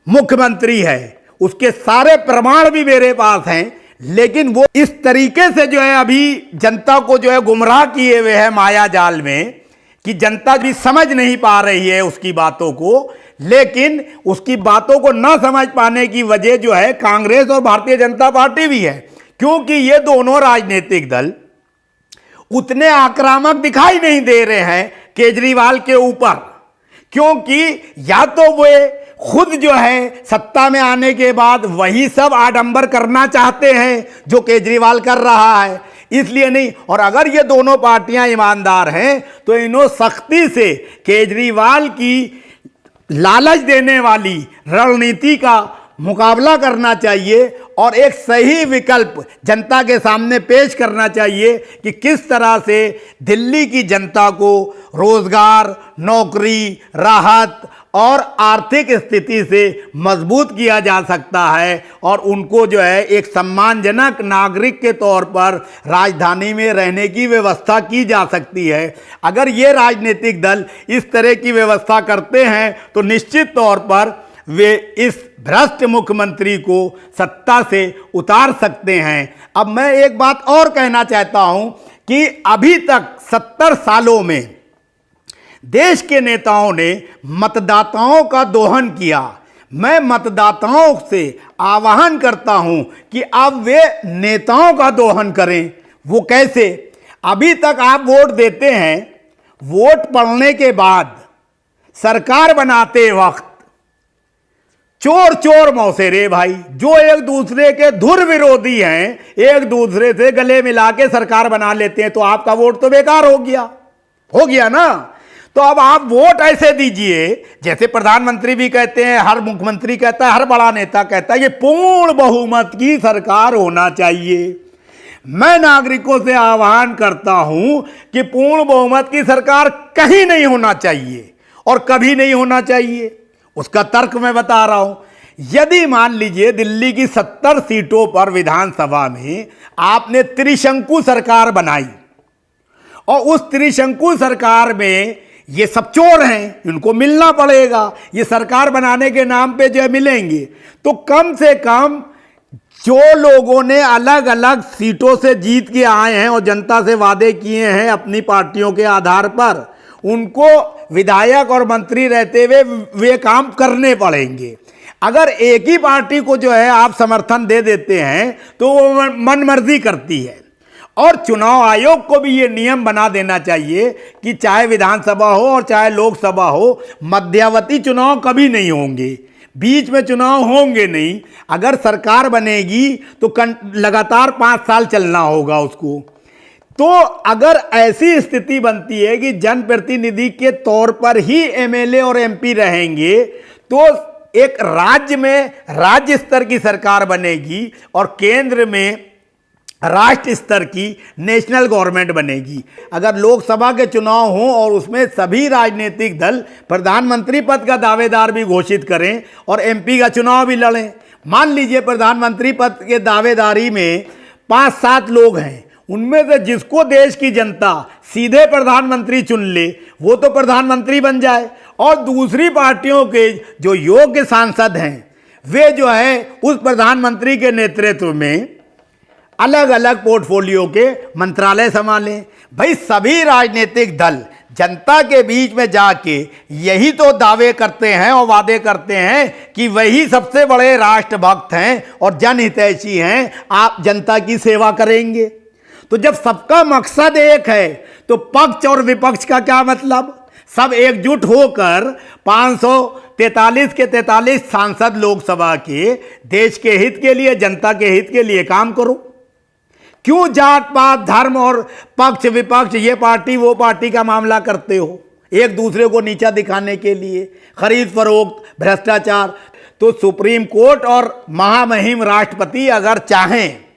मुख्यमंत्री है। उसके सारे प्रमाण भी मेरे पास हैं, लेकिन वो इस तरीके से जो है अभी जनता को जो है गुमराह किए हुए है माया जाल में, कि जनता भी समझ नहीं पा रही है उसकी बातों को। लेकिन उसकी बातों को ना समझ पाने की वजह जो है कांग्रेस और भारतीय जनता पार्टी भी है, क्योंकि ये दोनों राजनीतिक दल उतने आक्रामक दिखाई नहीं दे रहे हैं केजरीवाल के ऊपर, क्योंकि या तो वे खुद जो है सत्ता में आने के बाद वही सब आडंबर करना चाहते हैं जो केजरीवाल कर रहा है, इसलिए नहीं। और अगर ये दोनों पार्टियां ईमानदार हैं तो इन्हों सख्ती से केजरीवाल की लालच देने वाली रणनीति का मुकाबला करना चाहिए और एक सही विकल्प जनता के सामने पेश करना चाहिए कि किस तरह से दिल्ली की जनता को रोजगार, नौकरी, राहत और आर्थिक स्थिति से मजबूत किया जा सकता है और उनको जो है एक सम्मानजनक नागरिक के तौर पर राजधानी में रहने की व्यवस्था की जा सकती है। अगर ये राजनीतिक दल इस तरह की व्यवस्था करते हैं तो निश्चित तौर पर वे इस भ्रष्ट मुख्यमंत्री को सत्ता से उतार सकते हैं। अब मैं एक बात और कहना चाहता हूं कि अभी तक 70 सालों में देश के नेताओं ने मतदाताओं का दोहन किया। मैं मतदाताओं से आह्वान करता हूं कि अब वे नेताओं का दोहन करें। वो कैसे? अभी तक आप वोट देते हैं, वोट पड़ने के बाद सरकार बनाते वक्त चोर चोर मौसेरे भाई, जो एक दूसरे के धुर विरोधी हैं, एक दूसरे से गले मिला के सरकार बना लेते हैं, तो आपका वोट तो बेकार हो गया ना। तो अब आप वोट ऐसे दीजिए जैसे प्रधानमंत्री भी कहते हैं, हर मुख्यमंत्री कहता है, हर बड़ा नेता कहता है, ये पूर्ण बहुमत की सरकार होना चाहिए। मैं नागरिकों से आह्वान करता हूं कि पूर्ण बहुमत की सरकार कहीं नहीं होना चाहिए और कभी नहीं होना चाहिए। उसका तर्क मैं बता रहा हूं। यदि मान लीजिए दिल्ली की 70 सीटों पर विधानसभा में आपने त्रिशंकु सरकार बनाई और उस त्रिशंकु सरकार में ये सब चोर हैं, इनको मिलना पड़ेगा, ये सरकार बनाने के नाम पे जो मिलेंगे, तो कम से कम जो लोगों ने अलग अलग सीटों से जीत के आए हैं और जनता से वादे किए हैं अपनी पार्टियों के आधार पर, उनको विधायक और मंत्री रहते हुए वे काम करने पड़ेंगे। अगर एक ही पार्टी को जो है आप समर्थन दे देते हैं तो वो मनमर्जी करती है। और चुनाव आयोग को भी ये नियम बना देना चाहिए कि चाहे विधानसभा हो और चाहे लोकसभा हो, मध्यावधि चुनाव कभी नहीं होंगे, बीच में चुनाव होंगे नहीं। अगर सरकार बनेगी तो लगातार 5 साल चलना होगा उसको। तो अगर ऐसी स्थिति बनती है कि जनप्रतिनिधि के तौर पर ही एमएलए और एमपी रहेंगे, तो एक राज्य में राज्य स्तर की सरकार बनेगी और केंद्र में राष्ट्र स्तर की नेशनल गवर्नमेंट बनेगी। अगर लोकसभा के चुनाव हों और उसमें सभी राजनीतिक दल प्रधानमंत्री पद का दावेदार भी घोषित करें और एमपी का चुनाव भी लड़ें। मान लीजिए प्रधानमंत्री पद के दावेदारी में 5-7 लोग हैं, उनमें से जिसको देश की जनता सीधे प्रधानमंत्री चुन ले वो तो प्रधानमंत्री बन जाए, और दूसरी पार्टियों के जो योग्य सांसद हैं वे जो है उस प्रधानमंत्री के नेतृत्व में अलग अलग पोर्टफोलियो के मंत्रालय संभालें। भाई सभी राजनीतिक दल जनता के बीच में जाके यही तो दावे करते हैं और वादे करते हैं कि वही सबसे बड़े राष्ट्रभक्त हैं और जनहितैषी हैं, आप जनता की सेवा करेंगे। तो जब सबका मकसद एक है तो पक्ष और विपक्ष का क्या मतलब? सब एकजुट होकर 543 के 43 सांसद लोकसभा के देश के हित के लिए, जनता के हित के लिए काम करो। क्यों जात पात धर्म और पक्ष विपक्ष, ये पार्टी वो पार्टी का मामला करते हो एक दूसरे को नीचा दिखाने के लिए? खरीद फरोख्त, भ्रष्टाचार। तो सुप्रीम कोर्ट और महामहिम राष्ट्रपति अगर चाहें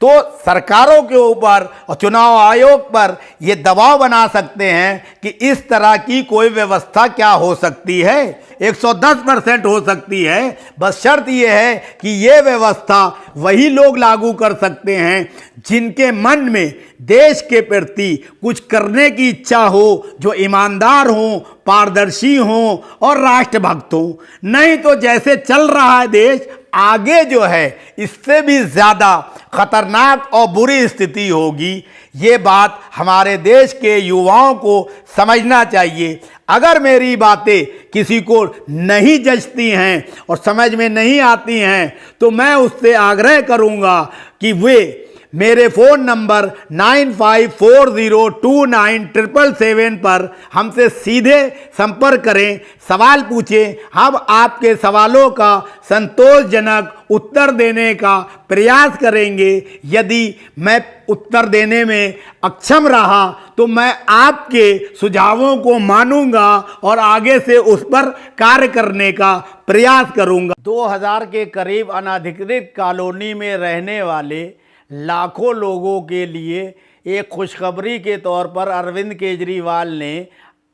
तो सरकारों के ऊपर और चुनाव आयोग पर ये दबाव बना सकते हैं कि इस तरह की कोई व्यवस्था क्या हो सकती है, 110% हो सकती है। बस शर्त यह है कि ये व्यवस्था वही लोग लागू कर सकते हैं जिनके मन में देश के प्रति कुछ करने की इच्छा हो, जो ईमानदार हों, पारदर्शी हों और राष्ट्रभक्त हों। नहीं तो जैसे चल रहा है देश, आगे जो है इससे भी ज़्यादा खतरनाक और बुरी स्थिति होगी। ये बात हमारे देश के युवाओं को समझना चाहिए। अगर मेरी बातें किसी को नहीं जचती हैं और समझ में नहीं आती हैं तो मैं उससे आग्रह करूंगा कि वे मेरे फ़ोन नंबर 9540297777 पर हमसे सीधे संपर्क करें, सवाल पूछें। हम आपके सवालों का संतोषजनक उत्तर देने का प्रयास करेंगे। यदि मैं उत्तर देने में अक्षम रहा तो मैं आपके सुझावों को मानूंगा और आगे से उस पर कार्य करने का प्रयास करूंगा। 2000 के करीब अनधिकृत कॉलोनी में रहने वाले लाखों लोगों के लिए एक खुशखबरी के तौर पर अरविंद केजरीवाल ने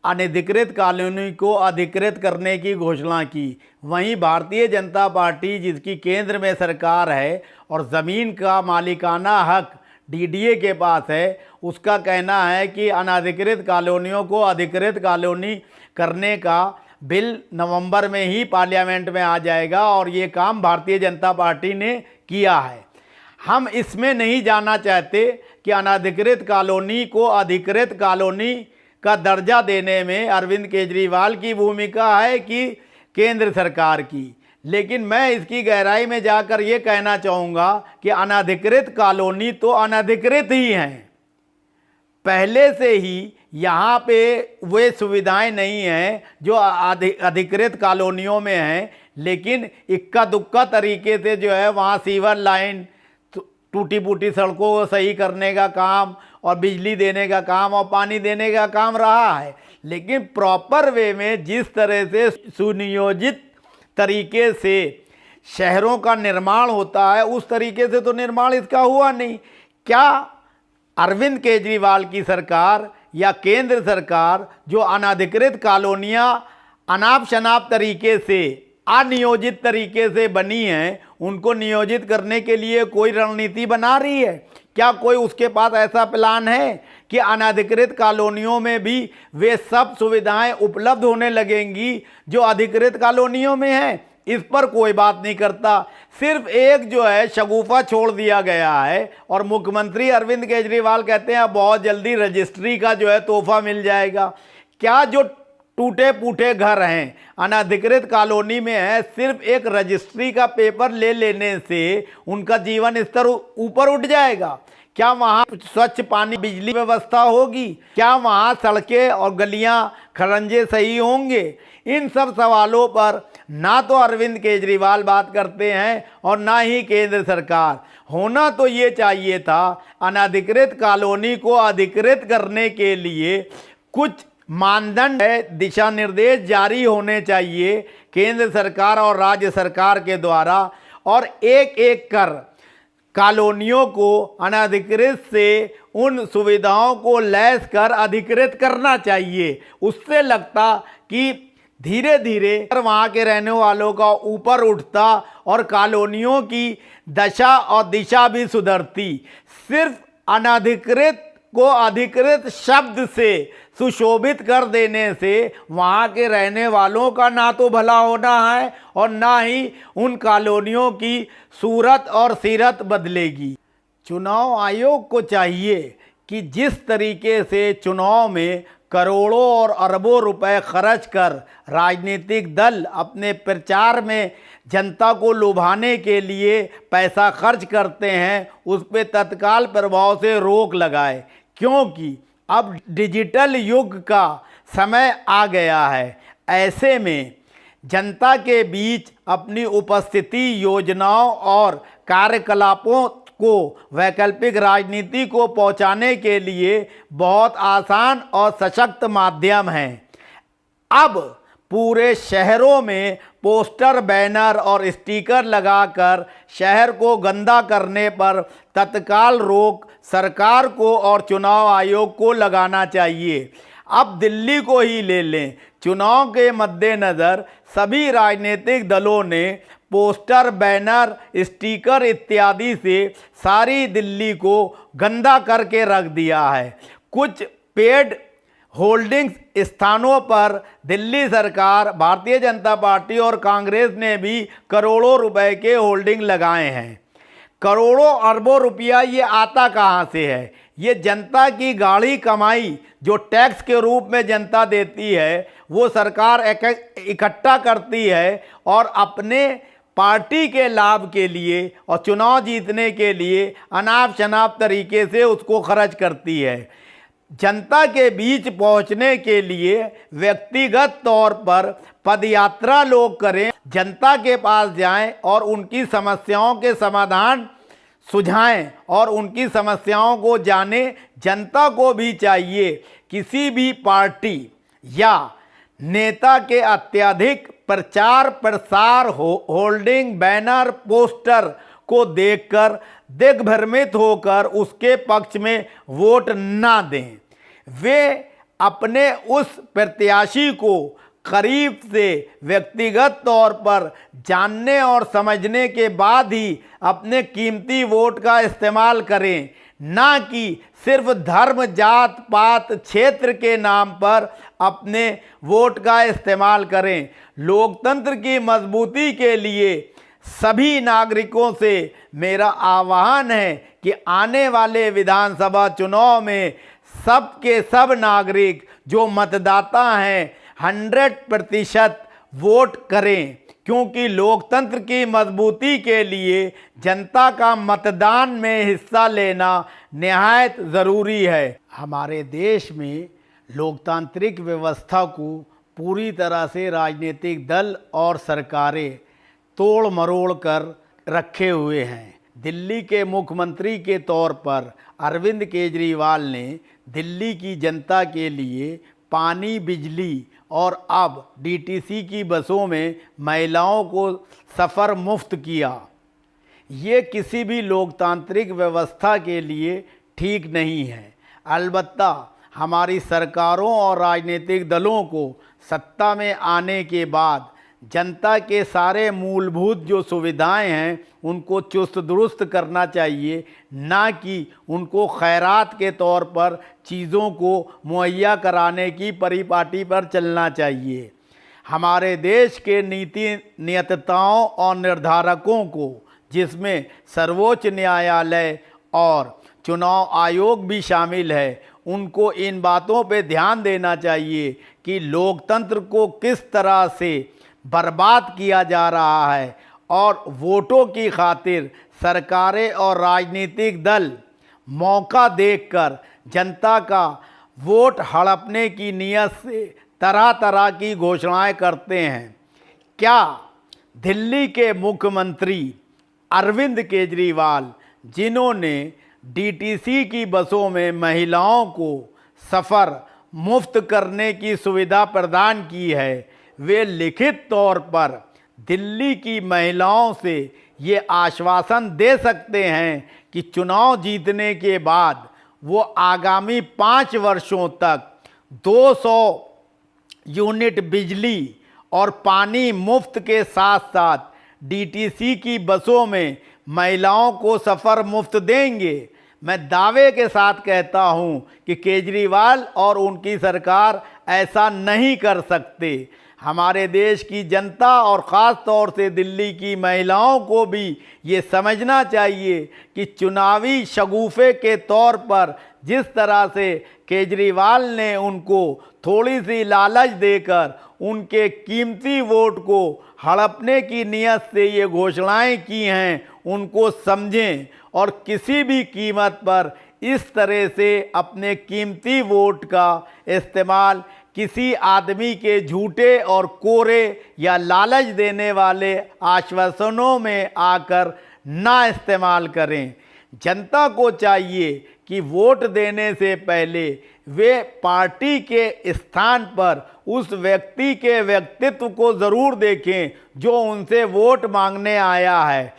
अनधिकृत कॉलोनी को अधिकृत करने की घोषणा की। वहीं भारतीय जनता पार्टी, जिसकी केंद्र में सरकार है और ज़मीन का मालिकाना हक डीडीए के पास है, उसका कहना है कि अनधिकृत कॉलोनियों को अधिकृत कॉलोनी करने का बिल नवंबर में ही पार्लियामेंट में आ जाएगा और ये काम भारतीय जनता पार्टी ने किया है। हम इसमें नहीं जाना चाहते कि अनधिकृत कॉलोनी को अधिकृत कॉलोनी का दर्जा देने में अरविंद केजरीवाल की भूमिका है कि केंद्र सरकार की, लेकिन मैं इसकी गहराई में जाकर ये कहना चाहूँगा कि अनधिकृत कॉलोनी तो अनधिकृत ही हैं। पहले से ही यहाँ पे वे सुविधाएं नहीं हैं जो अधिकृत कॉलोनियों में हैं, लेकिन इक्का दुक्का तरीके से जो है वहाँ सीवर लाइन, टूटी फूटी सड़कों को सही करने का काम और बिजली देने का काम और पानी देने का काम रहा है। लेकिन प्रॉपर वे में जिस तरह से सुनियोजित तरीके से शहरों का निर्माण होता है उस तरीके से तो निर्माण इसका हुआ नहीं। क्या अरविंद केजरीवाल की सरकार या केंद्र सरकार जो अनधिकृत कॉलोनियाँ अनाप शनाप तरीके से, अनियोजित तरीके से बनी हैं, उनको नियोजित करने के लिए कोई रणनीति बना रही है? क्या कोई उसके पास ऐसा प्लान है कि अनधिकृत कॉलोनियों में भी वे सब सुविधाएं उपलब्ध होने लगेंगी जो अधिकृत कॉलोनियों में हैं? इस पर कोई बात नहीं करता। सिर्फ एक जो है शगुफा छोड़ दिया गया है और मुख्यमंत्री अरविंद केजरीवाल कहते हैं बहुत जल्दी रजिस्ट्री का जो है तोहफा मिल जाएगा। क्या जो टूटे फूटे घर हैं अनधिकृत कॉलोनी में है, सिर्फ एक रजिस्ट्री का पेपर ले लेने से उनका जीवन स्तर ऊपर उठ जाएगा? क्या वहाँ स्वच्छ पानी, बिजली व्यवस्था होगी? क्या वहाँ सड़कें और गलियाँ खरंजे सही होंगे? इन सब सवालों पर ना तो अरविंद केजरीवाल बात करते हैं और ना ही केंद्र सरकार। होना तो ये चाहिए था, अनधिकृत कॉलोनी को अधिकृत करने के लिए कुछ मानदंड है, दिशा निर्देश जारी होने चाहिए केंद्र सरकार और राज्य सरकार के द्वारा, और एक एक कर कॉलोनियों को अनधिकृत से उन सुविधाओं को लैस कर अधिकृत करना चाहिए। उससे लगता कि धीरे धीरे वहाँ के रहने वालों का ऊपर उठता और कॉलोनियों की दशा और दिशा भी सुधरती। सिर्फ अनधिकृत को अधिकृत शब्द से सुशोभित कर देने से वहाँ के रहने वालों का ना तो भला होना है और ना ही उन कॉलोनियों की सूरत और सीरत बदलेगी। चुनाव आयोग को चाहिए कि जिस तरीके से चुनाव में करोड़ों और अरबों रुपए खर्च कर राजनीतिक दल अपने प्रचार में जनता को लुभाने के लिए पैसा खर्च करते हैं, उस पर तत्काल प्रभाव से रोक लगाए, क्योंकि अब डिजिटल युग का समय आ गया है। ऐसे में जनता के बीच अपनी उपस्थिति, योजनाओं और कार्यकलापों को वैकल्पिक राजनीति को पहुंचाने के लिए बहुत आसान और सशक्त माध्यम है। अब पूरे शहरों में पोस्टर, बैनर और स्टिकर लगाकर शहर को गंदा करने पर तत्काल रोक सरकार को और चुनाव आयोग को लगाना चाहिए। अब दिल्ली को ही ले लें, चुनाव के मद्देनज़र सभी राजनीतिक दलों ने पोस्टर, बैनर, स्टिकर इत्यादि से सारी दिल्ली को गंदा करके रख दिया है। कुछ पेड होल्डिंग्स स्थानों पर दिल्ली सरकार, भारतीय जनता पार्टी और कांग्रेस ने भी करोड़ों रुपए के होल्डिंग लगाए हैं। करोड़ों अरबों रुपया ये आता कहाँ से है? ये जनता की गाढ़ी कमाई जो टैक्स के रूप में जनता देती है, वो सरकार इकट्ठा करती है और अपने पार्टी के लाभ के लिए और चुनाव जीतने के लिए अनाप शनाप तरीके से उसको खर्च करती है। जनता के बीच पहुंचने के लिए व्यक्तिगत तौर पर पदयात्रा लोग करें, जनता के पास जाएं और उनकी समस्याओं के समाधान सुझाएं और उनकी समस्याओं को जानें। जनता को भी चाहिए किसी भी पार्टी या नेता के अत्यधिक प्रचार प्रसार होल्डिंग, बैनर, पोस्टर को देखकर दिग्भ्रमित होकर उसके पक्ष में वोट ना दें। वे अपने उस प्रत्याशी को करीब से व्यक्तिगत तौर पर जानने और समझने के बाद ही अपने कीमती वोट का इस्तेमाल करें, ना कि सिर्फ धर्म, जात पात, क्षेत्र के नाम पर अपने वोट का इस्तेमाल करें। लोकतंत्र की मजबूती के लिए सभी नागरिकों से मेरा आह्वान है कि आने वाले विधानसभा चुनाव में सब के सब नागरिक जो मतदाता हैं 100% वोट करें, क्योंकि लोकतंत्र की मजबूती के लिए जनता का मतदान में हिस्सा लेना निहायत ज़रूरी है। हमारे देश में लोकतांत्रिक व्यवस्था को पूरी तरह से राजनीतिक दल और सरकारें तोड़ मरोड़ कर रखे हुए हैं। दिल्ली के मुख्यमंत्री के तौर पर अरविंद केजरीवाल ने दिल्ली की जनता के लिए पानी, बिजली और अब डीटीसी की बसों में महिलाओं को सफ़र मुफ्त किया। ये किसी भी लोकतांत्रिक व्यवस्था के लिए ठीक नहीं है। अलबत्ता हमारी सरकारों और राजनीतिक दलों को सत्ता में आने के बाद जनता के सारे मूलभूत जो सुविधाएं हैं उनको चुस्त दुरुस्त करना चाहिए, ना कि उनको खैरात के तौर पर चीज़ों को मुहैया कराने की परिपाटी पर चलना चाहिए। हमारे देश के नीति नियतताओं और निर्धारकों को, जिसमें सर्वोच्च न्यायालय और चुनाव आयोग भी शामिल है, उनको इन बातों पे ध्यान देना चाहिए कि लोकतंत्र को किस तरह से बर्बाद किया जा रहा है और वोटों की खातिर सरकारें और राजनीतिक दल मौका देखकर जनता का वोट हड़पने की नीयत से तरह तरह की घोषणाएं करते हैं। क्या दिल्ली के मुख्यमंत्री अरविंद केजरीवाल, जिन्होंने डीटीसी की बसों में महिलाओं को सफ़र मुफ्त करने की सुविधा प्रदान की है, वे लिखित तौर पर दिल्ली की महिलाओं से ये आश्वासन दे सकते हैं कि चुनाव जीतने के बाद वो आगामी 5 वर्षों तक 200 यूनिट बिजली और पानी मुफ्त के साथ साथ डीटीसी की बसों में महिलाओं को सफ़र मुफ्त देंगे। मैं दावे के साथ कहता हूं कि केजरीवाल और उनकी सरकार ऐसा नहीं कर सकते। हमारे देश की जनता और ख़ास तौर से दिल्ली की महिलाओं को भी ये समझना चाहिए कि चुनावी शगुफे के तौर पर जिस तरह से केजरीवाल ने उनको थोड़ी सी लालच देकर उनके कीमती वोट को हड़पने की नीयत से ये घोषणाएं की हैं, उनको समझें और किसी भी कीमत पर इस तरह से अपने कीमती वोट का इस्तेमाल किसी आदमी के झूठे और कोरे या लालच देने वाले आश्वासनों में आकर ना इस्तेमाल करें। जनता को चाहिए कि वोट देने से पहले वे पार्टी के स्थान पर उस व्यक्ति के व्यक्तित्व को ज़रूर देखें जो उनसे वोट मांगने आया है।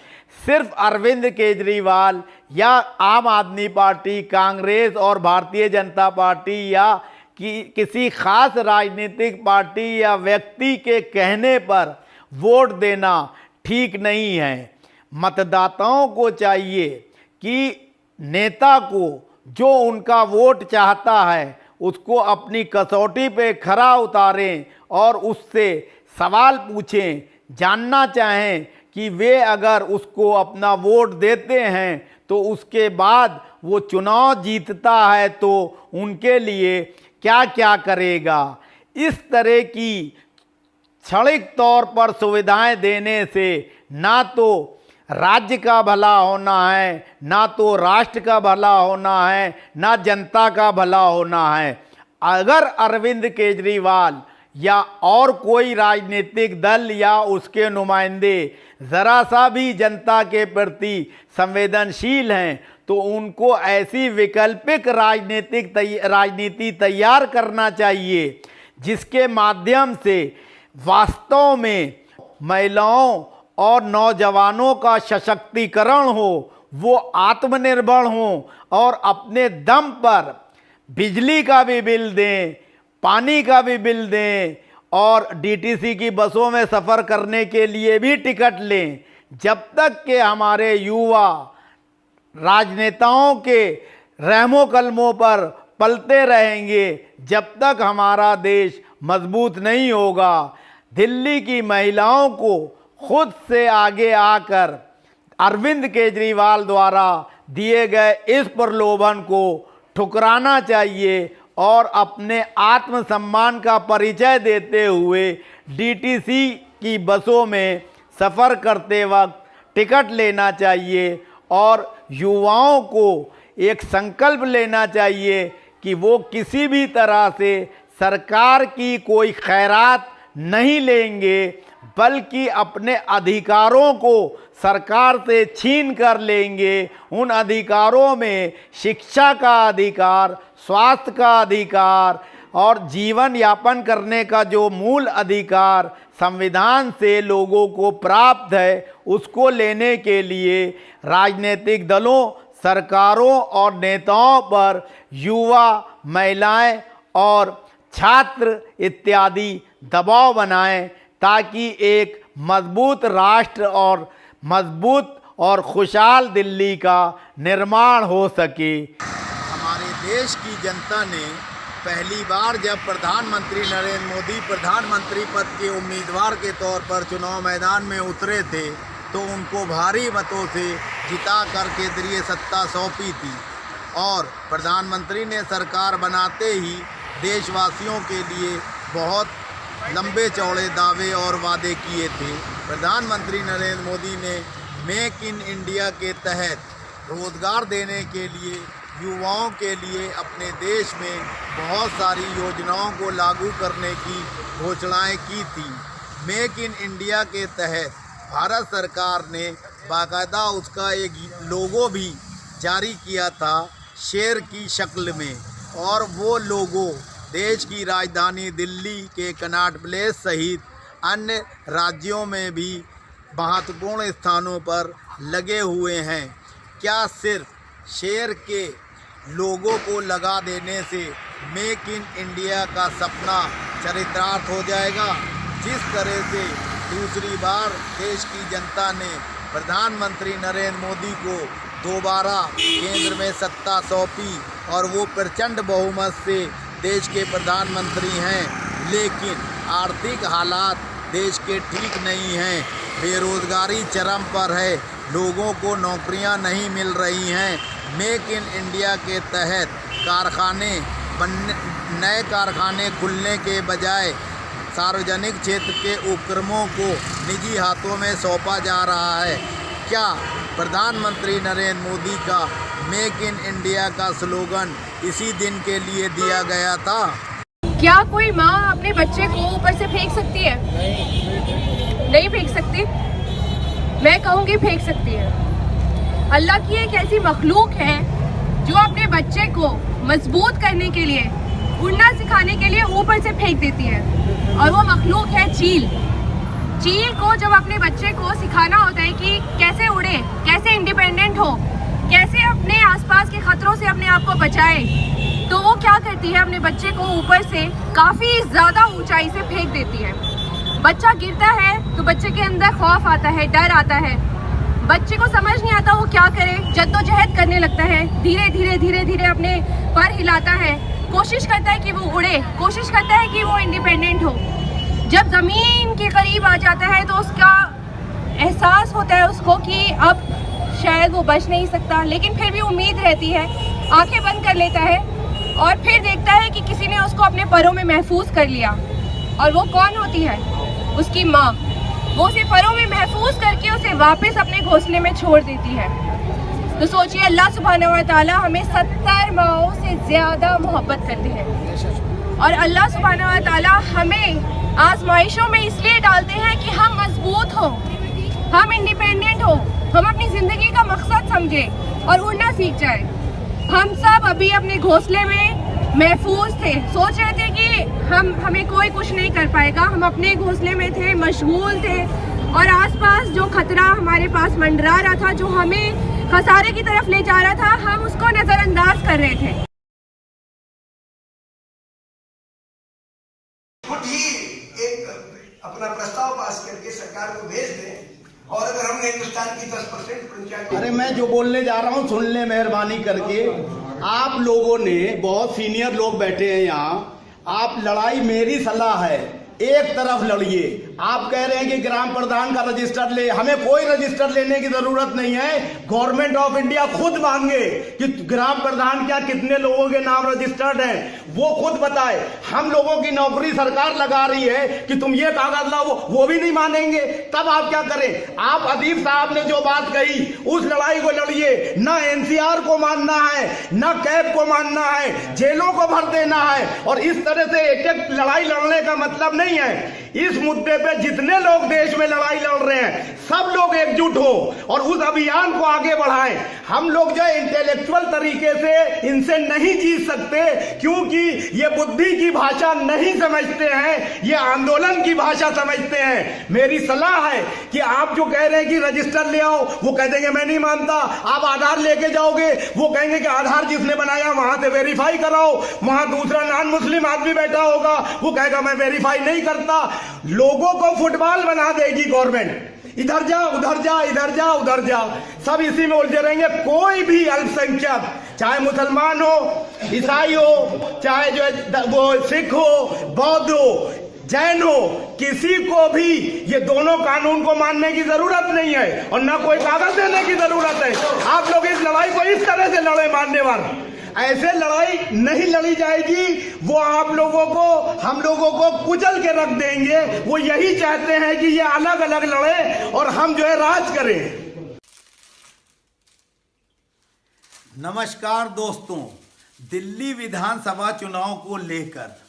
सिर्फ अरविंद केजरीवाल या आम आदमी पार्टी, कांग्रेस और भारतीय जनता पार्टी या किसी खास राजनीतिक पार्टी या व्यक्ति के कहने पर वोट देना ठीक नहीं है। मतदाताओं को चाहिए कि नेता को जो उनका वोट चाहता है उसको अपनी कसौटी पे खरा उतारें और उससे सवाल पूछें, जानना चाहें कि वे अगर उसको अपना वोट देते हैं तो उसके बाद वो चुनाव जीतता है तो उनके लिए क्या क्या करेगा। इस तरह की क्षणिक तौर पर सुविधाएं देने से ना तो राज्य का भला होना है, ना तो राष्ट्र का भला होना है, ना जनता का भला होना है। अगर अरविंद केजरीवाल या और कोई राजनीतिक दल या उसके नुमाइंदे ज़रा सा भी जनता के प्रति संवेदनशील हैं तो उनको ऐसी वैकल्पिक राजनीति तैयार करना चाहिए जिसके माध्यम से वास्तव में महिलाओं और नौजवानों का सशक्तिकरण हो, वो आत्मनिर्भर हों और अपने दम पर बिजली का भी बिल दें, पानी का भी बिल दें और डीटीसी की बसों में सफ़र करने के लिए भी टिकट लें। जब तक कि हमारे युवा राजनेताओं के रहमो कलमों पर पलते रहेंगे, जब तक हमारा देश मजबूत नहीं होगा। दिल्ली की महिलाओं को खुद से आगे आकर अरविंद केजरीवाल द्वारा दिए गए इस प्रलोभन को ठुकराना चाहिए और अपने आत्मसम्मान का परिचय देते हुए डीटीसी की बसों में सफ़र करते वक्त टिकट लेना चाहिए और युवाओं को एक संकल्प लेना चाहिए कि वो किसी भी तरह से सरकार की कोई खैरात नहीं लेंगे, बल्कि अपने अधिकारों को सरकार से छीन कर लेंगे। उन अधिकारों में शिक्षा का अधिकार, स्वास्थ्य का अधिकार और जीवन यापन करने का जो मूल अधिकार संविधान से लोगों को प्राप्त है, उसको लेने के लिए राजनीतिक दलों, सरकारों और नेताओं पर युवा, महिलाएं और छात्र इत्यादि दबाव बनाएं ताकि एक मजबूत राष्ट्र और मजबूत और खुशहाल दिल्ली का निर्माण हो सके। हमारे देश की जनता ने पहली बार जब प्रधानमंत्री नरेंद्र मोदी प्रधानमंत्री पद के उम्मीदवार के तौर पर चुनाव मैदान में उतरे थे तो उनको भारी मतों से जिता कर केंद्रीय सत्ता सौंपी थी और प्रधानमंत्री ने सरकार बनाते ही देशवासियों के लिए बहुत लंबे चौड़े दावे और वादे किए थे। प्रधानमंत्री नरेंद्र मोदी ने मेक इन इंडिया के तहत रोज़गार देने के लिए युवाओं के लिए अपने देश में बहुत सारी योजनाओं को लागू करने की घोषणाएं की थी। मेक इन इंडिया के तहत भारत सरकार ने बाकायदा उसका एक लोगो भी जारी किया था शेर की शक्ल में, और वो लोगो देश की राजधानी दिल्ली के कनॉट प्लेस सहित अन्य राज्यों में भी महत्वपूर्ण स्थानों पर लगे हुए हैं। क्या सिर्फ शेर के लोगों को लगा देने से मेक इन इंडिया का सपना चरितार्थ हो जाएगा? जिस तरह से दूसरी बार देश की जनता ने प्रधानमंत्री नरेंद्र मोदी को दोबारा केंद्र में सत्ता सौंपी और वो प्रचंड बहुमत से देश के प्रधानमंत्री हैं, लेकिन आर्थिक हालात देश के ठीक नहीं हैं। बेरोजगारी चरम पर है, लोगों को नौकरियां नहीं मिल रही हैं। मेक इन इंडिया के तहत नए कारखाने खुलने के बजाय सार्वजनिक क्षेत्र के उपक्रमों को निजी हाथों में सौंपा जा रहा है। क्या प्रधानमंत्री नरेंद्र मोदी का मेक इन इंडिया का स्लोगन इसी दिन के लिए दिया गया था? क्या कोई माँ अपने बच्चे को ऊपर से फेंक सकती है? नहीं फेंक सकती। मैं कहूँगी फेंक सकती है। अल्लाह की एक ऐसी मखलूक है जो अपने बच्चे को मजबूत करने के लिए, उड़ना सिखाने के लिए ऊपर से फेंक देती है, और वो मखलूक है चील। चील को जब अपने बच्चे को सिखाना होता है कि कैसे उड़े, कैसे इंडिपेंडेंट हो, कैसे अपने आसपास के खतरों से अपने आप को बचाए, तो वो क्या करती है, अपने बच्चे को ऊपर से काफ़ी ज़्यादा ऊंचाई से फेंक देती है। बच्चा गिरता है तो बच्चे के अंदर खौफ आता है, डर आता है। बच्चे को समझ नहीं आता वो क्या करे, जद्दोजहद करने लगता है, धीरे धीरे अपने पर हिलाता है, कोशिश करता है कि वो उड़े, कोशिश करता है कि वो इंडिपेंडेंट हो। जब ज़मीन के करीब आ जाता है तो उसका एहसास होता है उसको कि अब शायद वो बच नहीं सकता, लेकिन फिर भी उम्मीद रहती है, आंखें बंद कर लेता है और फिर देखता है कि किसी ने उसको अपने परों में महफूज कर लिया। और वो कौन होती है? उसकी माँ। वो उसे परों में महफूज करके उसे वापस अपने घोंसले में छोड़ देती है। तो सोचिए, अल्लाह सुब्हानहू व तआला हमें 70 माओं से ज़्यादा मोहब्बत करते हैं, और अल्लाह सुब्हानहू व तआला हमें आजमाइशों में इसलिए डालते हैं कि हम मजबूत हो, हम इंडिपेंडेंट हो, हम अपनी ज़िंदगी का मकसद समझें और उड़ना सीख जाए। हम सब अभी अपने घोंसले में महफूज थे, सोच रहे थे कि हमें कोई कुछ नहीं कर पाएगा। हम अपने घोंसले में थे, मशगूल थे, और आसपास जो खतरा हमारे पास मंडरा रहा था, जो हमें खसारे की तरफ ले जा रहा था, हम उसको नज़रअंदाज कर रहे थे। खुद ही एक अपना प्रस्ताव पास करके सरकार को भेज दें, और अगर हमने हिंदुस्तान की 10% पंचायत। अरे मैं जो बोलने जा रहा हूँ सुन ले मेहरबानी करके। आप लोगों ने, बहुत सीनियर लोग बैठे हैं यहाँ, आप लड़ाई, मेरी सलाह है, एक तरफ लड़िए। आप कह रहे हैं कि ग्राम प्रधान का रजिस्टर ले, हमें कोई रजिस्टर लेने की जरूरत नहीं है। गवर्नमेंट ऑफ इंडिया खुद मांगे कि ग्राम प्रधान क्या कितने लोगों के नाम रजिस्टर्ड हैं, वो खुद बताए। हम लोगों की नौकरी सरकार लगा रही है कि तुम ये कागज लाओ, वो भी नहीं मानेंगे। तब आप क्या करें? आप अदीब साहब ने जो बात कही, उस लड़ाई को लड़िए। ना एनसीआर को मानना है, ना कैब को मानना है, जेलों को भर देना है। और इस तरह से एक एक लड़ाई लड़ने का मतलब नहीं है। इस मुद्दे पे जितने लोग देश में लड़ाई लड़ रहे हैं, सब लोग एकजुट हो और उस अभियान को आगे बढ़ाएं। हम लोग जो इंटेलेक्चुअल तरीके से इनसे नहीं जीत सकते, क्योंकि ये बुद्धि की भाषा नहीं समझते हैं, ये आंदोलन की भाषा समझते हैं। मेरी सलाह है कि आप जो कह रहे हैं कि रजिस्टर ले आओ, वो कह देंगे मैं नहीं मानता। आप आधार लेके जाओगे, वो कहेंगे कि आधार जिसने बनाया वहां से वेरीफाई कराओ। वहां दूसरा नॉन मुस्लिम आदमी बैठा होगा, वो कहेगा मैं वेरीफाई नहीं करता। लोगों को फुटबॉल बना देगी गवर्नमेंट, इधर जा उधर जा, इधर जा उधर जा, सब इसी में उलझे रहेंगे। कोई भी अल्पसंख्यक, चाहे मुसलमान हो, ईसाई हो, चाहे जो वो सिख हो, बौद्ध हो, जैन हो, किसी को भी ये दोनों कानून को मानने की जरूरत नहीं है और ना कोई कागज देने की जरूरत है। आप लोग इस लड़ाई को इस तरह से लड़े, मान्यवर। ऐसे लड़ाई नहीं लड़ी जाएगी। वो आप लोगों को, हम लोगों को कुचल के रख देंगे। वो यही चाहते हैं कि ये अलग अलग लड़े और हम जो है राज करें। नमस्कार दोस्तों, दिल्ली विधानसभा चुनाव को लेकर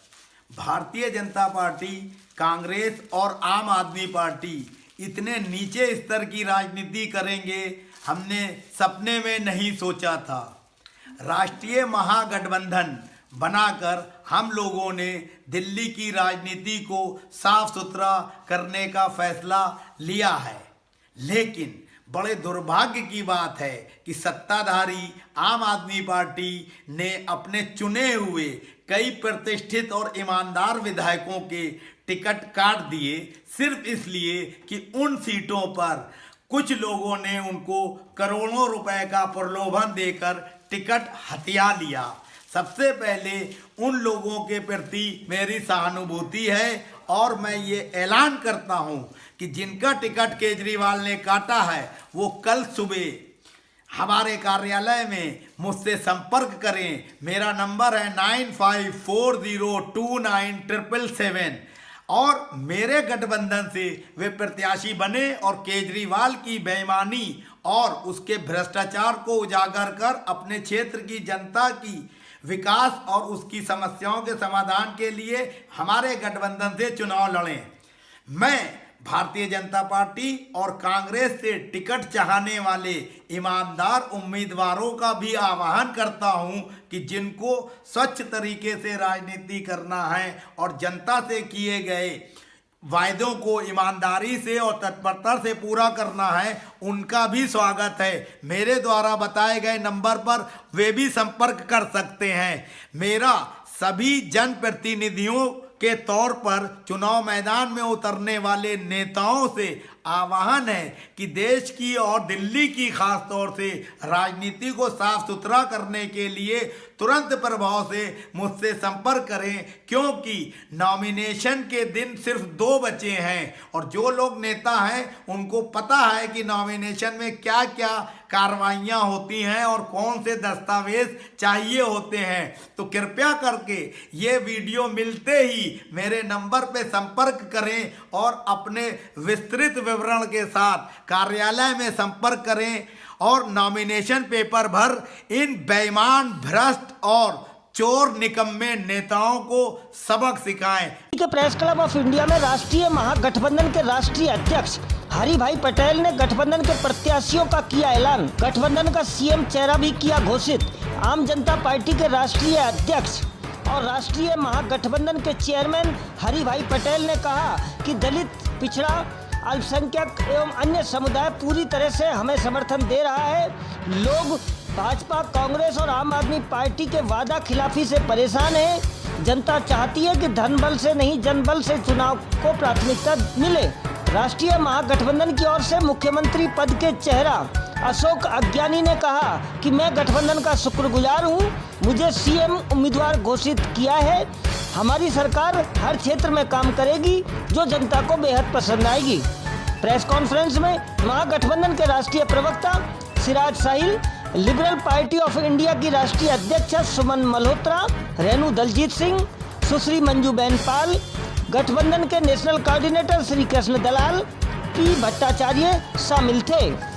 भारतीय जनता पार्टी, कांग्रेस और आम आदमी पार्टी इतने नीचे स्तर की राजनीति करेंगे, हमने सपने में नहीं सोचा था। राष्ट्रीय महागठबंधन बनाकर हम लोगों ने दिल्ली की राजनीति को साफ सुथरा करने का फैसला लिया है, लेकिन बड़े दुर्भाग्य की बात है कि सत्ताधारी आम आदमी पार्टी ने अपने चुने हुए कई प्रतिष्ठित और ईमानदार विधायकों के टिकट काट दिए, सिर्फ इसलिए कि उन सीटों पर कुछ लोगों ने उनको करोड़ों रुपए का प्रलोभन देकर टिकट हथिया लिया। सबसे पहले उन लोगों के प्रति मेरी सहानुभूति है और मैं ये ऐलान करता हूं कि जिनका टिकट केजरीवाल ने काटा है वो कल सुबह हमारे कार्यालय में मुझसे संपर्क करें। मेरा नंबर है 9540297777 और मेरे गठबंधन से वे प्रत्याशी बने और केजरीवाल की बेईमानी और उसके भ्रष्टाचार को उजागर कर अपने क्षेत्र की जनता की विकास और उसकी समस्याओं के समाधान के लिए हमारे गठबंधन से चुनाव लड़ें। मैं भारतीय जनता पार्टी और कांग्रेस से टिकट चाहने वाले ईमानदार उम्मीदवारों का भी आह्वान करता हूं कि जिनको स्वच्छ तरीके से राजनीति करना है और जनता से किए गए वायदों को ईमानदारी से और तत्परता से पूरा करना है, उनका भी स्वागत है। मेरे द्वारा बताए गए नंबर पर वे भी संपर्क कर सकते हैं। मेरा सभी जनप्रतिनिधियों के तौर पर चुनाव मैदान में उतरने वाले नेताओं से आह्वान है कि देश की और दिल्ली की खास तौर से राजनीति को साफ सुथरा करने के लिए तुरंत प्रभाव से मुझसे संपर्क करें, क्योंकि नॉमिनेशन के दिन सिर्फ 2 बचे हैं और जो लोग नेता हैं उनको पता है कि नॉमिनेशन में क्या क्या कार्रवाइयाँ होती हैं और कौन से दस्तावेज चाहिए होते हैं। तो कृपया करके ये वीडियो मिलते ही मेरे नंबर पे संपर्क करें और अपने विस्तृत विवरण के साथ कार्यालय में संपर्क करें और नॉमिनेशन पेपर भर इन बेईमान, भ्रष्ट और चोर निकम्मे नेताओं को सबक सिखाएं। के प्रेस क्लब ऑफ इंडिया में राष्ट्रीय महागठबंधन के राष्ट्रीय अध्यक्ष हरि भाई पटेल ने गठबंधन के प्रत्याशियों का किया ऐलान। गठबंधन का सीएम चेहरा भी किया घोषित। आम जनता पार्टी के राष्ट्रीय अध्यक्ष और राष्ट्रीय महागठबंधन के चेयरमैन हरि भाई पटेल ने कहा कि दलित, पिछड़ा, अल्पसंख्यक एवं अन्य समुदाय पूरी तरह से हमें समर्थन दे रहा है। लोग भाजपा, कांग्रेस और आम आदमी पार्टी के वादा खिलाफी से परेशान है। जनता चाहती है कि धन बल से नहीं, जनबल से चुनाव को प्राथमिकता मिले। राष्ट्रीय महागठबंधन की ओर से मुख्यमंत्री पद के चेहरा अशोक अज्ञानी ने कहा कि मैं गठबंधन का शुक्रगुजार हूं, मुझे सीएम उम्मीदवार घोषित किया है। हमारी सरकार हर क्षेत्र में काम करेगी जो जनता को बेहद पसंद आएगी। प्रेस कॉन्फ्रेंस में महागठबंधन के राष्ट्रीय प्रवक्ता सिराज साहिल, लिबरल पार्टी ऑफ इंडिया की राष्ट्रीय अध्यक्ष सुमन मल्होत्रा, रेणु दलजीत सिंह, सुश्री मंजूबेन पाल, गठबंधन के नेशनल कोऑर्डिनेटर श्री कृष्ण दलाल, पी भट्टाचार्य शामिल थे।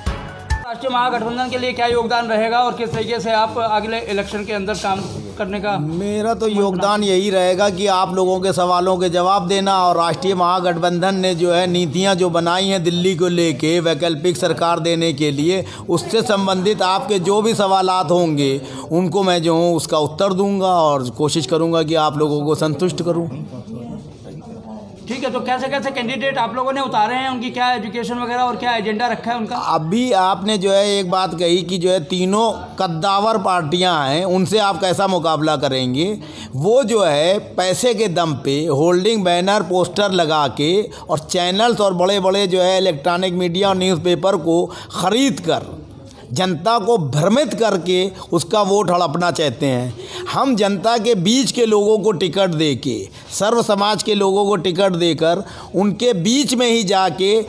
राष्ट्रीय महागठबंधन के लिए क्या योगदान रहेगा और किस तरीके से आप अगले इलेक्शन के अंदर काम करने का? मेरा तो योगदान यही रहेगा कि आप लोगों के सवालों के जवाब देना और राष्ट्रीय महागठबंधन ने जो है नीतियां जो बनाई हैं दिल्ली को लेके वैकल्पिक सरकार देने के लिए, उससे संबंधित आपके जो भी सवालात होंगे उनको मैं जो हूँ उसका उत्तर दूंगा और कोशिश करूँगा कि आप लोगों को संतुष्ट करूँ। ठीक है, तो कैसे कैसे कैंडिडेट आप लोगों ने उतारे हैं, उनकी क्या एजुकेशन वगैरह और क्या एजेंडा रखा है उनका? अभी आपने जो है एक बात कही कि जो है तीनों कद्दावर पार्टियां हैं, उनसे आप कैसा मुकाबला करेंगे। वो जो है पैसे के दम पे होल्डिंग, बैनर, पोस्टर लगा के और चैनल्स और बड़े बड़े जो है इलेक्ट्रॉनिक मीडिया और न्यूज़पेपर को ख़रीद कर जनता को भ्रमित करके उसका वोट हड़पना चाहते हैं। हम जनता के बीच के लोगों को टिकट देके, सर्व समाज के लोगों को टिकट देकर उनके बीच में ही जाके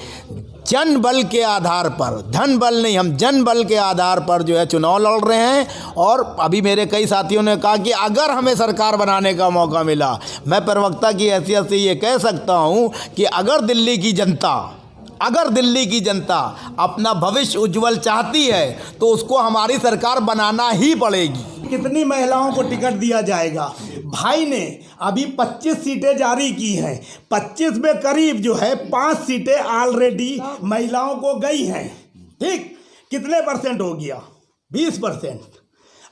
जन बल के आधार पर, धन बल नहीं, हम जन बल के आधार पर जो है चुनाव लड़ रहे हैं। और अभी मेरे कई साथियों ने कहा कि अगर हमें सरकार बनाने का मौका मिला, मैं प्रवक्ता की हैसियत से ये कह सकता हूँ कि अगर दिल्ली की जनता अपना भविष्य उज्जवल चाहती है तो उसको हमारी सरकार बनाना ही पड़ेगी। कितनी महिलाओं को टिकट दिया जाएगा? भाई ने अभी 25 सीटें जारी की हैं, 25 में करीब जो है 5 सीटें ऑलरेडी महिलाओं को गई हैं। ठीक, कितने परसेंट हो गया? 20%।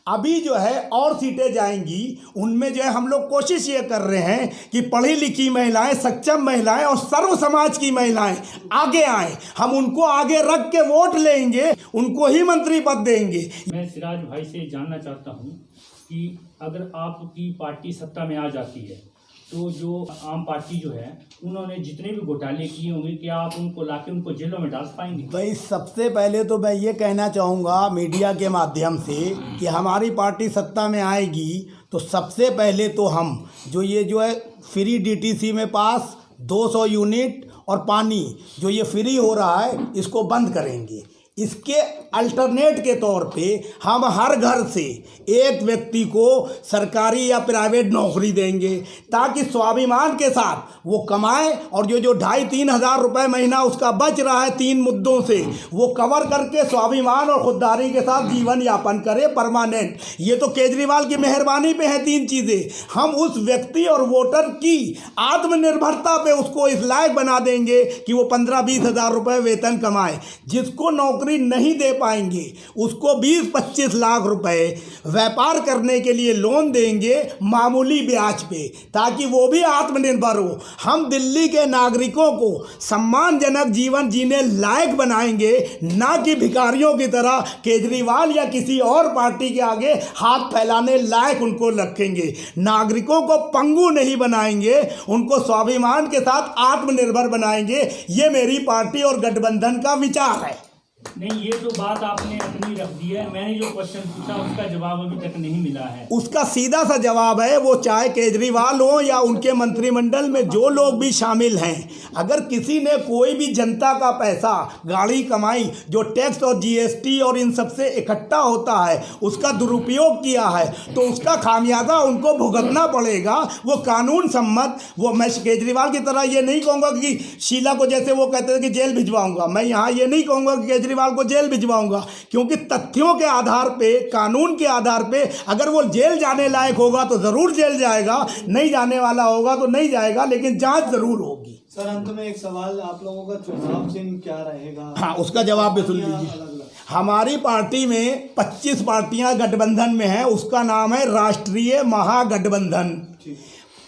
अभी जो है और सीटें जाएंगी, उनमें जो है हम लोग कोशिश ये कर रहे हैं कि पढ़ी लिखी महिलाएं, सक्षम महिलाएं और सर्व समाज की महिलाएं आगे आएं। हम उनको आगे रख के वोट लेंगे, उनको ही मंत्री पद देंगे। मैं सिराज भाई से जानना चाहता हूं कि अगर आपकी पार्टी सत्ता में आ जाती है तो जो आम पार्टी जो है उन्होंने जितने भी घोटाले किए होंगे, क्या आप उनको लाके उनको जेलों में डाल पाएंगे? भाई सबसे पहले तो मैं ये कहना चाहूँगा मीडिया के माध्यम से कि हमारी पार्टी सत्ता में आएगी तो सबसे पहले तो हम जो है फ्री डीटीसी में पास 200 यूनिट और पानी जो ये फ्री हो रहा है इसको बंद करेंगे। इसके अल्टरनेट के तौर पे हम हर घर से एक व्यक्ति को सरकारी या प्राइवेट नौकरी देंगे ताकि स्वाभिमान के साथ वो कमाए और जो 2,500-3 हज़ार रुपये महीना उसका बच रहा है 3 मुद्दों से वो कवर करके स्वाभिमान और खुददारी के साथ जीवन यापन करे परमानेंट। ये तो केजरीवाल की मेहरबानी पे है 3 चीज़ें। हम उस व्यक्ति और वोटर की आत्मनिर्भरता पे उसको इस लायक बना देंगे कि वो 15-20 हज़ार रुपये वेतन कमाए। जिसको नौकरी नहीं दे पाएंगे उसको 20-25 लाख रुपए व्यापार करने के लिए लोन देंगे मामूली ब्याज पे ताकि वो भी आत्मनिर्भर हो। हम दिल्ली के नागरिकों को सम्मानजनक जीवन जीने लायक बनाएंगे, ना कि भिखारियों की तरह केजरीवाल या किसी और पार्टी के आगे हाथ फैलाने लायक उनको रखेंगे। नागरिकों को पंगु नहीं बनाएंगे, उनको स्वाभिमान के साथ आत्मनिर्भर बनाएंगे। ये मेरी पार्टी और गठबंधन का विचार है। नहीं, ये तो बात आपने अपनी रख दी है। मैंने जो क्वेश्चन पूछा उसका जवाब अभी तक नहीं मिला है। उसका सीधा सा जवाब है, वो चाहे केजरीवाल हो या उनके मंत्रिमंडल में जो लोग भी शामिल हैं, अगर किसी ने कोई भी जनता का पैसा गाड़ी कमाई जो टैक्स और जीएसटी और इन सब से इकट्ठा होता है उसका दुरुपयोग किया है तो उसका खामियाजा उनको भुगतना पड़ेगा। वो कानून सम्मत, वो मैं केजरीवाल की तरह ये नहीं कहूँगा कि शीला को जैसे वो कहते थे कि जेल भिजवाऊंगा, मैं यहाँ ये नहीं कहूँगा कि केजरीवाल को जेल भिजवाऊंगा, क्योंकि तथ्यों के आधार पे, कानून के आधार पे अगर वो जेल जाने लायक होगा तो ज़रूर जेल जाएगा, नहीं जाने वाला होगा तो नहीं जाएगा, लेकिन जांच ज़रूर होगी। सर अंत में एक सवाल, आप लोगों का चुनाव चिन्ह क्या रहेगा? हाँ, उसका जवाब भी सुन लीजिए। हमारी पार्टी में 25 पार्टियां गठबंधन में हैं, उसका नाम है राष्ट्रीय महागठबंधन।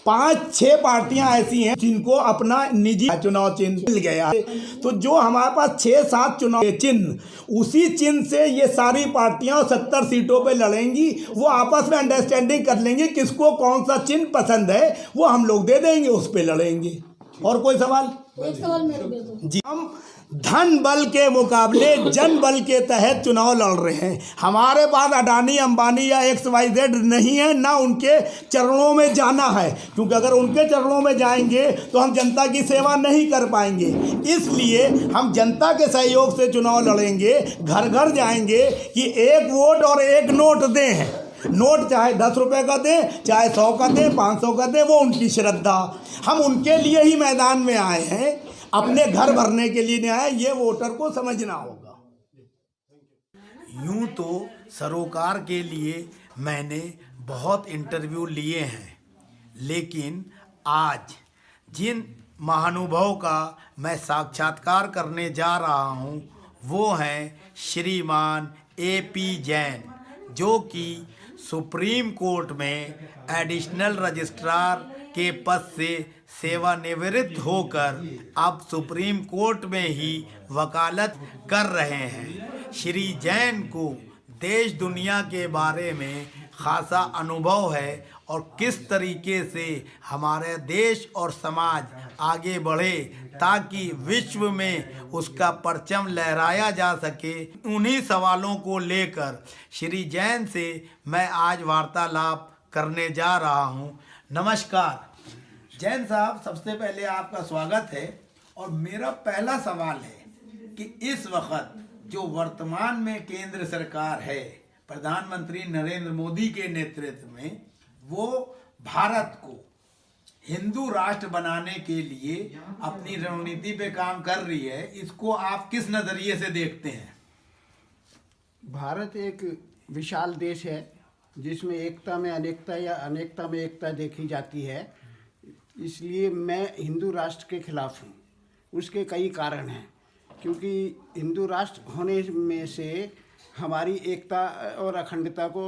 5-6 पार्टियां ऐसी हैं जिनको अपना निजी चुनाव चिन्ह मिल गया है। तो जो हमारे पास 6-7 चुनाव चिन्ह, उसी चिन्ह से ये सारी पार्टियां 70 सीटों पे लड़ेंगी। वो आपस में अंडरस्टैंडिंग कर लेंगे किसको कौन सा चिन्ह पसंद है, वो हम लोग दे देंगे, उस पे लड़ेंगे। और कोई सवाल? एक सवाल मेरे दे दो। जी, हम धन बल के मुकाबले जन बल के तहत चुनाव लड़ रहे हैं। हमारे पास अडानी अंबानी या XYZ नहीं है, ना उनके चरणों में जाना है, क्योंकि अगर उनके चरणों में जाएंगे तो हम जनता की सेवा नहीं कर पाएंगे। इसलिए हम जनता के सहयोग से चुनाव लड़ेंगे, घर घर जाएंगे कि 1 वोट और 1 नोट दें। नोट चाहे 10 रुपये का दें, चाहे 100 का दें, 500 का दें, वो उनकी श्रद्धा। हम उनके लिए ही मैदान में आए हैं, अपने घर भरने के लिए नहीं आए, ये वोटर को समझना होगा। यूं तो सरोकार के लिए मैंने बहुत इंटरव्यू लिए हैं, लेकिन आज जिन महानुभाव का मैं साक्षात्कार करने जा रहा हूं वो हैं श्रीमान AP जैन, जो कि सुप्रीम कोर्ट में एडिशनल रजिस्ट्रार के पद से सेवानिवृत्त होकर अब सुप्रीम कोर्ट में ही वकालत कर रहे हैं। श्री जैन को देश दुनिया के बारे में खासा अनुभव है और किस तरीके से हमारे देश और समाज आगे बढ़े ताकि विश्व में उसका परचम लहराया जा सके, उन्हीं सवालों को लेकर श्री जैन से मैं आज वार्तालाप करने जा रहा हूं। नमस्कार जैन साहब, सबसे पहले आपका स्वागत है। और मेरा पहला सवाल है कि इस वक्त जो वर्तमान में केंद्र सरकार है प्रधानमंत्री नरेंद्र मोदी के नेतृत्व में, वो भारत को हिंदू राष्ट्र बनाने के लिए अपनी रणनीति पे काम कर रही है, इसको आप किस नज़रिए से देखते हैं? भारत एक विशाल देश है जिसमें एकता में अनेकता या अनेकता में एकता देखी जाती है, इसलिए मैं हिंदू राष्ट्र के खिलाफ हूँ। उसके कई कारण हैं, क्योंकि हिंदू राष्ट्र होने में से हमारी एकता और अखंडता को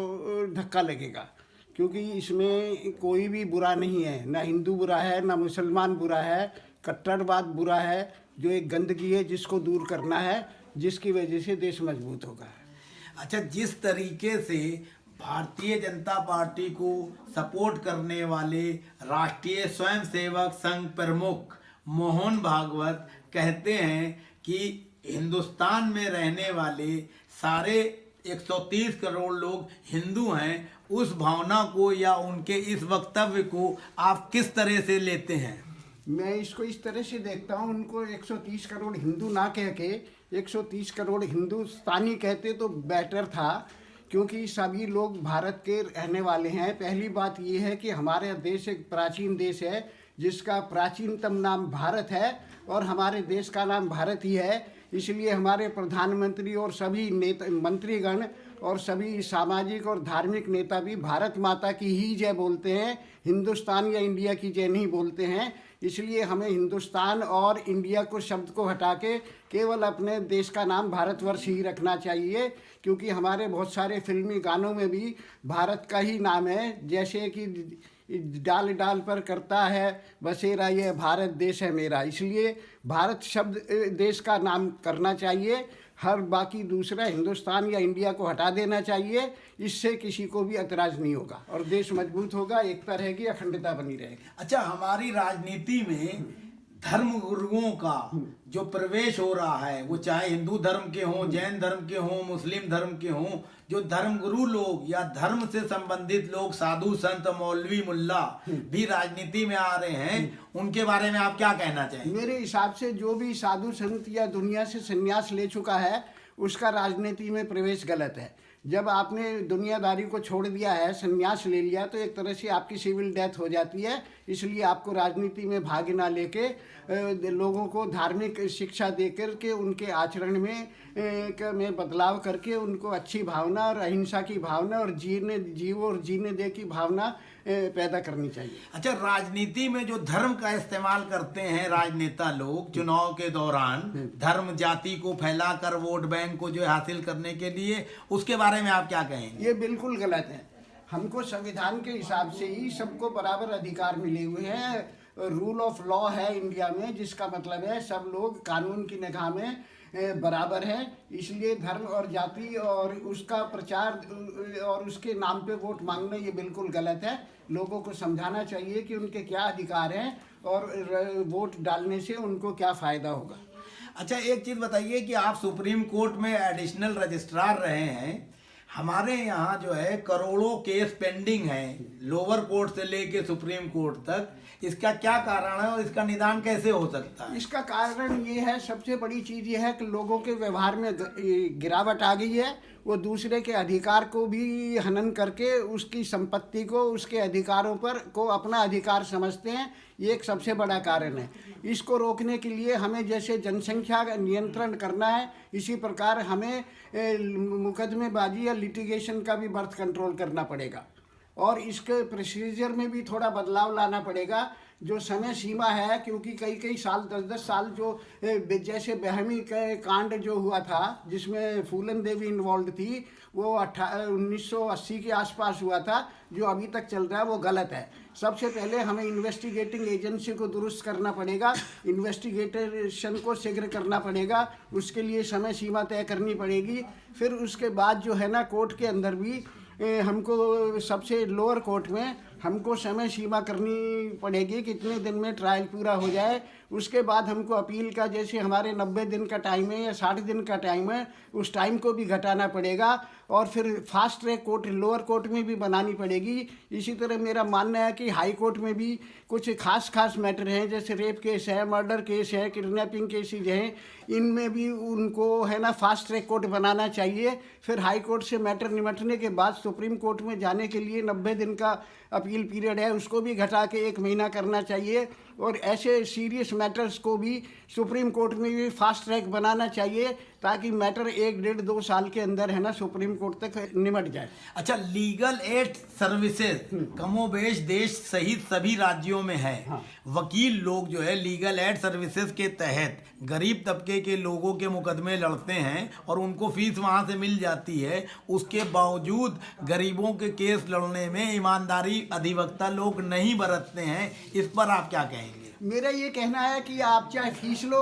धक्का लगेगा, क्योंकि इसमें कोई भी बुरा नहीं है, ना हिंदू बुरा है, ना मुसलमान बुरा है, कट्टरवाद बुरा है, जो एक गंदगी है जिसको दूर करना है, जिसकी वजह से देश मजबूत होगा। अच्छा, जिस तरीके से भारतीय जनता पार्टी को सपोर्ट करने वाले राष्ट्रीय स्वयंसेवक संघ प्रमुख मोहन भागवत कहते हैं कि हिंदुस्तान में रहने वाले सारे 130 करोड़ लोग हिंदू हैं। उस भावना को या उनके इस वक्तव्य को आप किस तरह से लेते हैं? मैं इसको इस तरह से देखता हूँ, उनको 130 करोड़ हिंदू ना कह के 130 करोड़ हिंदुस्तानी कहते तो बेटर था, क्योंकि सभी लोग भारत के रहने वाले हैं। पहली बात ये है कि हमारे देश एक प्राचीन देश है जिसका प्राचीनतम नाम भारत है और हमारे देश का नाम भारत ही है। इसलिए हमारे प्रधानमंत्री और सभी नेता मंत्रीगण और सभी सामाजिक और धार्मिक नेता भी भारत माता की ही जय बोलते हैं, हिंदुस्तान या इंडिया की जय नहीं बोलते हैं। इसलिए हमें हिंदुस्तान और इंडिया को शब्द को हटा के केवल अपने देश का नाम भारतवर्ष ही रखना चाहिए, क्योंकि हमारे बहुत सारे फिल्मी गानों में भी भारत का ही नाम है। जैसे कि डाल डाल पर करता है बसेरा, ये भारत देश है मेरा। इसलिए भारत शब्द देश का नाम करना चाहिए, हर बाकी दूसरा हिंदुस्तान या इंडिया को हटा देना चाहिए। इससे किसी को भी एतराज़ नहीं होगा और देश मजबूत होगा, एकता रहेगी, अखंडता बनी रहेगी। अच्छा, हमारी राजनीति में धर्म गुरुओं का जो प्रवेश हो रहा है, वो चाहे हिंदू धर्म के हों, जैन धर्म के हों, मुस्लिम धर्म के हों, जो धर्म गुरु लोग या धर्म से संबंधित लोग, साधु संत मौलवी मुल्ला भी राजनीति में आ रहे हैं, उनके बारे में आप क्या कहना चाहेंगे? मेरे हिसाब से जो भी साधु संत या दुनिया से संन्यास ले चुका है उसका राजनीति में प्रवेश गलत है। जब आपने दुनियादारी को छोड़ दिया है, संन्यास ले लिया, तो एक तरह से आपकी सिविल डेथ हो जाती है। इसलिए आपको राजनीति में भाग ना लेके लोगों को धार्मिक शिक्षा दे करके उनके आचरण में बदलाव करके उनको अच्छी भावना और अहिंसा की भावना और जीने दे की भावना पैदा करनी चाहिए। अच्छा, राजनीति में जो धर्म का इस्तेमाल करते हैं राजनेता लोग चुनाव के दौरान, धर्म जाति को फैलाकर वोट बैंक को जो हासिल करने के लिए, उसके बारे में आप क्या कहेंगे? ये बिल्कुल गलत है। हमको संविधान के हिसाब से ही सबको बराबर अधिकार मिले हुए हैं। रूल ऑफ लॉ है इंडिया में, जिसका मतलब है सब लोग कानून की निगाह में बराबर है। इसलिए धर्म और जाति और उसका प्रचार और उसके नाम पे वोट मांगना ये बिल्कुल गलत है। लोगों को समझाना चाहिए कि उनके क्या अधिकार हैं और वोट डालने से उनको क्या फ़ायदा होगा। अच्छा, एक चीज़ बताइए कि आप सुप्रीम कोर्ट में एडिशनल रजिस्ट्रार रहे हैं। हमारे यहाँ जो है करोड़ों केस पेंडिंग हैं, लोअर कोर्ट से लेके सुप्रीम कोर्ट तक। इसका क्या कारण है और इसका निदान कैसे हो सकता है? इसका कारण ये है, सबसे बड़ी चीज़ ये है कि लोगों के व्यवहार में गिरावट आ गई है। वो दूसरे के अधिकार को भी हनन करके उसकी संपत्ति को, उसके अधिकारों पर को अपना अधिकार समझते हैं। ये एक सबसे बड़ा कारण है। इसको रोकने के लिए हमें जैसे जनसंख्या का नियंत्रण करना है, इसी प्रकार हमें मुकदमेबाजी या लिटिगेशन का भी बर्थ कंट्रोल करना पड़ेगा और इसके प्रोसीजर में भी थोड़ा बदलाव लाना पड़ेगा। जो समय सीमा है, क्योंकि कई साल 10-10 साल जो जैसे बहमी के कांड जो हुआ था जिसमें फूलन देवी इन्वॉल्व थी, वो 1980 के आसपास हुआ था, जो अभी तक चल रहा है वो गलत है। सबसे पहले हमें इन्वेस्टिगेटिंग एजेंसी को दुरुस्त करना पड़ेगा, इन्वेस्टिगेशन को शीघ्र करना पड़ेगा, उसके लिए समय सीमा तय करनी पड़ेगी। फिर उसके बाद जो है ना, कोर्ट के अंदर भी हमको सबसे लोअर कोर्ट में हमको समय सीमा करनी पड़ेगी कि कितने दिन में ट्रायल पूरा हो जाए। उसके बाद हमको अपील का, जैसे हमारे 90 दिन का टाइम है या 60 दिन का टाइम है, उस टाइम को भी घटाना पड़ेगा और फिर fast track court lower court में भी बनानी पड़ेगी। इसी तरह मेरा मानना है कि हाई कोर्ट में भी कुछ खास मैटर हैं, जैसे रेप केस है, मर्डर केस है, किडनैपिंग केसेज हैं, इनमें भी उनको है ना फास्ट ट्रैक कोर्ट बनाना चाहिए। फिर हाई कोर्ट से मैटर निपटने के बाद सुप्रीम कोर्ट में जाने के लिए 90 दिन का अपील पीरियड है, उसको भी घटा के 1 महीना करना चाहिए। और ऐसे सीरियस मैटर्स को भी सुप्रीम कोर्ट में भी फास्ट ट्रैक बनाना चाहिए, ताकि मैटर 1-1.5-2 साल के अंदर है ना सुप्रीम कोर्ट तक निमट जाए। अच्छा, लीगल एड सर्विसेज कमोबेश देश सहित सभी राज्यों में है। हाँ। वकील लोग जो है लीगल एड सर्विसेज के तहत गरीब तबके के लोगों के मुकदमे लड़ते हैं और उनको फीस वहाँ से मिल जाती है। उसके बावजूद गरीबों के केस लड़ने में ईमानदारी अधिवक्ता लोग नहीं बरतते हैं। इस पर आप क्या कहेंगे? मेरा ये कहना है कि आप चाहे फीस लो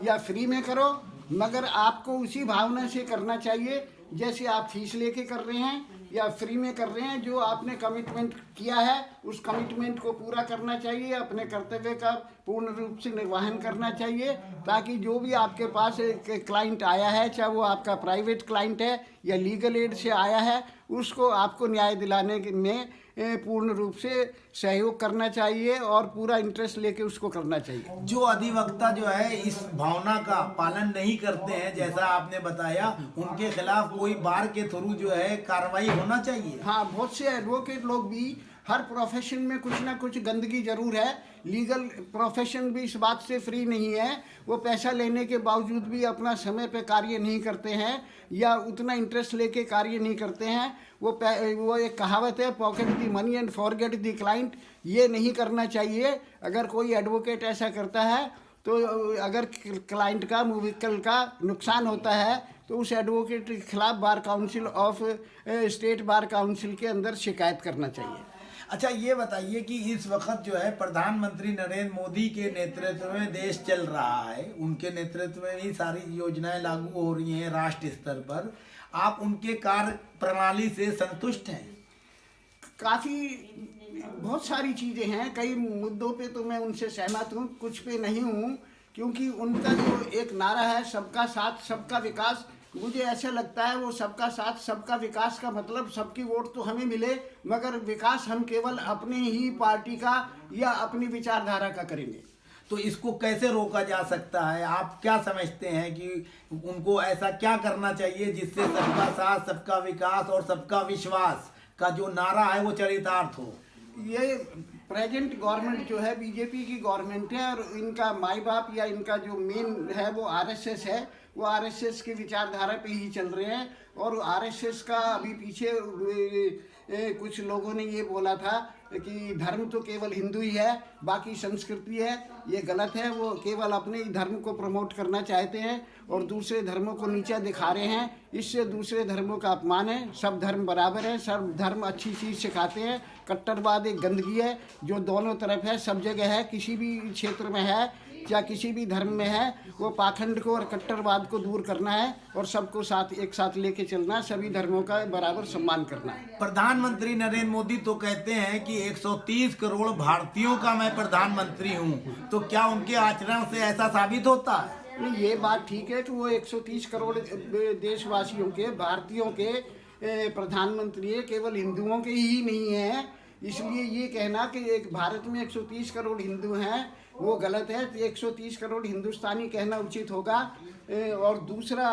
या फ्री में करो, मगर आपको उसी भावना से करना चाहिए जैसे आप फीस लेके कर रहे हैं। या फ्री में कर रहे हैं। जो आपने कमिटमेंट किया है उस कमिटमेंट को पूरा करना चाहिए, अपने कर्तव्य का पूर्ण रूप से निर्वहन करना चाहिए, ताकि जो भी आपके पास एक क्लाइंट आया है, चाहे वो आपका प्राइवेट क्लाइंट है या लीगल एड से आया है, उसको आपको न्याय दिलाने में पूर्ण रूप से सहयोग करना चाहिए और पूरा इंटरेस्ट लेके उसको करना चाहिए। जो अधिवक्ता जो है इस भावना का पालन नहीं करते हैं, जैसा आपने बताया, उनके खिलाफ कोई बार के थ्रू जो है कार्रवाई होना चाहिए। हाँ, बहुत से एडवोकेट लोग भी, हर प्रोफेशन में कुछ ना कुछ गंदगी जरूर है। लीगल प्रोफेशन भी इस बात से फ्री नहीं है। वो पैसा लेने के बावजूद भी अपना समय पे कार्य नहीं करते हैं या उतना इंटरेस्ट लेके कार्य नहीं करते हैं। वो एक कहावत है, pocket the money and forget the client. ये नहीं करना चाहिए। अगर कोई एडवोकेट ऐसा करता है तो अगर क्लाइंट का, मुवक्किल का नुकसान होता है तो उस एडवोकेट के खिलाफ bar council of state bar council के अंदर शिकायत करना चाहिए। अच्छा, ये बताइए कि इस वक्त जो है प्रधानमंत्री नरेंद्र मोदी के नेतृत्व में देश चल रहा है, उनके नेतृत्व में ही सारी योजनाएं लागू हो रही हैं राष्ट्रीय स्तर पर। आप उनके कार्य प्रणाली से संतुष्ट हैं? बहुत सारी चीज़ें हैं। कई मुद्दों पे तो मैं उनसे सहमत हूँ, कुछ पे नहीं हूँ, क्योंकि उनका जो एक नारा है सबका साथ सबका विकास, मुझे ऐसा लगता है वो सबका साथ सबका विकास का मतलब सबकी वोट तो हमें मिले, मगर विकास हम केवल अपनी ही पार्टी का या अपनी विचारधारा का करेंगे। तो इसको कैसे रोका जा सकता है? आप क्या समझते हैं कि उनको ऐसा क्या करना चाहिए जिससे सबका साथ सबका विकास और सबका विश्वास का जो नारा है वो चरितार्थ हो? ये प्रेजेंट गवर्नमेंट जो है बीजेपी की गवर्नमेंट है और इनका माई बाप या इनका जो मेन है वो आरएसएस है। वो आरएसएस की विचारधारा पे ही चल रहे हैं और आरएसएस का अभी पीछे कुछ लोगों ने ये बोला था कि धर्म तो केवल हिंदू ही है, बाकी संस्कृति है। ये गलत है। वो केवल अपने ही धर्म को प्रमोट करना चाहते हैं और दूसरे धर्मों को नीचा दिखा रहे हैं। इससे दूसरे धर्मों का अपमान है। सब धर्म बराबर है, सब धर्म अच्छी चीज़ सिखाते हैं। कट्टरवाद एक गंदगी है जो दोनों तरफ है, सब जगह है, किसी भी क्षेत्र में है या किसी भी धर्म में है। वो पाखंड को और कट्टरवाद को दूर करना है और सबको साथ एक साथ लेके चलना, सभी धर्मों का बराबर सम्मान करना है। प्रधानमंत्री नरेंद्र मोदी तो कहते हैं कि 130 करोड़ भारतीयों का मैं प्रधानमंत्री हूं, तो क्या उनके आचरण से ऐसा साबित होता है? नहीं, ये बात ठीक है कि वो 130 करोड़ देशवासियों के, भारतीयों के प्रधानमंत्री है, केवल हिंदुओं के ही नहीं है। इसलिए ये कहना कि एक भारत में 130 करोड़ हिंदू हैं वो गलत है। 130 करोड़ हिंदुस्तानी कहना उचित होगा। और दूसरा,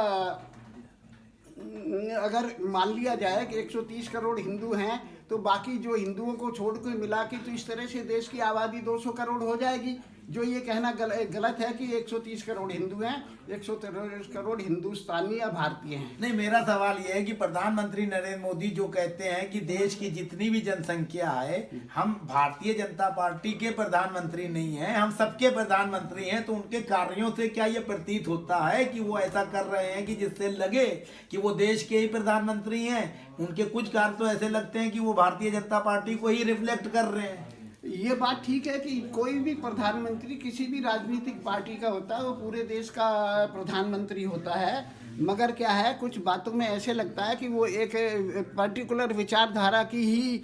अगर मान लिया जाए कि 130 करोड़ हिंदू हैं तो बाकी जो हिंदुओं को छोड़ के मिला के तो इस तरह से देश की आबादी 200 करोड़ हो जाएगी। जो ये कहना गलत है कि 130 करोड़ हिंदू हैं, 130 करोड़ हिंदुस्तानी या भारतीय हैं। नहीं, मेरा सवाल ये है कि प्रधानमंत्री नरेंद्र मोदी जो कहते हैं कि देश की जितनी भी जनसंख्या है, हम भारतीय जनता पार्टी के प्रधानमंत्री नहीं हैं, हम सबके प्रधानमंत्री हैं, तो उनके कार्यों से क्या ये प्रतीत होता है कि वो ऐसा कर रहे हैं कि जिससे लगे कि वो देश के ही प्रधानमंत्री हैं? उनके कुछ कार्य तो ऐसे लगते हैं कि वो भारतीय जनता पार्टी को ही रिफ्लेक्ट कर रहे हैं। ये बात ठीक है कि कोई भी प्रधानमंत्री किसी भी राजनीतिक पार्टी का होता है, वो पूरे देश का प्रधानमंत्री होता है, मगर क्या है, कुछ बातों में ऐसे लगता है कि वो एक पर्टिकुलर विचारधारा की ही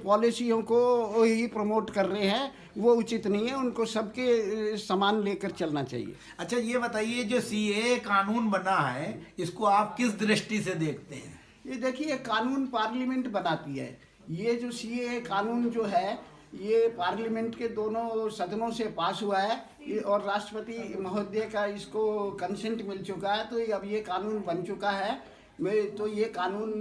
पॉलिसियों को ही प्रमोट कर रहे हैं। वो उचित नहीं है। उनको सबके समान लेकर चलना चाहिए। अच्छा, ये बताइए, जो सीएए कानून बना है इसको आप किस दृष्टि से देखते हैं? ये देखिए, कानून पार्लियामेंट बनाती है। ये जो सीएए कानून जो है ये पार्लियामेंट के दोनों सदनों से पास हुआ है और राष्ट्रपति महोदय का इसको कंसेंट मिल चुका है, तो अब ये कानून बन चुका है। तो ये कानून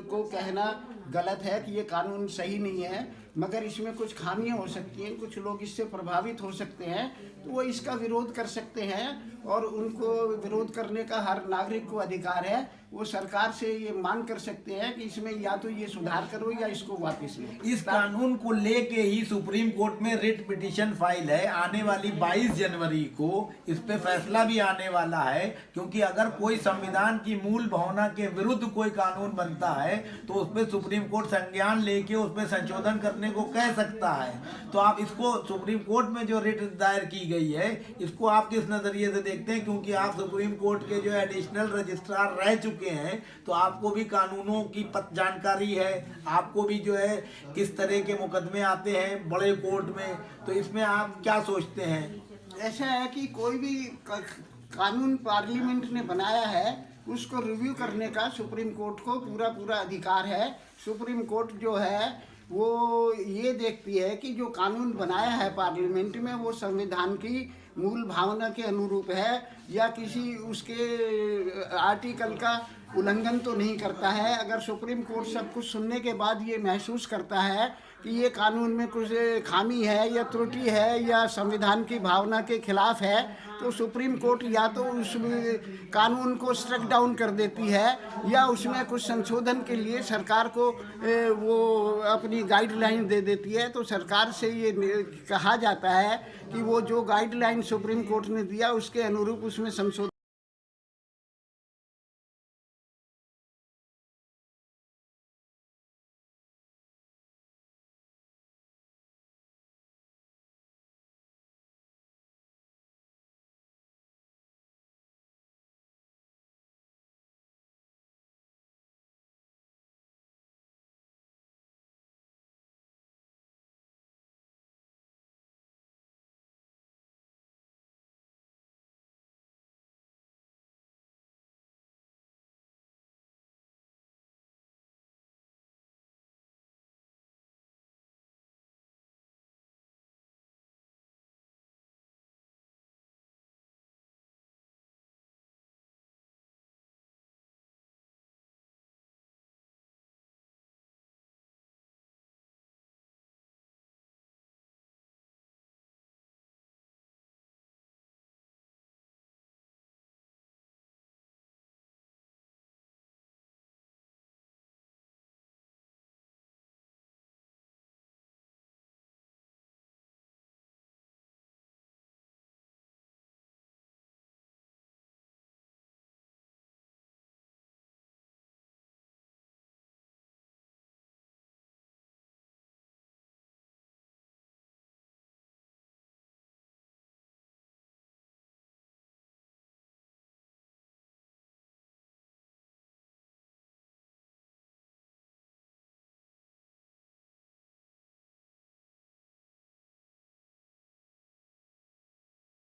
को कहना गलत है कि ये कानून सही नहीं है, मगर इसमें कुछ खामियां हो सकती हैं, कुछ लोग इससे प्रभावित हो सकते हैं, तो वो इसका विरोध कर सकते हैं और उनको विरोध करने का हर नागरिक को अधिकार है। वो सरकार से ये मांग कर सकते हैं कि इसमें या तो ये सुधार करो या इसको वापस लो। इस कानून को लेके ही सुप्रीम कोर्ट में रिट पिटीशन फाइल है। आने वाली 22 जनवरी को इस पे फैसला भी आने वाला है, क्योंकि अगर कोई संविधान की मूल भावना के विरुद्ध कोई कानून बनता है तो उस पर सुप्रीम कोर्ट संज्ञान लेके उस पर संशोधन करने अपने को कह सकता है। तो आप इसको सुप्रीम कोर्ट में जो रिट दायर की गई है इसको आप किस नज़रिए से देखते हैं? क्योंकि आप सुप्रीम कोर्ट के जो एडिशनल रजिस्ट्रार रह चुके हैं तो आपको भी कानूनों की जानकारी है, आपको भी जो है किस तरह के मुकदमे आते हैं बड़े कोर्ट में, तो इसमें आप क्या सोचते हैं? ऐसा है कि कोई भी कानून पार्लियामेंट ने बनाया है उसको रिव्यू करने का सुप्रीम कोर्ट को पूरा अधिकार है। सुप्रीम कोर्ट जो है वो ये देखती है कि जो कानून बनाया है पार्लियामेंट में वो संविधान की मूल भावना के अनुरूप है या किसी उसके आर्टिकल का उल्लंघन तो नहीं करता है। अगर सुप्रीम कोर्ट सब कुछ सुनने के बाद ये महसूस करता है कि ये कानून में कुछ खामी है या त्रुटि है या संविधान की भावना के खिलाफ है तो सुप्रीम कोर्ट या तो उस कानून को स्ट्रक डाउन कर देती है या उसमें कुछ संशोधन के लिए सरकार को वो अपनी गाइडलाइन दे देती है। तो सरकार से ये कहा जाता है कि वो जो गाइडलाइन सुप्रीम कोर्ट ने दिया उसके अनुरूप उसमें संशोधन